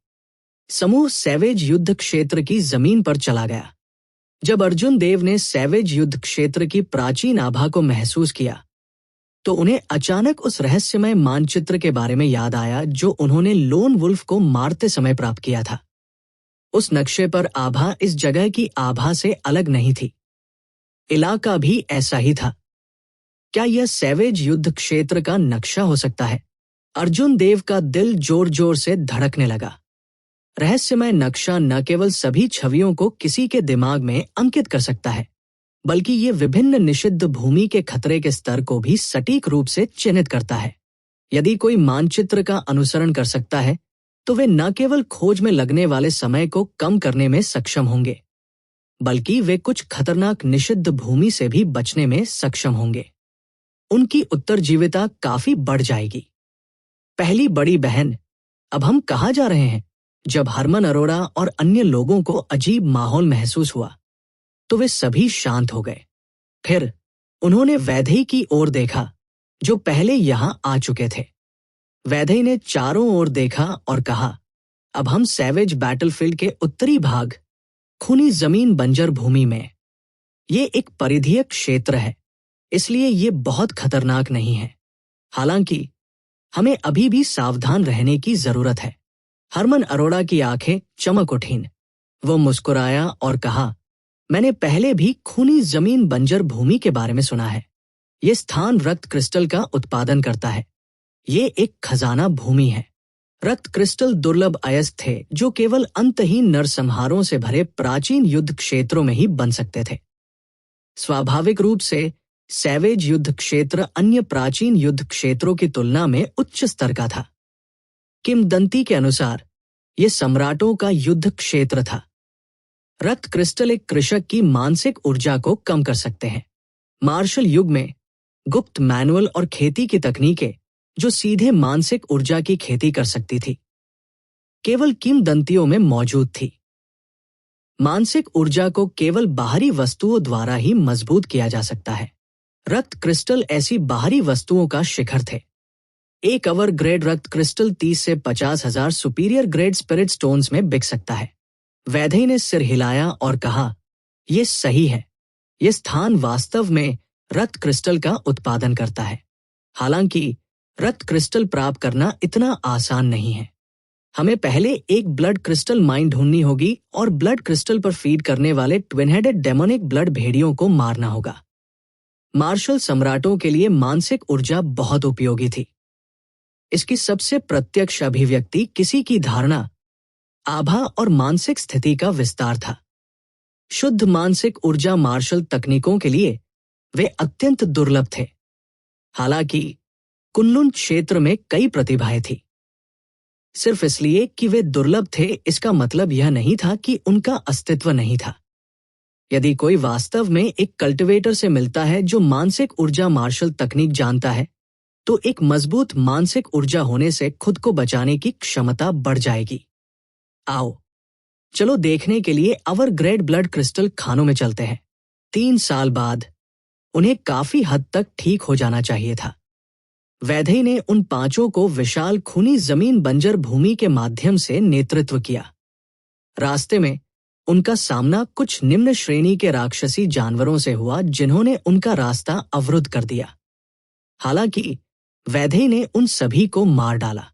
समूह सैवेज युद्ध क्षेत्र की जमीन पर चला गया। जब अर्जुन देव ने सैवेज युद्ध क्षेत्र की प्राचीन आभा को महसूस किया तो उन्हें अचानक उस रहस्यमय मानचित्र के बारे में याद आया जो उन्होंने लोन वुल्फ को मारते समय प्राप्त किया था। उस नक्शे पर आभा इस जगह की आभा से अलग नहीं थी। इलाका भी ऐसा ही था। क्या यह सैवेज युद्ध क्षेत्र का नक्शा हो सकता है? अर्जुन देव का दिल जोर जोर से धड़कने लगा। रहस्यमय नक्शा न केवल सभी छवियों को किसी के दिमाग में अंकित कर सकता है, बल्कि ये विभिन्न निषिद्ध भूमि के खतरे के स्तर को भी सटीक रूप से चिन्हित करता है। यदि कोई मानचित्र का अनुसरण कर सकता है तो वे न केवल खोज में लगने वाले समय को कम करने में सक्षम होंगे, बल्कि वे कुछ खतरनाक निषिद्ध भूमि से भी बचने में सक्षम होंगे। उनकी उत्तरजीविता काफी बढ़ जाएगी। पहली बड़ी बहन, अब हम कहाँ जा रहे हैं? जब हरमन अरोड़ा और अन्य लोगों को अजीब माहौल महसूस हुआ तो वे सभी शांत हो गए। फिर उन्होंने वैदेही की ओर देखा, जो पहले यहां आ चुके थे। वैदेही ने चारों ओर देखा और कहा, अब हम सैवेज बैटलफील्ड के उत्तरी भाग, खूनी जमीन बंजर भूमि में। ये एक परिधीय क्षेत्र है, इसलिए ये बहुत खतरनाक नहीं है। हालांकि हमें अभी भी सावधान रहने की जरूरत है। हरमन अरोड़ा की आंखें चमक उठीं। वो मुस्कुराया और कहा, मैंने पहले भी खूनी जमीन बंजर भूमि के बारे में सुना है। ये स्थान रक्त क्रिस्टल का उत्पादन करता है। ये एक खजाना भूमि है। रक्त क्रिस्टल दुर्लभ अयस्क थे जो केवल अंतहीन नरसंहारों से भरे प्राचीन युद्ध क्षेत्रों में ही बन सकते थे। स्वाभाविक रूप से सैवेज युद्ध क्षेत्र अन्य प्राचीन युद्ध क्षेत्रों की तुलना में उच्च स्तर का था। किंवदंती के अनुसार यह सम्राटों का युद्ध क्षेत्र था। रक्त क्रिस्टल एक कृषक की मानसिक ऊर्जा को कम कर सकते हैं। मार्शल युग में गुप्त मैनुअल और खेती की तकनीकें जो सीधे मानसिक ऊर्जा की खेती कर सकती थी, केवल किंवदंतियों में मौजूद थी। मानसिक ऊर्जा को केवल बाहरी वस्तुओं द्वारा ही मजबूत किया जा सकता है। रक्त क्रिस्टल ऐसी बाहरी वस्तुओं का शिखर थे। एक अवर ग्रेड रक्त क्रिस्टल 30 से 50,000 सुपीरियर ग्रेड स्पिरिट स्टोन्स में बिक सकता है। वैदेही ने सिर हिलाया और कहा, यह सही है। यह स्थान वास्तव में रक्त क्रिस्टल का उत्पादन करता है। हालांकि रक्त क्रिस्टल प्राप्त करना इतना आसान नहीं है। हमें पहले एक ब्लड क्रिस्टल माइन ढूंढनी होगी और ब्लड क्रिस्टल पर फीड करने वाले ट्विन हेडेड डेमोनिक ब्लड भेड़ियों को मारना होगा। मार्शल सम्राटों के लिए मानसिक ऊर्जा बहुत उपयोगी थी। इसकी सबसे प्रत्यक्ष अभिव्यक्ति किसी की धारणा, आभा और मानसिक स्थिति का विस्तार था। शुद्ध मानसिक ऊर्जा मार्शल तकनीकों के लिए वे अत्यंत दुर्लभ थे। हालांकि कुनलुन क्षेत्र में कई प्रतिभाएं थी। सिर्फ इसलिए कि वे दुर्लभ थे इसका मतलब यह नहीं था कि उनका अस्तित्व नहीं था। यदि कोई वास्तव में एक कल्टिवेटर से मिलता है जो मानसिक ऊर्जा मार्शल तकनीक जानता है, तो एक मजबूत मानसिक ऊर्जा होने से खुद को बचाने की क्षमता बढ़ जाएगी। आओ, चलो देखने के लिए अवर ग्रेड ब्लड क्रिस्टल खानों में चलते हैं। 3 साल बाद उन्हें काफी हद तक ठीक हो जाना चाहिए था। वैदेही ने उन 5 को विशाल खूनी जमीन बंजर भूमि के माध्यम से नेतृत्व किया। रास्ते में उनका सामना कुछ निम्न श्रेणी के राक्षसी जानवरों से हुआ जिन्होंने उनका रास्ता अवरुद्ध कर दिया। हालांकि वैदेही ने उन सभी को मार डाला।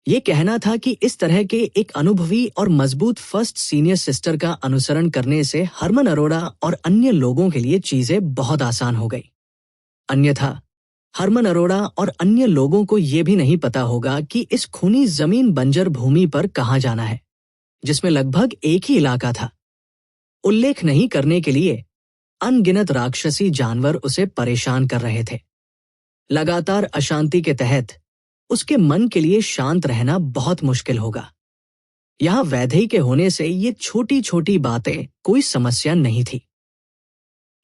ये कहना था कि इस तरह के एक अनुभवी और मजबूत फर्स्ट सीनियर सिस्टर का अनुसरण करने से हरमन अरोड़ा और अन्य लोगों के लिए चीजें बहुत आसान हो गई। अन्यथा हरमन अरोड़ा और अन्य लोगों को यह भी नहीं पता होगा कि इस खूनी जमीन बंजर भूमि पर कहां जाना है, जिसमें लगभग एक ही इलाका था। उल्लेख नहीं करने के लिए अनगिनत राक्षसी जानवर उसे परेशान कर रहे थे। लगातार अशांति के तहत उसके मन के लिए शांत रहना बहुत मुश्किल होगा। यहां वैदेही के होने से ये छोटी छोटी बातें कोई समस्या नहीं थी।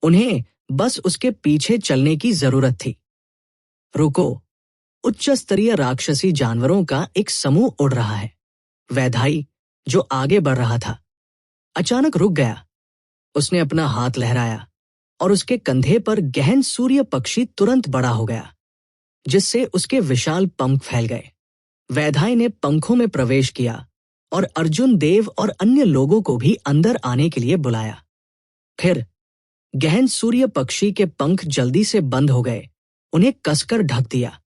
उन्हें बस उसके पीछे चलने की जरूरत थी। रुको, उच्च स्तरीय राक्षसी जानवरों का एक समूह उड़ रहा है। वैदेही, जो आगे बढ़ रहा था, अचानक रुक गया। उसने अपना हाथ लहराया और उसके कंधे पर गहन सूर्य पक्षी तुरंत बड़ा हो गया, जिससे उसके विशाल पंख फैल गए। वैदेही ने पंखों में प्रवेश किया और अर्जुन देव और अन्य लोगों को भी अंदर आने के लिए बुलाया। फिर गहन सूर्य पक्षी के पंख जल्दी से बंद हो गए, उन्हें कसकर ढक दिया।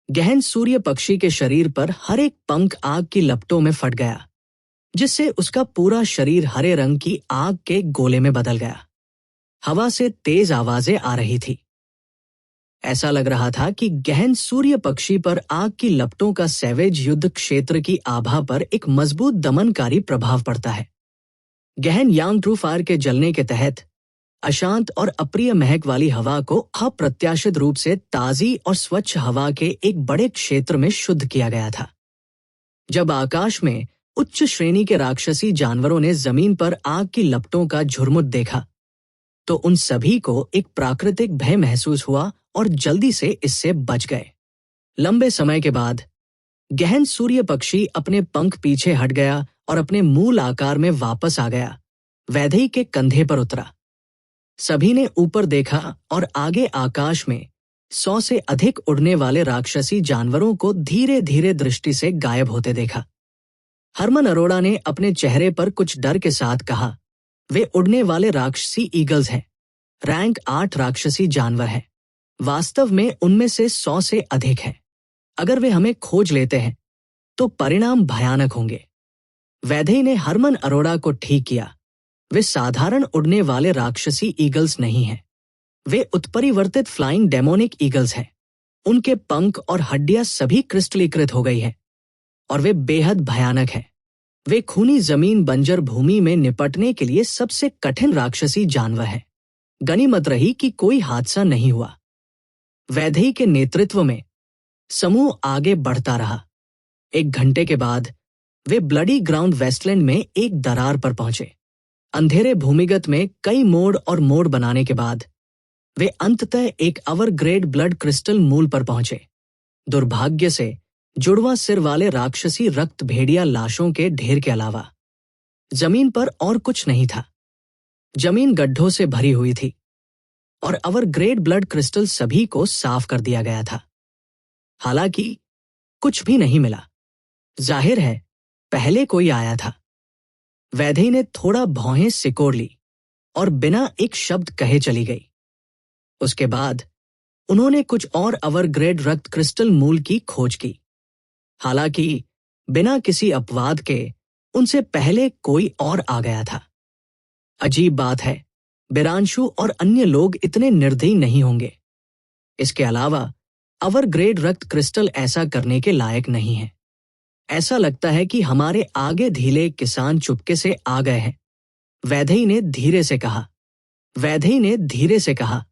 गहन सूर्य पक्षी के शरीर पर हर एक पंख आग की लपटों में फट गया, जिससे उसका पूरा शरीर हरे रंग की आग के गोले में बदल गया। हवा से तेज आवाजें आ रही थी। ऐसा लग रहा था कि गहन सूर्य पक्षी पर आग की लपटों का सैवेज युद्ध क्षेत्र की आभा पर एक मजबूत दमनकारी प्रभाव पड़ता है। गहन यांग ट्रू फायर के जलने के तहत अशांत और अप्रिय महक वाली हवा को अप्रत्याशित रूप से ताजी और स्वच्छ हवा के एक बड़े क्षेत्र में शुद्ध किया गया था। जब आकाश में उच्च श्रेणी के राक्षसी जानवरों ने जमीन पर आग की लपटों का झुरमुट देखा, तो उन सभी को एक प्राकृतिक भय महसूस हुआ और जल्दी से इससे बच गए। लंबे समय के बाद गहन सूर्य पक्षी अपने पंख पीछे हट गया और अपने मूल आकार में वापस आ गया। वैदेही के कंधे पर उतरा। सभी ने ऊपर देखा और आगे आकाश में 100 से अधिक उड़ने वाले राक्षसी जानवरों को धीरे धीरे दृष्टि से गायब होते देखा। हरमन अरोड़ा ने अपने चेहरे पर कुछ डर के साथ कहा, वे उड़ने वाले राक्षसी ईगल्स हैं। रैंक 8 राक्षसी जानवर हैं। वास्तव में उनमें से 100 से अधिक हैं। अगर वे हमें खोज लेते हैं तो परिणाम भयानक होंगे। वैदेही ने हरमन अरोड़ा को ठीक किया। वे साधारण उड़ने वाले राक्षसी ईगल्स नहीं हैं। वे उत्परिवर्तित फ्लाइंग डेमोनिक ईगल्स हैं। उनके पंख और हड्डियां सभी क्रिस्टलीकृत हो गई हैं और वे बेहद भयानक हैं। वे खूनी जमीन बंजर भूमि में निपटने के लिए सबसे कठिन राक्षसी जानवर हैं। गनीमत रही कि कोई हादसा नहीं हुआ। वैदेही के नेतृत्व में समूह आगे बढ़ता रहा। 1 घंटे के बाद वे ब्लडी ग्राउंड वेस्टलैंड में एक दरार पर पहुंचे। अंधेरे भूमिगत में कई मोड़ और मोड़ बनाने के बाद वे अंततः एक अवरग्रेड ब्लड क्रिस्टल मूल पर पहुंचे। दुर्भाग्य से जुड़वा सिर वाले राक्षसी रक्त भेड़िया लाशों के ढेर के अलावा जमीन पर और कुछ नहीं था। जमीन गड्ढों से भरी हुई थी और अवरग्रेड ब्लड क्रिस्टल सभी को साफ कर दिया गया था। हालांकि कुछ भी नहीं मिला। जाहिर है पहले कोई आया था। वैदेही ने थोड़ा भौहें सिकोड़ ली और बिना एक शब्द कहे चली गई। उसके बाद उन्होंने कुछ और अवरग्रेड रक्त क्रिस्टल मूल की खोज की। हालांकि बिना किसी अपवाद के उनसे पहले कोई और आ गया था। अजीब बात है, बिरांशु और अन्य लोग इतने निर्दयी नहीं होंगे। इसके अलावा अवरग्रेड रक्त क्रिस्टल ऐसा करने के लायक नहीं है। ऐसा लगता है कि हमारे आगे धीले किसान चुपके से आ गए हैं। वैदेही ने धीरे से कहा।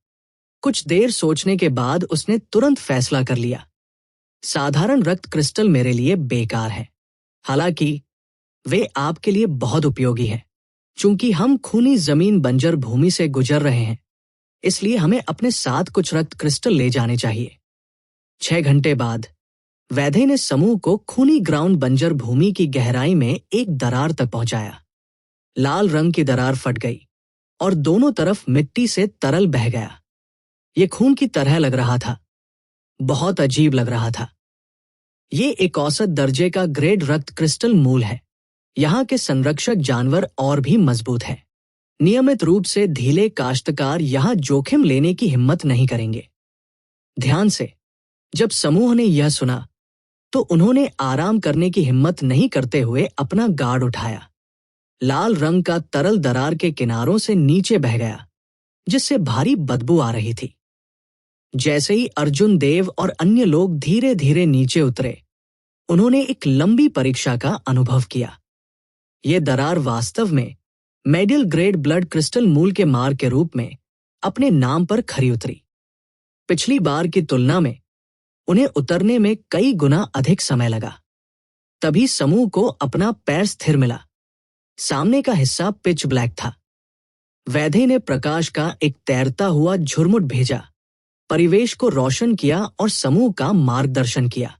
कुछ देर सोचने के बाद उसने तुरंत फैसला कर लिया। साधारण रक्त क्रिस्टल मेरे लिए बेकार है। हालांकि वे आपके लिए बहुत उपयोगी हैं। चूंकि हम खूनी जमीन बंजर भूमि से गुजर रहे हैं, इसलिए हमें अपने साथ कुछ रक्त क्रिस्टल ले जाने चाहिए। 6 घंटे बाद वैदेही ने समूह को खूनी ग्राउंड बंजर भूमि की गहराई में एक दरार तक पहुंचाया। लाल रंग की दरार फट गई और दोनों तरफ मिट्टी से तरल बह गया। ये खून की तरह लग रहा था। बहुत अजीब लग रहा था। ये एक औसत दर्जे का ग्रेड रक्त क्रिस्टल मूल है। यहाँ के संरक्षक जानवर और भी मजबूत हैं। नियमित रूप से ढीले काश्तकार यहाँ जोखिम लेने की हिम्मत नहीं करेंगे। ध्यान से, जब समूह ने यह सुना तो उन्होंने आराम करने की हिम्मत नहीं करते हुए अपना गार्ड उठाया। लाल रंग का तरल दरार के किनारों से नीचे बह गया, जिससे भारी बदबू आ रही थी। जैसे ही अर्जुन देव और अन्य लोग धीरे धीरे नीचे उतरे, उन्होंने एक लंबी परीक्षा का अनुभव किया। ये दरार वास्तव में मेडिल ग्रेड ब्लड क्रिस्टल मूल के मार के रूप में अपने नाम पर खरी उतरी। पिछली बार की तुलना में उन्हें उतरने में कई गुना अधिक समय लगा। तभी समूह को अपना पैर स्थिर मिला। सामने का हिस्सा पिच ब्लैक था। वैधे ने प्रकाश का एक तैरता हुआ झुरमुट भेजा, परिवेश को रोशन किया और समूह का मार्गदर्शन किया।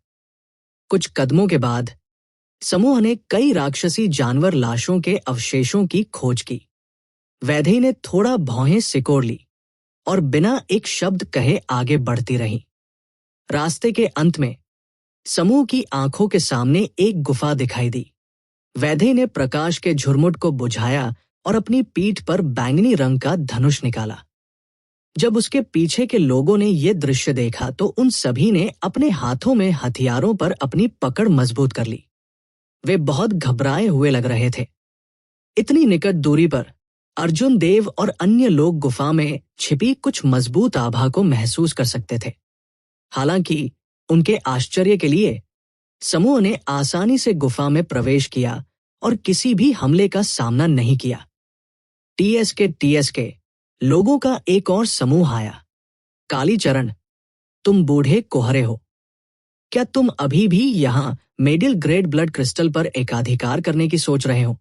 कुछ कदमों के बाद समूह ने कई राक्षसी जानवर लाशों के अवशेषों की खोज की। वैधे ने थोड़ा भौहें सिकोड़ ली और बिना एक शब्द कहे आगे बढ़ती रही। रास्ते के अंत में समूह की आंखों के सामने एक गुफा दिखाई दी। वैधे ने प्रकाश के झुरमुट को बुझाया और अपनी पीठ पर बैंगनी रंग का धनुष निकाला। जब उसके पीछे के लोगों ने यह दृश्य देखा तो उन सभी ने अपने हाथों में हथियारों पर अपनी पकड़ मजबूत कर ली। वे बहुत घबराए हुए लग रहे थे। इतनी निकट दूरी पर अर्जुन देव और अन्य लोग गुफा में छिपी कुछ मजबूत आभा को महसूस कर सकते थे। हालांकि उनके आश्चर्य के लिए समूह ने आसानी से गुफा में प्रवेश किया और किसी भी हमले का सामना नहीं किया। टीएसके लोगों का एक और समूह आया। कालीचरण, तुम बूढ़े कोहरे हो। क्या तुम अभी भी यहाँ मेडिल ग्रेड ब्लड क्रिस्टल पर एकाधिकार करने की सोच रहे हो?